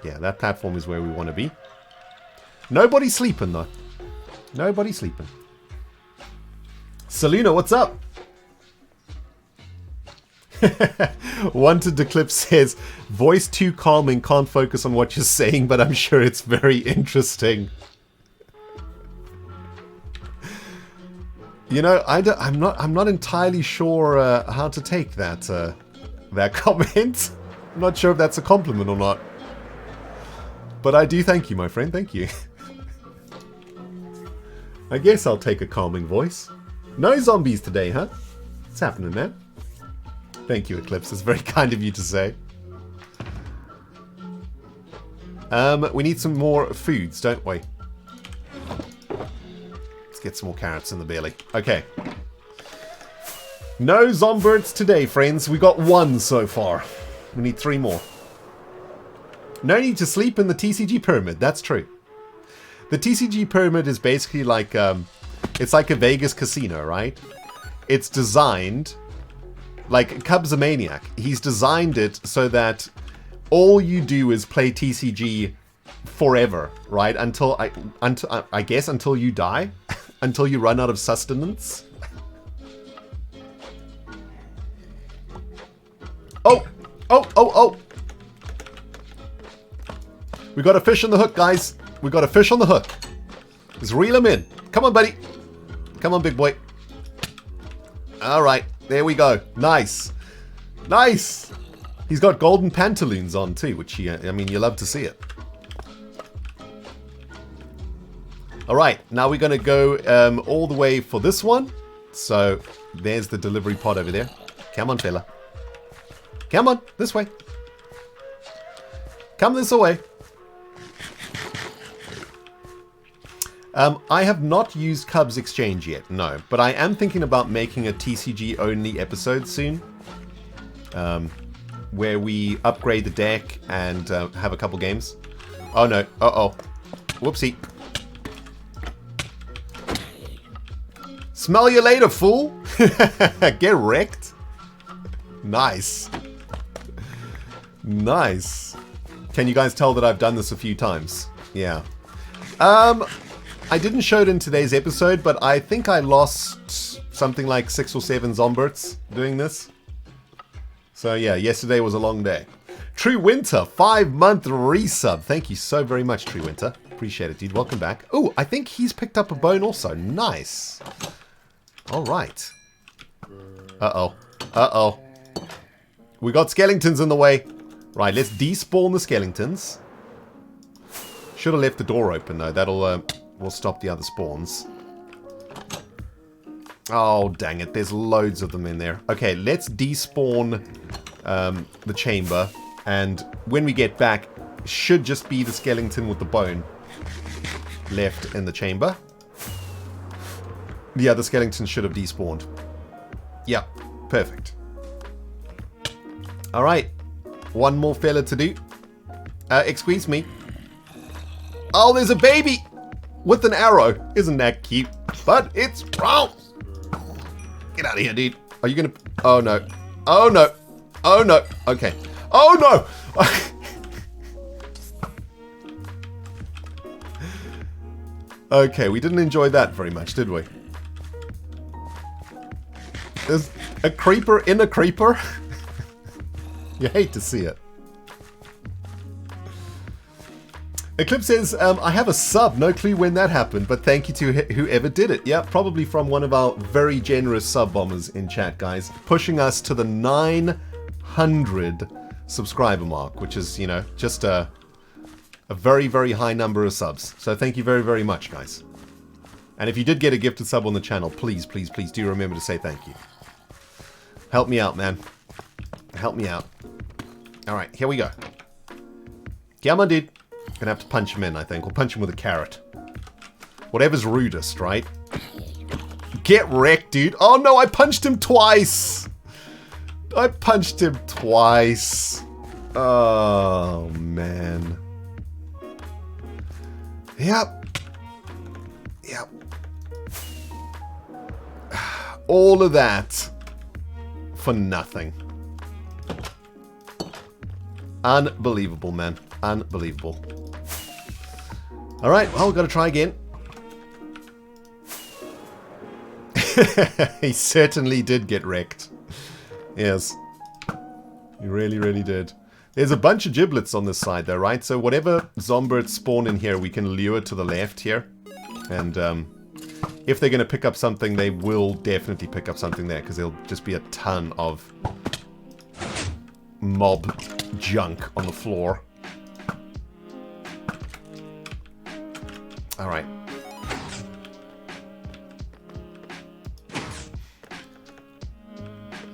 Yeah, that platform is where we want to be. Nobody's sleeping, though. Nobody's sleeping. Saluna, what's up? Wanted to Clip says, voice too calming, can't focus on what you're saying, but I'm sure it's very interesting. You know, I'm not entirely sure how to take that that comment. I'm not sure if that's a compliment or not. But I do thank you, my friend. Thank you. I guess I'll take a calming voice. No zombies today, huh? What's happening, man? Thank you, Eclipse. It's very kind of you to say. We need some more foods, don't we? Let's get some more carrots in the belly. Okay. No Zomberts today, friends. We got 1 so far. We need 3 more. No need to sleep in the TCG pyramid. That's true. The TCG pyramid is basically like, it's like a Vegas casino, right? It's designed, like Cub's a maniac. He's designed it so that all you do is play TCG forever, right? Until I guess until you die, until you run out of sustenance. Oh, oh, oh, oh! We got a fish on the hook, guys. We got a fish on the hook. Let's reel him in. Come on, buddy. Come on, big boy. All right, there we go. Nice, nice. He's got golden pantaloons on too, which I mean, you love to see it. All right, now we're gonna go all the way for this one. So there's the delivery pod over there. Come on, fella. Come on, this way. Come this way. I have not used Cubs Exchange yet, no. But I am thinking about making a TCG-only episode soon. Where we upgrade the deck and have a couple games. Oh no, uh-oh. Whoopsie. Smell you later, fool! Get wrecked. Nice. Nice. Can you guys tell that I've done this a few times? Yeah. I didn't show it in today's episode, but I think I lost something like 6 or 7 Zomberts doing this. So yeah, yesterday was a long day. True Winter, 5-month resub. Thank you so very much, True Winter. Appreciate it, dude. Welcome back. Oh, I think he's picked up a bone also. Nice. All right. Uh-oh. Uh-oh. We got skeletons in the way. Right, let's despawn the skeletons. Should have left the door open, though. That'll will stop the other spawns. Oh, dang it. There's loads of them in there. Okay, let's despawn the chamber. And when we get back, should just be the skeleton with the bone left in the chamber. The other skeleton should have despawned. Yeah, perfect. Alright. One more fella to do. Excuse me. Oh, there's a baby! With an arrow. Isn't that cute? But it's wrong! Get out of here, dude. Are you gonna... Oh, no. Oh, no. Oh, no. Okay. Oh, no! Okay, we didn't enjoy that very much, did we? There's a creeper in a creeper? You hate to see it. Eclipse says, I have a sub. No clue when that happened, but thank you to whoever did it. Yeah, probably from one of our very generous sub bombers in chat, guys. Pushing us to the 900 subscriber mark, which is, you know, just a very, very high number of subs. So thank you very, very much, guys. And if you did get a gifted sub on the channel, please, please, please do remember to say thank you. Help me out, man. Help me out. Alright, here we go. Come on, dude. Gonna have to punch him in, I think. We'll punch him with a carrot. Whatever's rudest, right? Get wrecked, dude. Oh no, I punched him twice. I punched him twice. Oh, man. Yep. Yep. All of that for nothing. Unbelievable, man. Unbelievable. Alright, well, we've got to try again. He certainly did get wrecked. Yes. He really, really did. There's a bunch of giblets on this side, though, right? So whatever Zomberts spawn in here, we can lure to the left here. And if they're going to pick up something, they will definitely pick up something there, because there'll just be a ton of mob junk on the floor. Alright.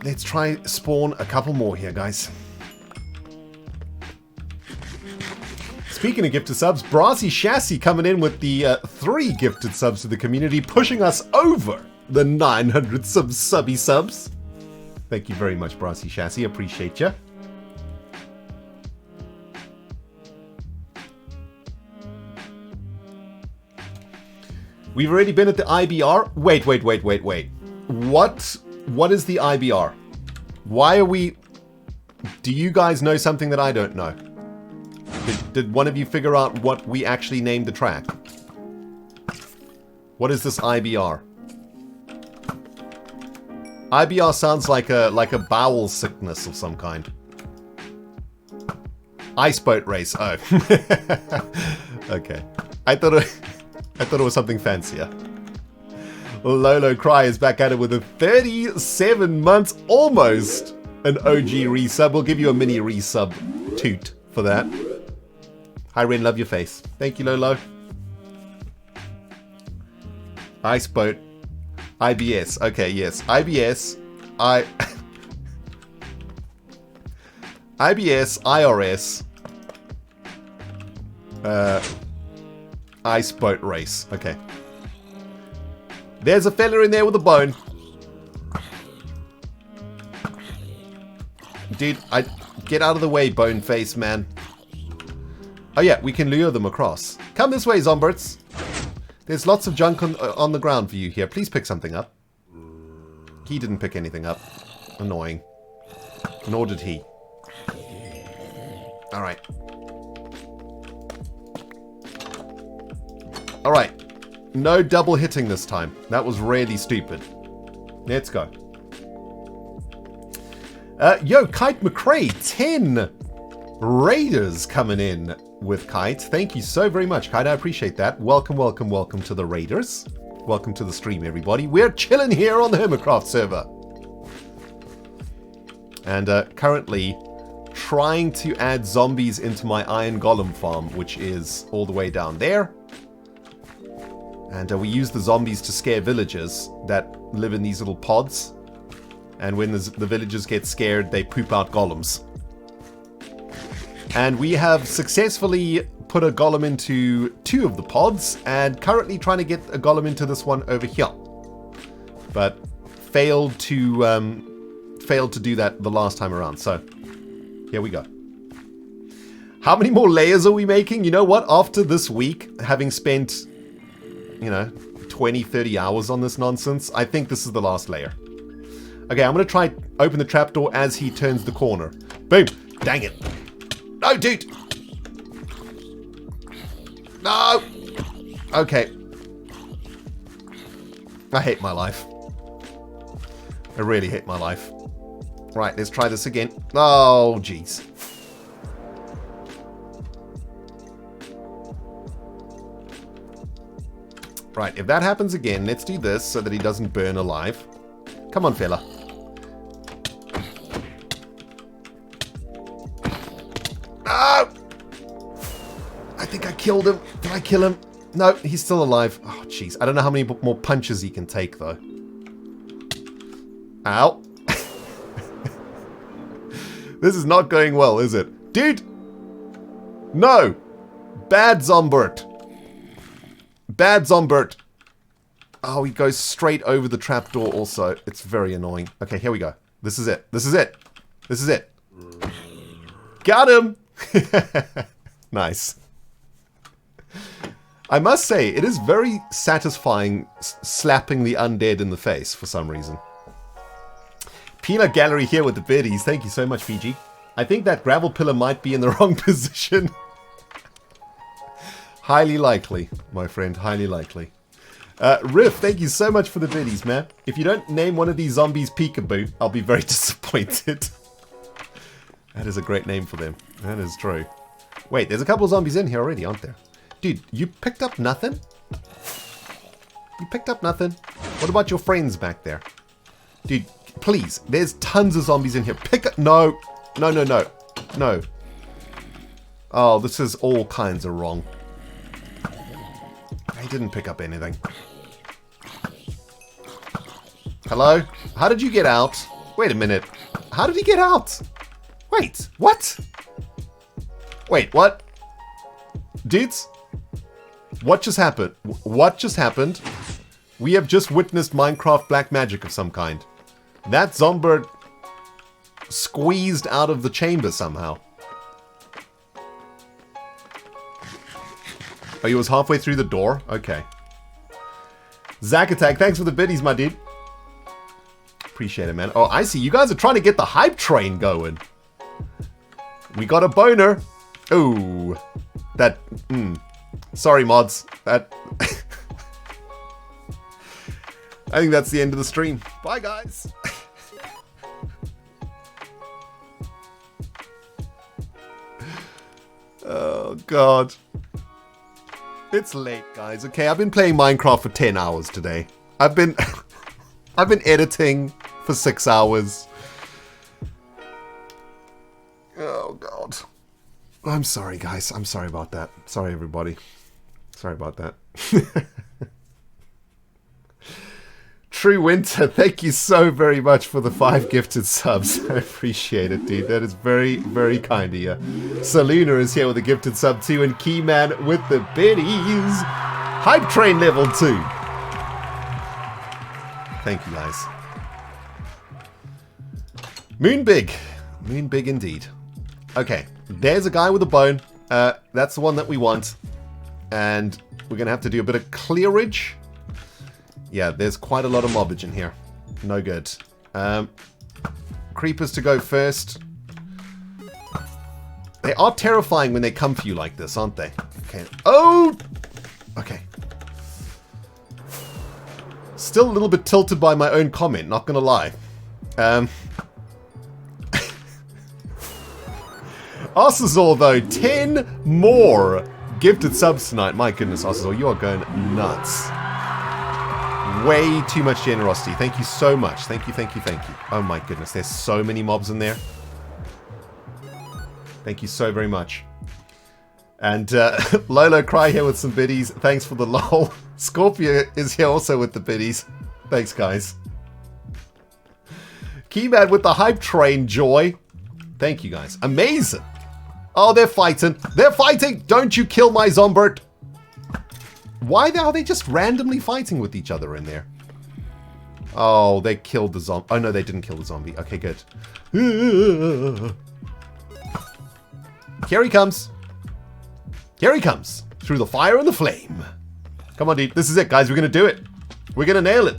Let's try spawn a couple more here, guys. Speaking of gifted subs, Brassy Chassis coming in with the 3 gifted subs to the community, pushing us over the 900 subby subs. Thank you very much, Brassy Chassis. Appreciate you. We've already been at the IBR. Wait. What is the IBR? Why are we... Do you guys know something that I don't know? Did one of you figure out what we actually named the track? What is this IBR? IBR sounds like a bowel sickness of some kind. Ice boat race. Oh. Okay. I thought it was something fancier. Lolo Cry is back at it with a 37 months, almost an OG resub. We'll give you a mini resub toot for that. Hi Ren, love your face. Thank you, Lolo. Ice boat. IBS. Okay, yes. IBS. IBS, IRS. Ice boat race. Okay. There's a fella in there with a bone. Dude, get out of the way, bone face, man. Oh yeah, we can lure them across. Come this way, Zomberts. There's lots of junk on the ground for you here. Please pick something up. He didn't pick anything up. Annoying. Nor did he. Alright. Alright. No double hitting this time. That was really stupid. Let's go. Yo, Kite McRae, 10 Raiders coming in with Kite. Thank you so very much, Kite. I appreciate that. Welcome to the Raiders. Welcome to the stream, everybody. We're chilling here on the Hermitcraft server. And currently trying to add zombies into my Iron Golem farm, which is all the way down there. And we use the zombies to scare villagers that live in these little pods. And when the villagers get scared, they poop out golems. And we have successfully put a golem into 2 of the pods, and currently trying to get a golem into this one over here. But failed to do that the last time around, so here we go. How many more layers are we making? You know what? After this week, having spent, 20, 30 hours on this nonsense, I think this is the last layer. Okay, I'm going to try open the trapdoor as he turns the corner. Boom! Dang it! No, dude! No! Okay. I hate my life. I really hate my life. Right, let's try this again. Oh, jeez. Right, if that happens again, let's do this so that he doesn't burn alive. Come on, fella. No! I think I killed him. Did I kill him? No, he's still alive. Oh, jeez. I don't know how many more punches he can take, though. Ow. This is not going well, is it? Dude! No! Bad Zombert. Bad Zombert. Oh, he goes straight over the trapdoor also. It's very annoying. Okay, here we go. This is it. This is it. This is it. Got him! Nice. I must say, it is very satisfying slapping the undead in the face for some reason. Peanut Gallery here with the biddies. Thank you so much, Fiji. I think that gravel pillar might be in the wrong position. Highly likely, my friend. Highly likely. Riff, thank you so much for the biddies, man. If you don't name one of these zombies Peekaboo, I'll be very disappointed. That is a great name for them. That is true. Wait, there's a couple of zombies in here already, aren't there? Dude, you picked up nothing? You picked up nothing? What about your friends back there? Dude, please, there's tons of zombies in here. Pick up... No. No, no, no. No. Oh, this is all kinds of wrong. I didn't pick up anything. Hello? How did you get out? Wait a minute. How did he get out? Wait, what? Wait, what? Dudes? What just happened? What just happened? We have just witnessed Minecraft black magic of some kind. That Zombert squeezed out of the chamber somehow. Oh, he was halfway through the door? Okay. Zack Attack, thanks for the biddies, my dude. Appreciate it, man. Oh, I see. You guys are trying to get the hype train going. We got a boner. Oh, that... Sorry, mods. That... I think that's the end of the stream. Bye, guys. Oh, God. It's late, guys. Okay, I've been playing Minecraft for 10 hours today. I've been editing for 6 hours. Oh, God. I'm sorry, guys. I'm sorry about that. Sorry, everybody. Sorry about that. True Winter, thank you so very much for the 5 gifted subs. I appreciate it, dude. That is very, very kind of you. Saluna is here with a gifted sub too, and Keyman with the biddies. Hype Train level 2. Thank you, guys. Moon big. Moon big indeed. Okay, there's a guy with a bone. That's the one that we want. And we're going to have to do a bit of clearage. Yeah, there's quite a lot of mobbage in here. No good. Creepers to go first. They are terrifying when they come for you like this, aren't they? Okay. Oh! Okay. Still a little bit tilted by my own comment, not gonna lie. Arsazor, though, 10 more gifted subs tonight. My goodness, Arsazor, you are going nuts. Way too much generosity. Thank you so much. Thank you, thank you, thank you. Oh my goodness, there's so many mobs in there. Thank you so very much. And Lolo Cry here with some biddies. Thanks for the lol. Scorpio is here also with the biddies. Thanks, guys. Keyman with the hype train, Joy. Thank you, guys. Amazing. Oh, they're fighting. They're fighting. Don't you kill my Zombert. Why are they just randomly fighting with each other in there? Oh, they killed the zombie. Oh, no, they didn't kill the zombie. Okay, good. Here he comes. Here he comes. Through the fire and the flame. Come on, dude. This is it, guys. We're going to do it. We're going to nail it.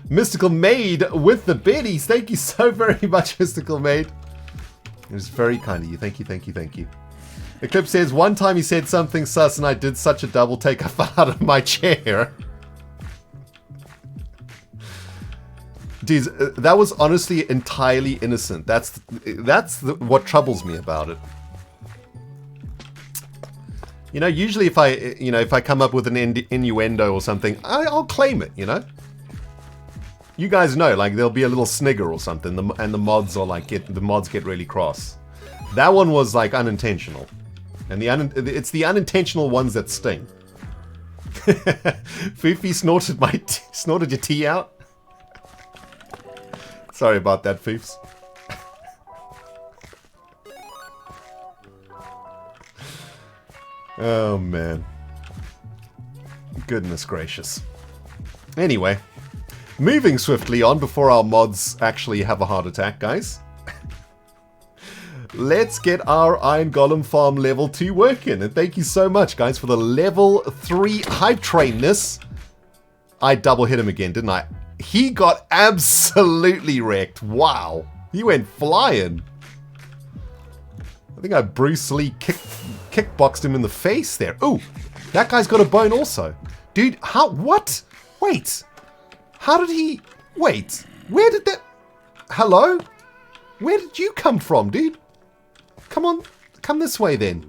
Mystical Maid with the biddies. Thank you so very much, Mystical Maid. It was very kind of you. Thank you, thank you, thank you. Eclipse says, one time he said something sus and I did such a double take I fell out of my chair. Dude, that was honestly entirely innocent. That's what troubles me about it. You know, usually if I come up with an innuendo or something, I'll claim it, you know? You guys know, like, there'll be a little snigger or something, and the mods are like, the mods get really cross. That one was, like, unintentional. And it's the unintentional ones that sting. Foofy snorted your tea out. Sorry about that, Foofs. Oh, man. Goodness gracious. Anyway, moving swiftly on before our mods actually have a heart attack, guys. Let's get our Iron Golem farm level 2 working. And thank you so much, guys, for the level 3 hype trainness. I double hit him again, didn't I? He got absolutely wrecked. Wow. He went flying. I think I Bruce Lee kickboxed him in the face there. Ooh, that guy's got a bone also. Dude, how? What? Wait. How did he... Wait. Where did that... Hello? Where did you come from, dude? Come on, come this way then.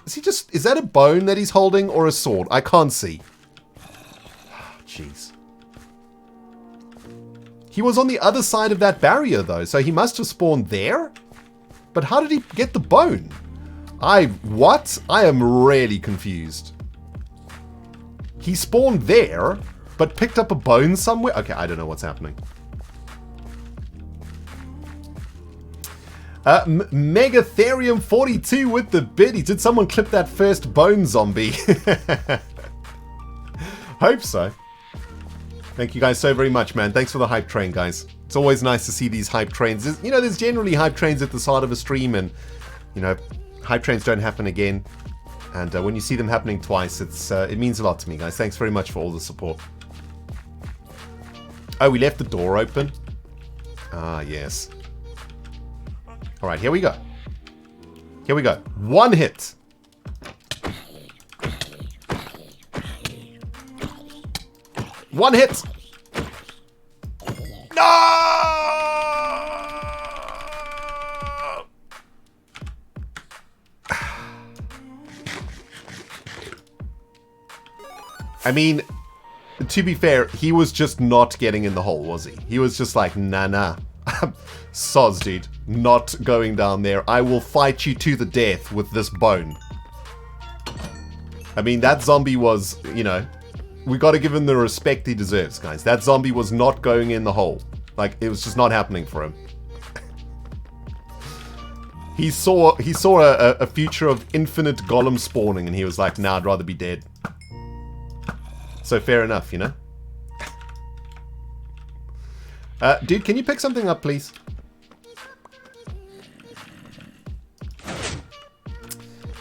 Is that a bone that he's holding or a sword? I can't see. Jeez. He was on the other side of that barrier though, so he must have spawned there? But how did he get the bone? What? I am really confused. He spawned there, but picked up a bone somewhere? Okay, I don't know what's happening. Megatherium 42 with the biddies. Did someone clip that first bone zombie? Hope so. Thank you guys so very much, man. Thanks for the hype train, guys. It's always nice to see these hype trains. There's generally hype trains at the start of a stream, and, hype trains don't happen again. And when you see them happening twice, it means a lot to me, guys. Thanks very much for all the support. Oh, we left the door open. Ah, yes. All right, here we go. Here we go. One hit. One hit. No! I mean, to be fair, he was just not getting in the hole, was he? He was just like, nah. Soz, dude. Not going down there. I will fight you to the death with this bone. I mean, that zombie was, we got to give him the respect he deserves, guys. That zombie was not going in the hole. Like, it was just not happening for him. He saw a future of infinite golem spawning, and he was like, nah, I'd rather be dead. So fair enough, Dude, can you pick something up, please?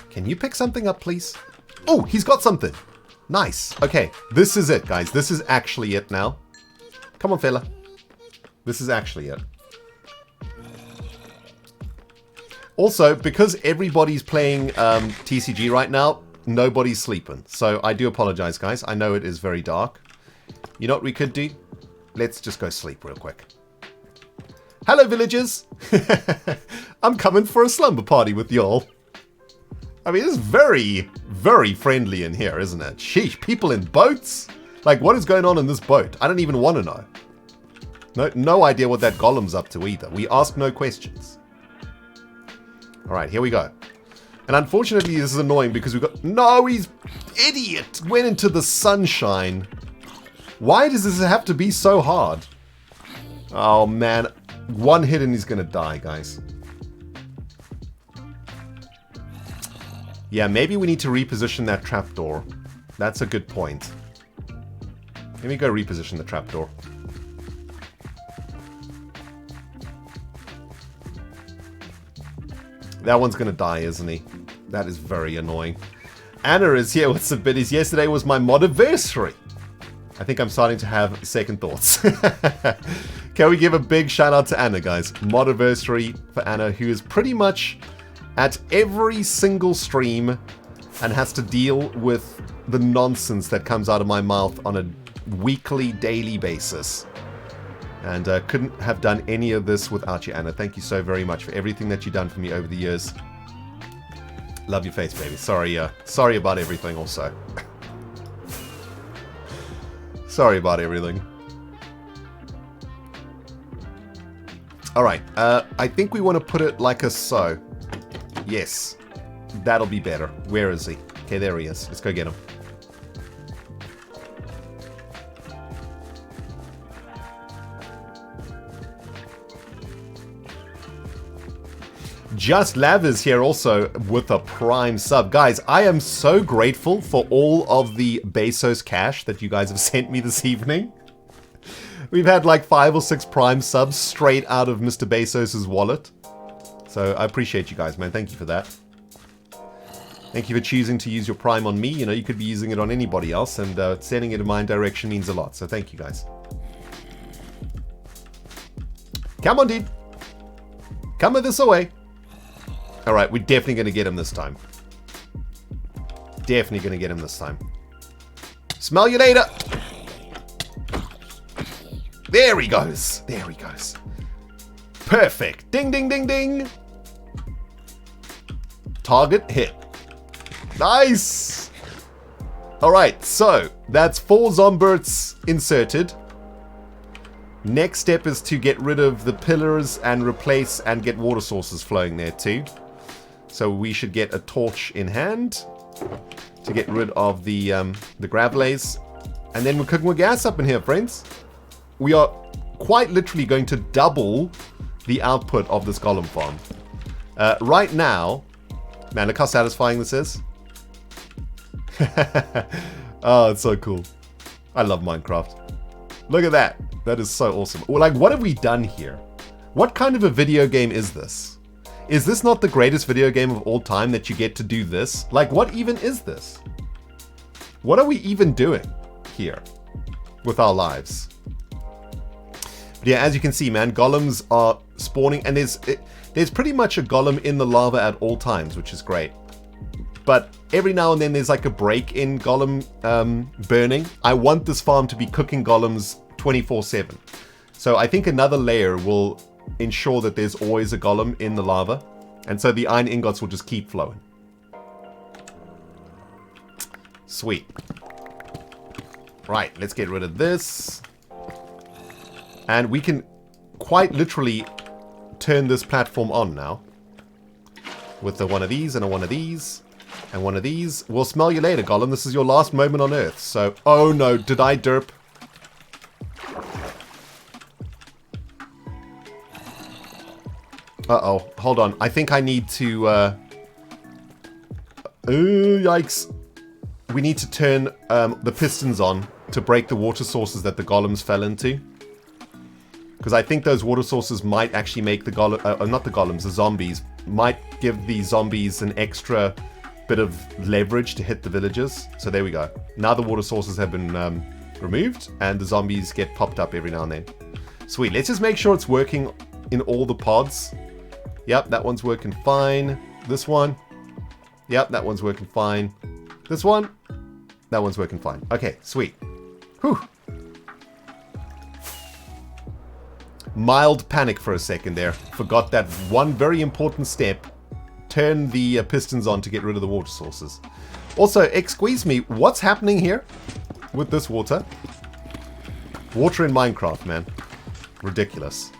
Can you pick something up, please? Oh, he's got something. Nice. Okay, this is it, guys. This is actually it now. Come on, fella. This is actually it. Also, because everybody's playing TCG right now, nobody's sleeping. So I do apologize, guys. I know it is very dark. You know what we could do? Let's just go sleep real quick. Hello, villagers. I'm coming for a slumber party with y'all. I mean, it's very, very friendly in here, isn't it? Sheesh, people in boats? Like, what is going on in this boat? I don't even want to know. No idea what that golem's up to either. We ask no questions. All right, here we go. And unfortunately, this is annoying because we've got... No, he's... Idiot! Went into the sunshine. Why does this have to be so hard? Oh, man. One hit and he's going to die, guys. Yeah, maybe we need to reposition that trapdoor. That's a good point. Let me go reposition the trapdoor. That one's going to die, isn't he? That is very annoying. Anna is here with some biddies. Yesterday was my modiversary. I think I'm starting to have second thoughts. Can we give a big shout out to Anna, guys? Modiversary for Anna, who is pretty much at every single stream and has to deal with the nonsense that comes out of my mouth on a weekly, daily basis. And couldn't have done any of this without you, Anna. Thank you so very much for everything that you've done for me over the years. Love your face, baby. Sorry about everything also. Sorry about everything. Alright, I think we want to put it like a so. Yes, that'll be better. Where is he? Okay, there he is. Let's go get him. Just Lav is here also with a Prime sub. Guys, I am so grateful for all of the Bezos cash that you guys have sent me this evening. We've had like 5 or 6 Prime subs straight out of Mr. Bezos' wallet. So I appreciate you guys, man. Thank you for that. Thank you for choosing to use your Prime on me. You know, you could be using it on anybody else, and sending it in my direction means a lot. So thank you guys. Come on, dude. Come with this away. Alright, we're definitely going to get him this time. Definitely going to get him this time. Smell you later. There he goes. There he goes. Perfect. Ding, ding, ding, ding. Target hit. Nice. Alright, so that's 4 Zomberts inserted. Next step is to get rid of the pillars and replace and get water sources flowing there too. So we should get a torch in hand to get rid of the gravelays. And then we're cooking with gas up in here, friends. We are quite literally going to double the output of this golem farm. Right now, man, look how satisfying this is. Oh, it's so cool. I love Minecraft. Look at that. That is so awesome. Well, like, what have we done here? What kind of a video game is this? Is this not the greatest video game of all time that you get to do this? Like, what even is this? What are we even doing here with our lives? But yeah, as you can see, man, golems are spawning, and there's pretty much a golem in the lava at all times, which is great. But every now and then there's like a break in golem burning. I want this farm to be cooking golems 24/7. So I think another layer will ensure that there's always a golem in the lava. And so the iron ingots will just keep flowing. Sweet. Right, let's get rid of this. And we can quite literally turn this platform on now. With one of these and one of these. And one of these. We'll smell you later, Golem. This is your last moment on Earth. So, oh no, did I derp? Uh-oh, hold on. I think I need to, yikes. We need to turn the pistons on to break the water sources that the golems fell into. Because I think those water sources might actually make the golem, not the golems, the zombies, might give the zombies an extra bit of leverage to hit the villagers. So there we go. Now the water sources have been removed, and the zombies get popped up every now and then. Sweet. Let's just make sure it's working in all the pods. Yep, that one's working fine. This one. Yep, that one's working fine. This one. That one's working fine. Okay, sweet. Whew. Mild panic for a second there. Forgot that one very important step. Turn the pistons on to get rid of the water sources. Also, excuse me, what's happening here with this water? Water in Minecraft, man. Ridiculous.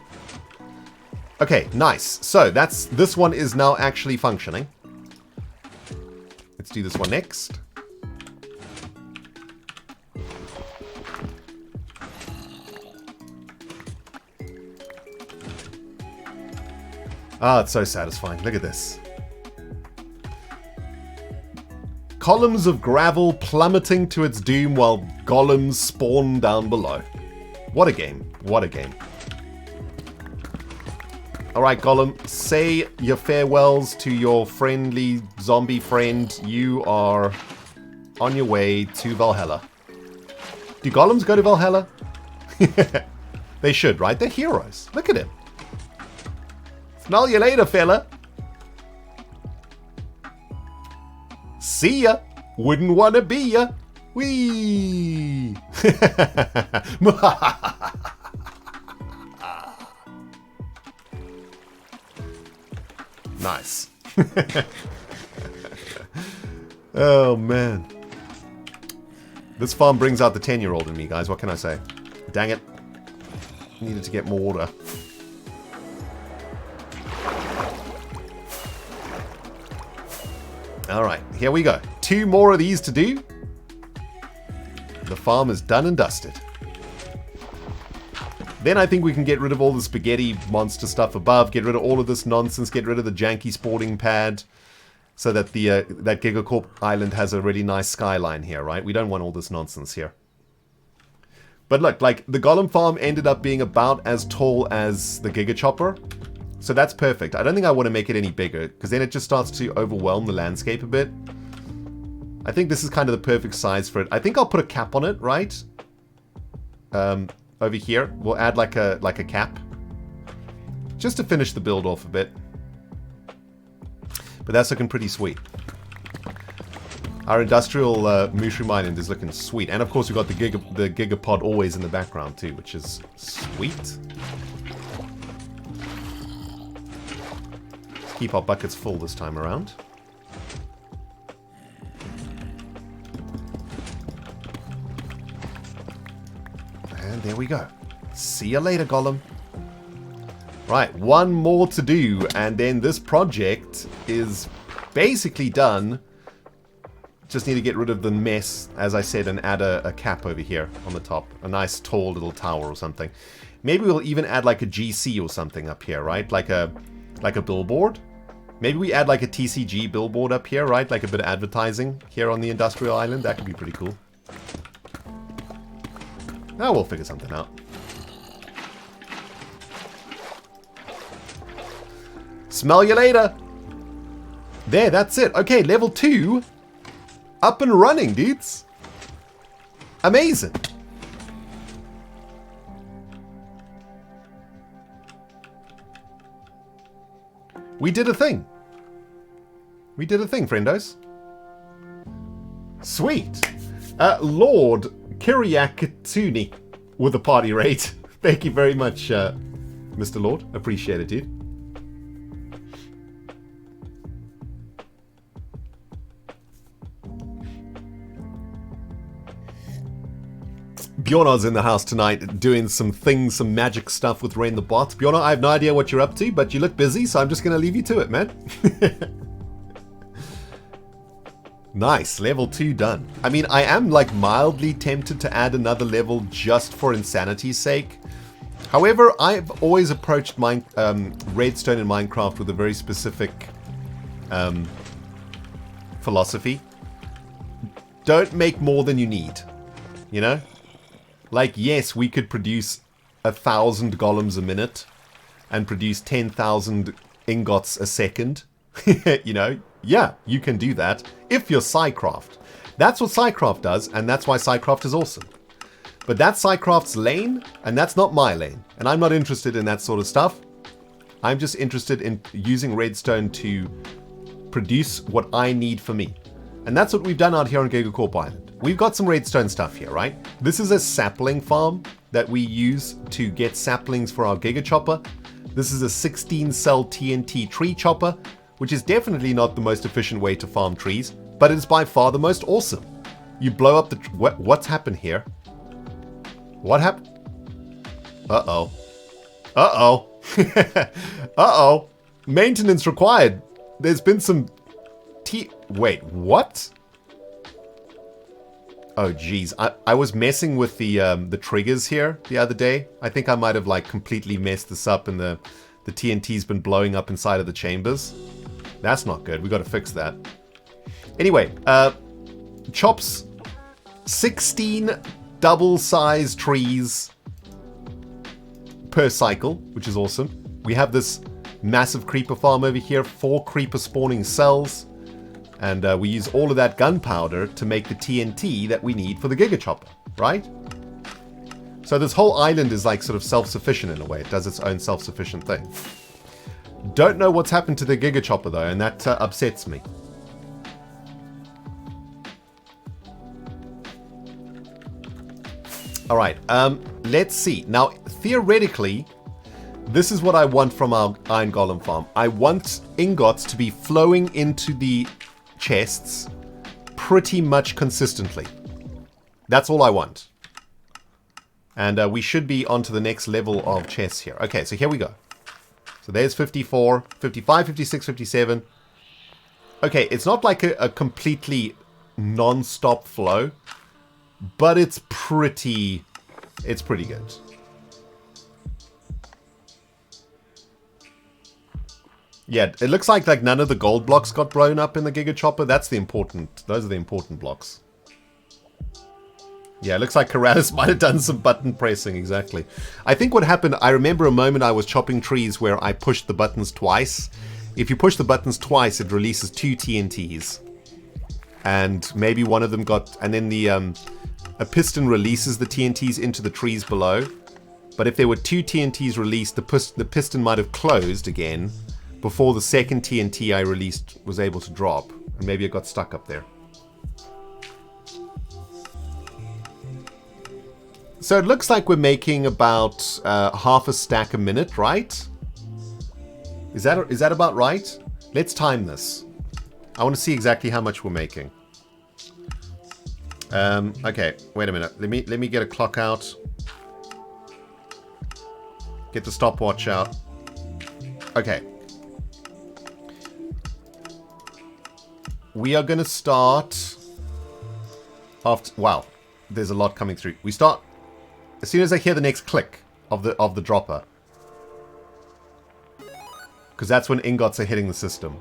Okay, nice. So this one is now actually functioning. Let's do this one next. Ah, it's so satisfying. Look at this. Columns of gravel plummeting to its doom while golems spawn down below. What a game. What a game. Alright, Golem, say your farewells to your friendly zombie friend. You are on your way to Valhalla. Do golems go to Valhalla? They should, right? They're heroes. Look at him. Smell you later, fella. See ya. Wouldn't wanna be ya. Whee! Nice. Oh, man. This farm brings out the 10-year-old in me, guys. What can I say? Dang it. Needed to get more water. Alright, here we go. 2 more of these to do. The farm is done and dusted. Then I think we can get rid of all the spaghetti monster stuff above, get rid of all of this nonsense, get rid of the janky sporting pad, so that the that Gigacorp Island has a really nice skyline here, right? We don't want all this nonsense here. But look, like, the Golem farm ended up being about as tall as the Giga Chopper. So that's perfect. I don't think I want to make it any bigger, because then it just starts to overwhelm the landscape a bit. I think this is kind of the perfect size for it. I think I'll put a cap on it, right? Over here, we'll add like a cap. Just to finish the build off a bit. But that's looking pretty sweet. Our industrial mushroom island is looking sweet. And of course we've got the Gigapod always in the background too, which is sweet. Let's keep our buckets full this time around. And there we go. See you later, Golem. Right, 1 more to do, and then this project is basically done. Just need to get rid of the mess, as I said, and add a cap over here on the top. A nice tall little tower or something. Maybe we'll even add like a GC or something up here, right? Like a billboard. Maybe we add like a TCG billboard up here, right? Like a bit of advertising here on the industrial island. That could be pretty cool. Oh, we'll figure something out. Smell you later. There, that's it. Okay, level 2. Up and running, dudes. Amazing. We did a thing. We did a thing, friendos. Sweet. Lord Kiriakatuni with a party rate. Thank you very much, Mr. Lord. Appreciate it, dude. Bjornar's in the house tonight doing some things, some magic stuff with Ren the bot. Bjornar, I have no idea what you're up to, but you look busy, so I'm just going to leave you to it, man. Nice, level 2 done. I mean, I am like mildly tempted to add another level just for insanity's sake. However, I've always approached Redstone in Minecraft with a very specific philosophy. Don't make more than you need, you know? Like, yes, we could produce 1,000 golems a minute and produce 10,000 ingots a second. You know, yeah, you can do that if you're Psycraft. That's what Psycraft does, and that's why Psycraft is awesome. But that's Psycraft's lane, and that's not my lane. And I'm not interested in that sort of stuff. I'm just interested in using redstone to produce what I need for me. And that's what we've done out here on Gigacorp Island. We've got some redstone stuff here, right? This is a sapling farm that we use to get saplings for our Giga Chopper. This is a 16-cell TNT tree chopper, which is definitely not the most efficient way to farm trees, but it's by far the most awesome. You blow up the... What's happened here? What happened? Uh-oh. Uh-oh. Uh-oh. Maintenance required. There's been some... Wait, what? Oh, geez. I was messing with the triggers here the other day. I think I might have, like, completely messed this up and the TNT's been blowing up inside of the chambers. That's not good. We got to fix that. Anyway, chops 16 double-sized trees per cycle, which is awesome. We have this massive creeper farm over here, 4 creeper spawning cells. And we use all of that gunpowder to make the TNT that we need for the Giga Chopper, right? So this whole island is like sort of self-sufficient in a way. It does its own self-sufficient thing. Don't know what's happened to the Giga Chopper though, and that upsets me. Alright, let's see. Now, theoretically, this is what I want from our Iron Golem farm. I want ingots to be flowing into the chests pretty much consistently. That's all I want. And we should be on to the next level of chests here. Okay, so here we go. So there's 54, 55, 56, 57. Okay, it's not like a completely non-stop flow, but it's pretty good. Yeah, it looks like none of the gold blocks got blown up in the Giga Chopper. Those are the important blocks. Yeah, it looks like Keralis might have done some button pressing, exactly. I think what happened, I remember a moment I was chopping trees where I pushed the buttons twice. If you push the buttons twice, it releases 2 TNTs. And maybe one of them got... And then a piston releases the TNTs into the trees below. But if there were 2 TNTs released, the piston might have closed again before the second TNT I released was able to drop. And maybe it got stuck up there. So it looks like we're making about half a stack a minute, right? Is that about right? Let's time this. I want to see exactly how much we're making. Okay, wait a minute. Let me get a clock out. Get the stopwatch out. Okay. We are going to start after... Wow, there's a lot coming through. We start as soon as I hear the next click of the dropper. because that's when ingots are hitting the system.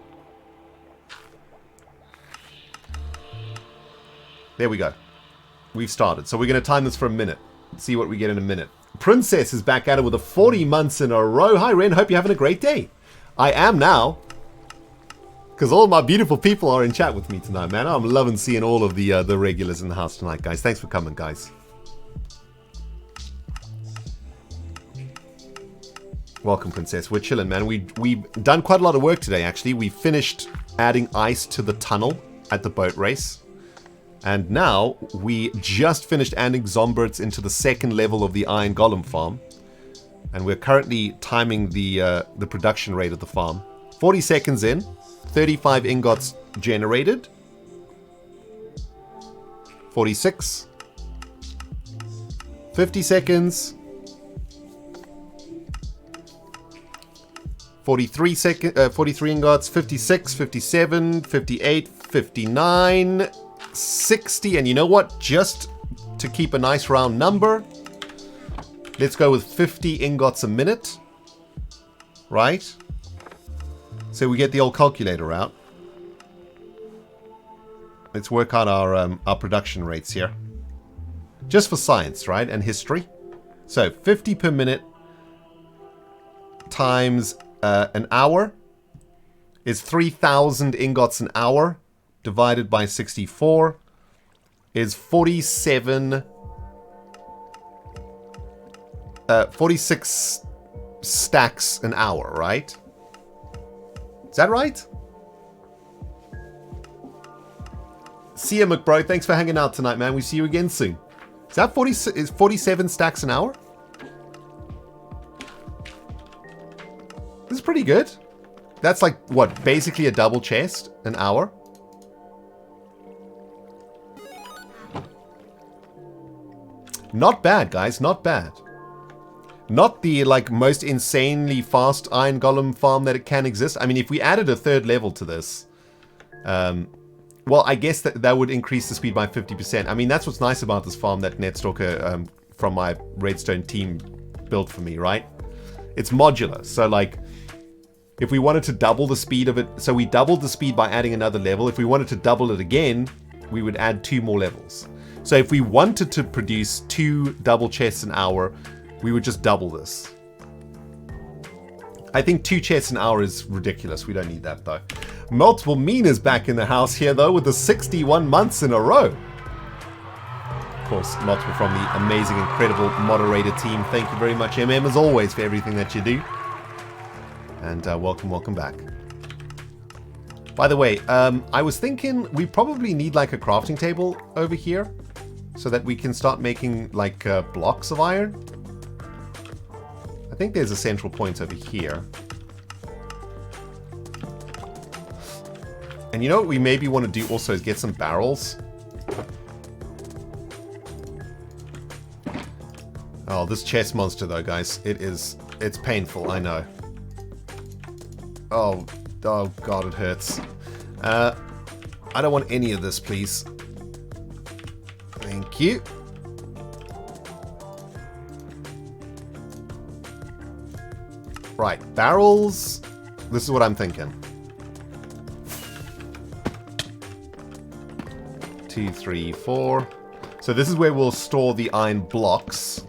There we go. We've started. So we're going to time this for a minute. See what we get in a minute. Princess is back at it with a 40 months in a row. Hi, Ren. Hope you're having a great day. I am now. Because all my beautiful people are in chat with me tonight, man. I'm loving seeing all of the regulars in the house tonight, guys. Thanks for coming, guys. Welcome, Princess. We're chilling, man. We've done quite a lot of work today, actually. We finished adding ice to the tunnel at the boat race. And now we just finished adding Zomberts into the second level of the Iron Golem farm. And we're currently timing the production rate of the farm. 40 seconds in, 35 ingots generated. 46. 50 seconds. 43 ingots, 56, 57, 58, 59, 60, and you know what? Just to keep a nice round number, let's go with 50 ingots a minute, right? So we get the old calculator out. Let's work out our production rates here. Just for science, right? And history. So 50 per minute times an hour is 3,000 ingots an hour. Divided by 64 is 46 stacks an hour, right? Is that right? See you, McBro. Thanks for hanging out tonight, man. We see you again soon. Is that 47 stacks an hour? This is pretty good. That's like, what, basically a double chest an hour? Not bad, guys. Not bad. Not the, like, most insanely fast Iron Golem farm that it can exist. I mean, if we added a third level to this, well, I guess that would increase the speed by 50%. I mean, that's what's nice about this farm that Netstalker from my Redstone team built for me, right? It's modular. So, like, if we wanted to double the speed of it, so we doubled the speed by adding another level. If we wanted to double it again, we would add 2 more levels. So if we wanted to produce 2 double chests an hour, we would just double this. I think 2 chests an hour is ridiculous. We don't need that, though. Multiple Mina's back in the house here, though, with the 61 months in a row. Of course, multiple from the amazing, incredible moderator team. Thank you very much, MM, as always, for everything that you do. And welcome back. By the way, I was thinking we probably need like a crafting table over here so that we can start making like blocks of iron. I think there's a central point over here. And you know what we maybe want to do also is get some barrels. Oh, this chest monster though, guys. It's painful, I know. Oh god, it hurts. I don't want any of this, please. Thank you. Right, barrels. This is what I'm thinking. 2, 3, 4. So this is where we'll store the iron blocks.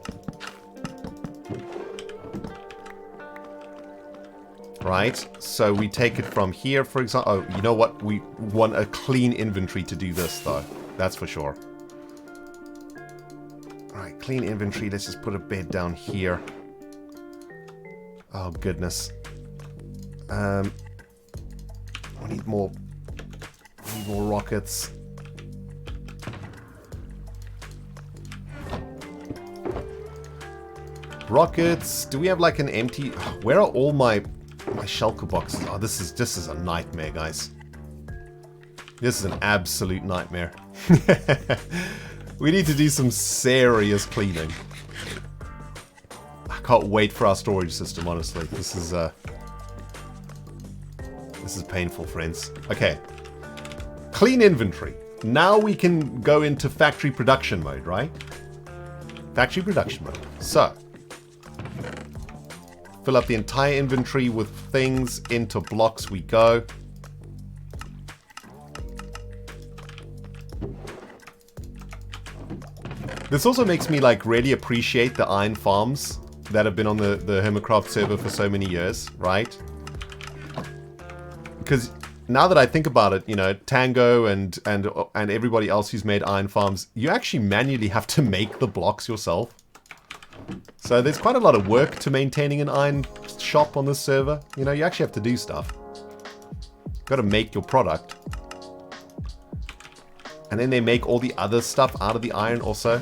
Right, so we take it from here, for example. Oh, you know what? We want a clean inventory to do this, though. That's for sure. Alright, clean inventory. Let's just put a bed down here. Oh, goodness. We need more rockets. Rockets. Do we have like an empty... Where are all my shulker boxes? Oh, this is a nightmare, guys. This is an absolute nightmare. We need to do some serious cleaning. I can't wait for our storage system, honestly. This is painful, friends. Okay. Clean inventory. Now we can go into factory production mode, right? Factory production mode. So, Fill up the entire inventory with things. Into blocks we go. This also makes me like really appreciate the iron farms that have been on the Hermitcraft server for so many years, right? Because now that I think about it, you know, Tango and everybody else who's made iron farms, you actually manually have to make the blocks yourself. So there's quite a lot of work to maintaining an iron shop on this server. You know, you actually have to do stuff. Got to make your product. And then they make all the other stuff out of the iron also.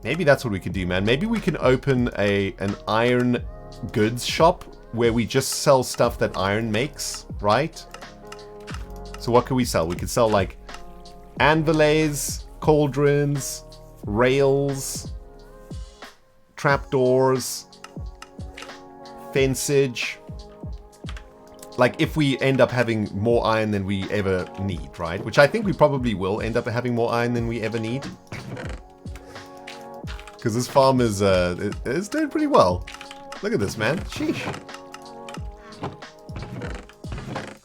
Maybe that's what we could do, man. Maybe we can open an iron goods shop where we just sell stuff that iron makes, right? So what can we sell? We could sell like anvilays, cauldrons, rails, trapdoors, fencage. Like if we end up having more iron than we ever need, right? Which I think we probably will end up having more iron than we ever need. Because this farm is doing pretty well. Look at this, man. Sheesh.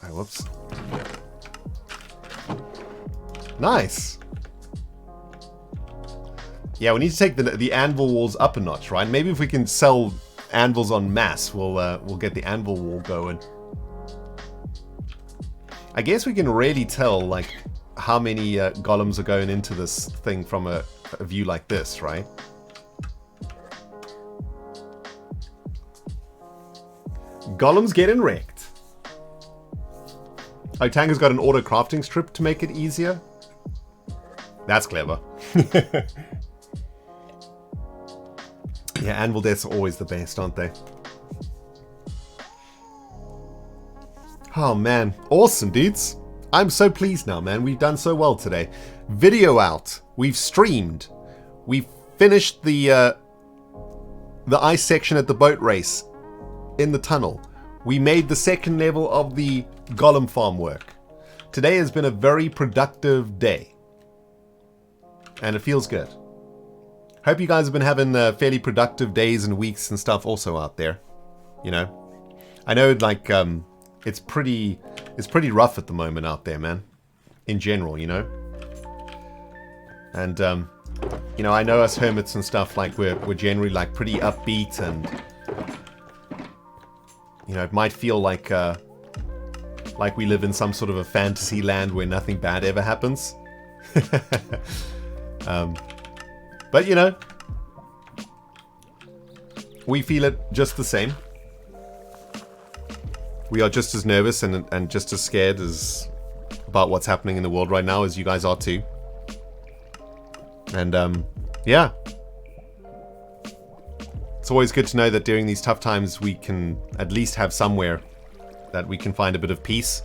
Oh, whoops. Nice. Yeah, we need to take the anvil walls up a notch, right? Maybe if we can sell anvils en masse, we'll get the anvil wall going. I guess we can really tell like how many golems are going into this thing from a view like this, right? Golems getting wrecked. Oh, Tanger's got an auto crafting strip to make it easier. That's clever. Yeah, anvil deaths are always the best, aren't they? Oh man, awesome dudes. I'm so pleased now, man. We've done so well today. Video out. We've streamed. We've finished the ice section at the boat race in the tunnel. We made the second level of the golem farm work. Today has been a very productive day. And it feels good. Hope you guys have been having fairly productive days and weeks and stuff also out there. You know, I know like it's pretty rough at the moment out there, man. In general, you know. And you know, I know us hermits and stuff like we're generally like pretty upbeat, and you know, it might feel like we live in some sort of a fantasy land where nothing bad ever happens. But you know, we feel it just the same. We are just as nervous and just as scared as about what's happening in the world right now as you guys are too. And yeah, it's always good to know that during these tough times we can at least have somewhere that we can find a bit of peace.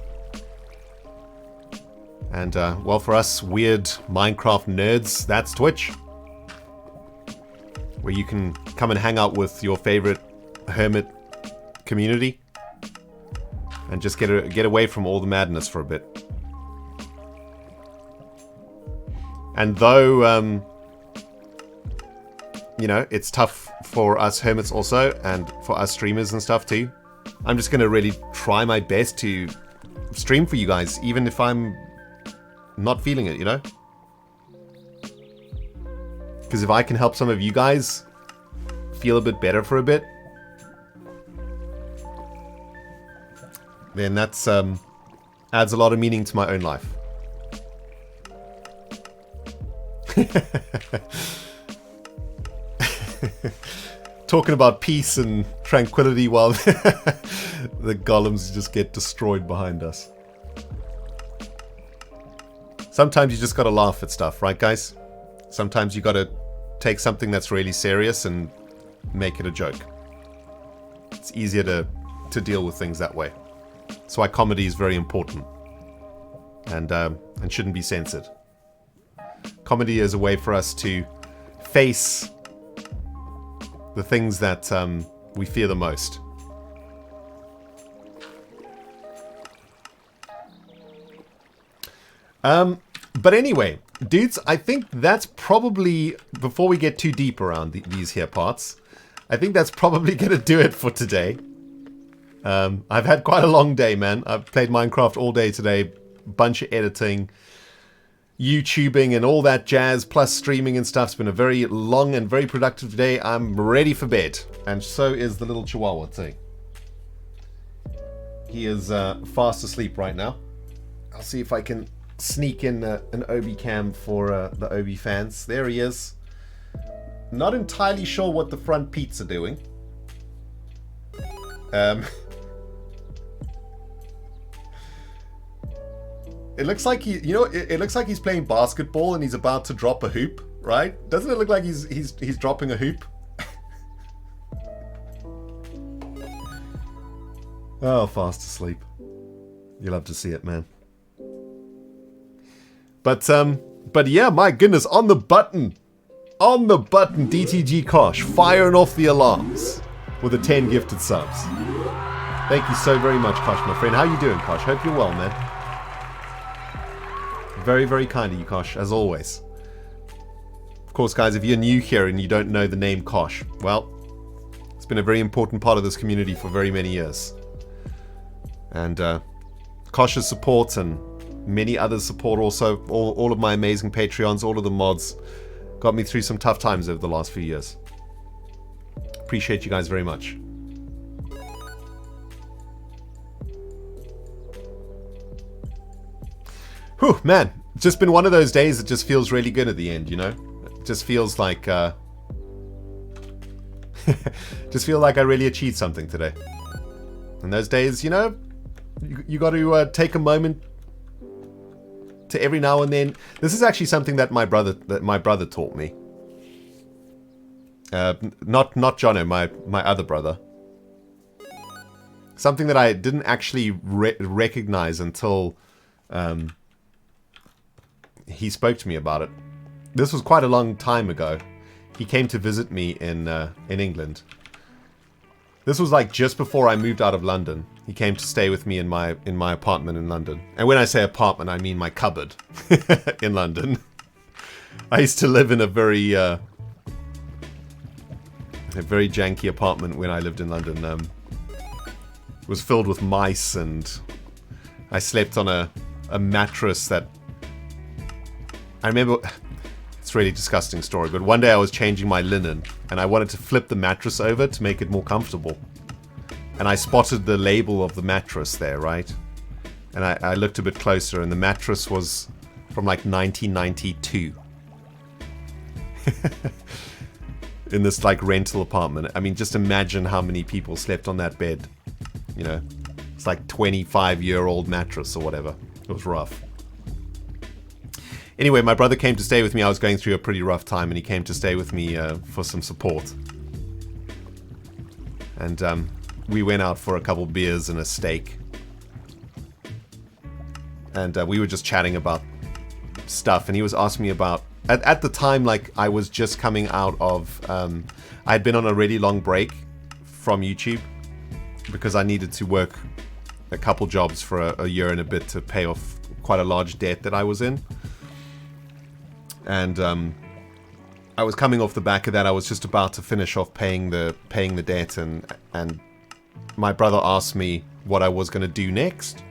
And well, for us weird Minecraft nerds, that's Twitch, where you can come and hang out with your favorite hermit community and just get away from all the madness for a bit. And though you know, it's tough for us hermits also, and for us streamers and stuff too, I'm just gonna really try my best to stream for you guys, even if I'm not feeling it, you know? Because if I can help some of you guys feel a bit better for a bit, then that's adds a lot of meaning to my own life. Talking about peace and tranquility while the golems just get destroyed behind us. Sometimes you just gotta laugh at stuff, right guys? Sometimes you gotta take something that's really serious and make it a joke. It's easier to deal with things that way. That's why comedy is very important. And shouldn't be censored. Comedy is a way for us to face the things that we fear the most. But anyway, dudes, I think that's probably, before we get too deep around these here parts, I think that's probably going to do it for today. I've had quite a long day, man. I've played Minecraft all day today, bunch of editing, YouTubing and all that jazz, plus streaming and stuff. It's been a very long and very productive day. I'm ready for bed. And so is the little chihuahua thing. He is fast asleep right now. I'll see if I can sneak in an Obi cam for the Obi fans. There he is. Not entirely sure what the front peats are doing. It looks like it looks like he's playing basketball and he's about to drop a hoop, right? Doesn't it look like he's dropping a hoop? Oh, fast asleep. You love to see it, man. But yeah, my goodness, on the button, DTG Kosh, firing off the alarms with the 10 gifted subs. Thank you so very much, Kosh, my friend. How you doing, Kosh? Hope you're well, man. Very, very kind of you, Kosh, as always. Of course, guys, if you're new here and you don't know the name Kosh, well, it's been a very important part of this community for very many years. And Kosh's support and many others' support also, all of my amazing Patreons, all of the mods, got me through some tough times over the last few years. Appreciate you guys very much. Whew, man, it's just been one of those days that just feels really good at the end, you know? It just feels like, just feel like I really achieved something today. And those days, you know, you got to take a moment to every now and then. This is actually something that my brother taught me. Not Jono, my other brother. Something that I didn't actually recognize until he spoke to me about it. This was quite a long time ago. He came to visit me in England. This was like just before I moved out of London. He came to stay with me in my apartment in London. And when I say apartment, I mean my cupboard in London. I used to live in a very janky apartment when I lived in London. It was filled with mice, and I slept on a mattress that I remember. It's a really disgusting story, but one day I was changing my linen and I wanted to flip the mattress over to make it more comfortable. And I spotted the label of the mattress there, right? And I looked a bit closer, and the mattress was from like 1992. In this like rental apartment. I mean, just imagine how many people slept on that bed. You know, it's like 25-year-old mattress or whatever. It was rough. Anyway, my brother came to stay with me. I was going through a pretty rough time, and he came to stay with me for some support. And we went out for a couple beers and a steak. And we were just chatting about stuff, and he was asking me about... At the time, like, I was just coming out of... I had been on a really long break from YouTube because I needed to work a couple jobs for a year and a bit to pay off quite a large debt that I was in. And I was coming off the back of that. I was just about to finish off paying the debt, and my brother asked me what I was going to do next.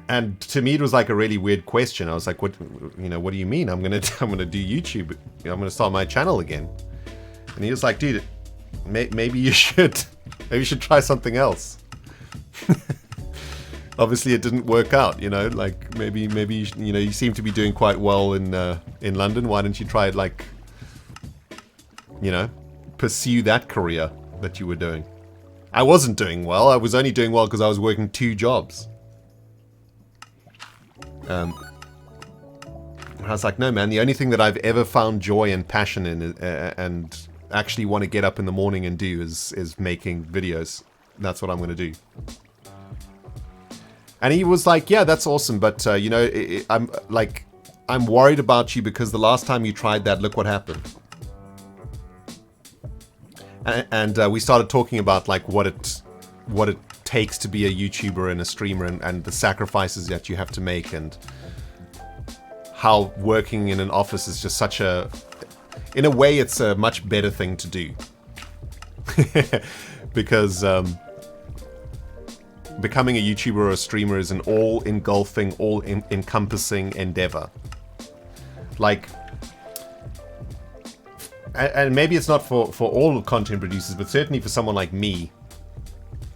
And to me, it was like a really weird question. I was like, "What do you mean? I'm gonna do YouTube. I'm gonna start my channel again." And he was like, "Dude, maybe you should try something else." Obviously, it didn't work out. You know, like maybe you seem to be doing quite well in London. Why don't you try like, pursue that career that you were doing? I wasn't doing well. I was only doing well because I was working 2 jobs. I was like, no, man, the only thing that I've ever found joy and passion in and actually want to get up in the morning and do is making videos. That's what I'm going to do. And he was like, yeah, that's awesome, but, I'm worried about you because the last time you tried that, look what happened. And we started talking about, like, what it takes to be a YouTuber and a streamer and the sacrifices that you have to make. And how working in an office is just such a, in a way, it's a much better thing to do. Because becoming a YouTuber or a streamer is an all-engulfing, all-encompassing endeavor. Like, and maybe it's not for all content producers, but certainly for someone like me,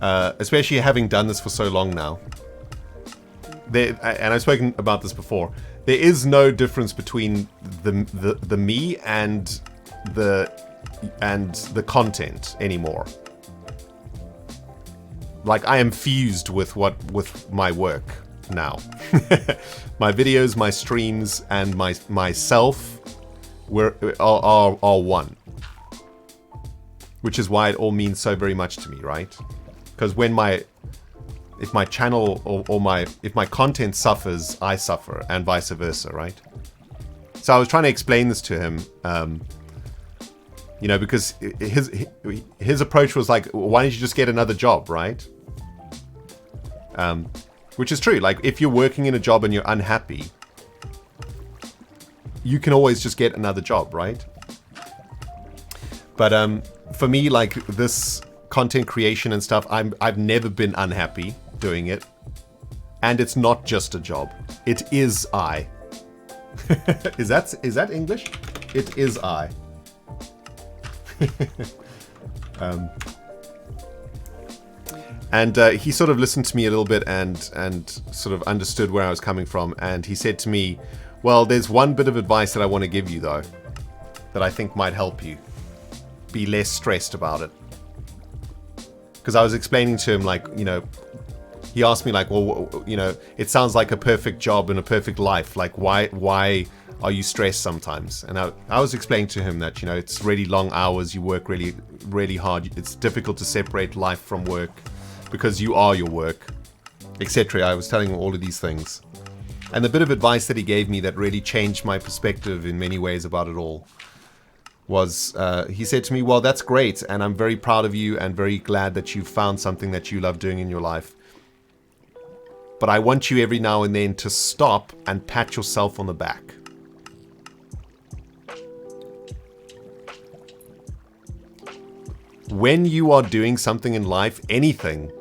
especially having done this for so long now. And I've spoken about this before. There is no difference between the me and the content anymore. Like, I am fused with my work now. My videos, my streams, and myself are one. Which is why it all means so very much to me, right? Because if my channel if my content suffers, I suffer, and vice versa, right? So I was trying to explain this to him, you know, because his approach was like, why don't you just get another job, right? Which is true. Like, if you're working in a job and you're unhappy, you can always just get another job, right? But for me, like, this content creation and stuff, I've never been unhappy doing it, and it's not just a job. It is I. Is that English? It is I. And he sort of listened to me a little bit and sort of understood where I was coming from, and he said to me, well, there's one bit of advice that I want to give you, though, that I think might help you be less stressed about it. Because I was explaining to him, like, you know, he asked me, like, well, you know, it sounds like a perfect job and a perfect life. Like, why are you stressed sometimes? And I was explaining to him that, you know, it's really long hours. You work really, really hard. It's difficult to separate life from work because you are your work, etc. I was telling him all of these things. And the bit of advice that he gave me that really changed my perspective in many ways about it all was, he said to me, well, that's great, and I'm very proud of you and very glad that you found something that you love doing in your life. But I want you every now and then to stop and pat yourself on the back. When you are doing something in life, anything,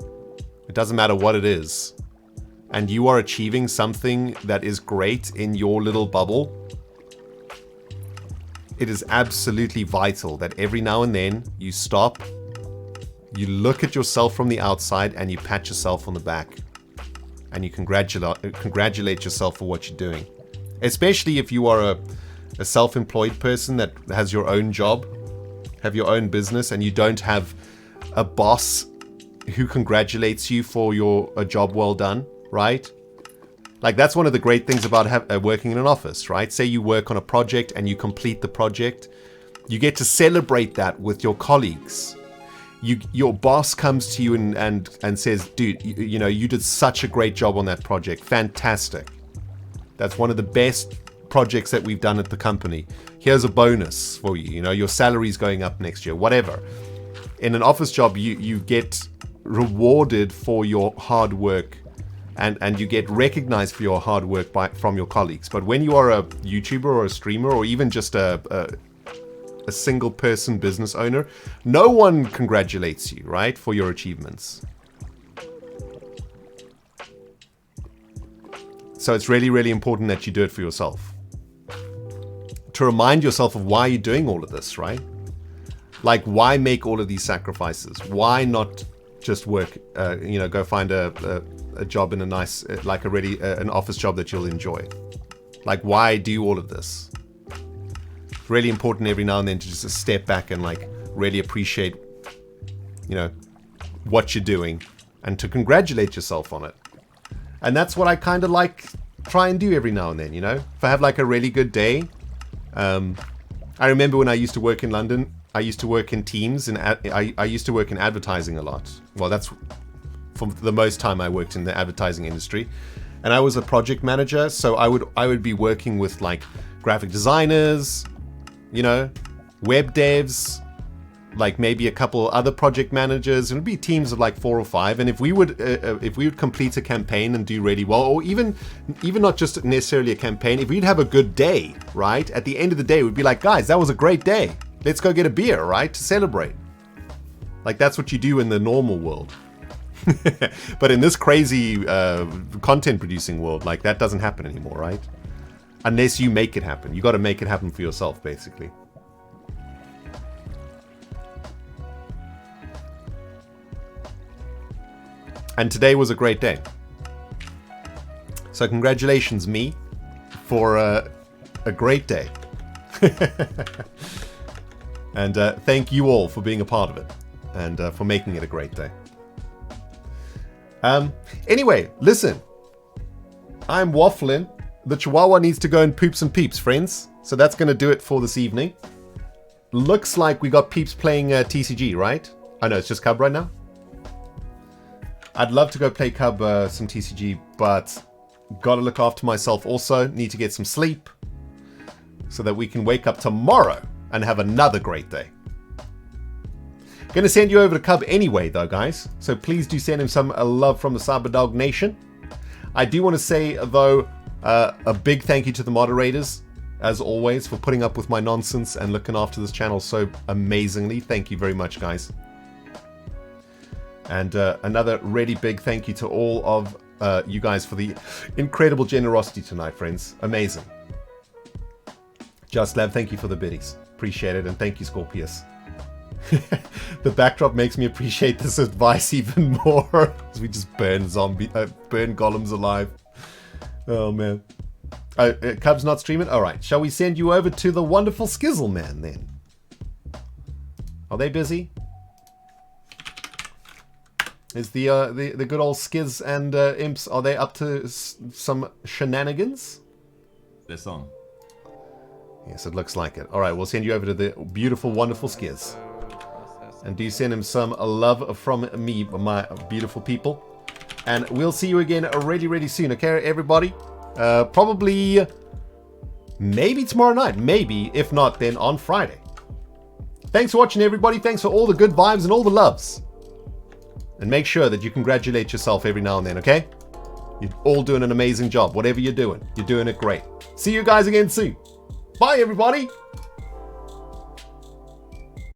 it doesn't matter what it is, and you are achieving something that is great in your little bubble, it is absolutely vital that every now and then you stop, you look at yourself from the outside, and you pat yourself on the back. And you congratulate yourself for what you're doing. Especially if you are a self-employed person that has your own job, have your own business, and you don't have a boss who congratulates you for a job well done, right? Like, that's one of the great things about working in an office, right? Say you work on a project and you complete the project. You get to celebrate that with your colleagues. Your boss comes to you and says, dude, you know, you did such a great job on that project. Fantastic. That's one of the best projects that we've done at the company. Here's a bonus for you. You know, your salary's going up next year, whatever. In an office job, you get rewarded for your hard work and you get recognized for your hard work from your colleagues. But when you are a YouTuber or a streamer or even just a single person business owner, no one congratulates you, right, for your achievements. So it's really, really important that you do it for yourself. To remind yourself of why you're doing all of this, right? Like, why make all of these sacrifices? Why not just work, you know, go find a job in a nice, like an office job that you'll enjoy? Like, why do all of this? Really important every now and then to just step back and, like, really appreciate, you know, what you're doing and to congratulate yourself on it. And that's what I kind of like try and do every now and then, you know. If I have like a really good day, I remember when I used to work in London, I used to work in teams and I used to work in advertising a lot. Well, that's for the most time I worked in the advertising industry, and I was a project manager, so I would be working with like graphic designers, you know, web devs, like maybe a couple other project managers. It would be teams of like 4 or 5. And if we would complete a campaign and do really well, or even not just necessarily a campaign, if we'd have a good day, right? At the end of the day, we'd be like, guys, that was a great day. Let's go get a beer, right? To celebrate. Like that's what you do in the normal world. But in this crazy content producing world, like that doesn't happen anymore, right? Unless you make it happen. You got to make it happen for yourself, basically. And today was a great day. So congratulations, me, for a great day. And thank you all for being a part of it. And for making it a great day. Anyway, listen. I'm waffling. The Chihuahua needs to go and poop some peeps, friends. So that's going to do it for this evening. Looks like we got peeps playing TCG, right? I know, it's just Cub right now. I'd love to go play Cub some TCG, but gotta look after myself also. Need to get some sleep so that we can wake up tomorrow and have another great day. Going to send you over to Cub anyway, though, guys. So please do send him some love from the Cyberdog Nation. I do want to say, though, a big thank you to the moderators, as always, for putting up with my nonsense and looking after this channel so amazingly. Thank you very much, guys. And another really big thank you to all of you guys for the incredible generosity tonight, friends. Amazing. Just Lab, thank you for the biddies. Appreciate it, and thank you, Scorpius. The backdrop makes me appreciate this advice even more. As we just burn burn golems alive. Oh man. Cub's not streaming? Alright, shall we send you over to the wonderful Skizzle Man then? Are they busy? Is the good old Skiz and Imps, are they up to some shenanigans? This on. Yes, it looks like it. Alright, we'll send you over to the beautiful, wonderful Skiz. And do send him some love from me, my beautiful people. And we'll see you again really, really soon. Okay, everybody? Probably, maybe tomorrow night. Maybe. If not, then on Friday. Thanks for watching, everybody. Thanks for all the good vibes and all the loves. And make sure that you congratulate yourself every now and then, okay? You're all doing an amazing job. Whatever you're doing it great. See you guys again soon. Bye, everybody.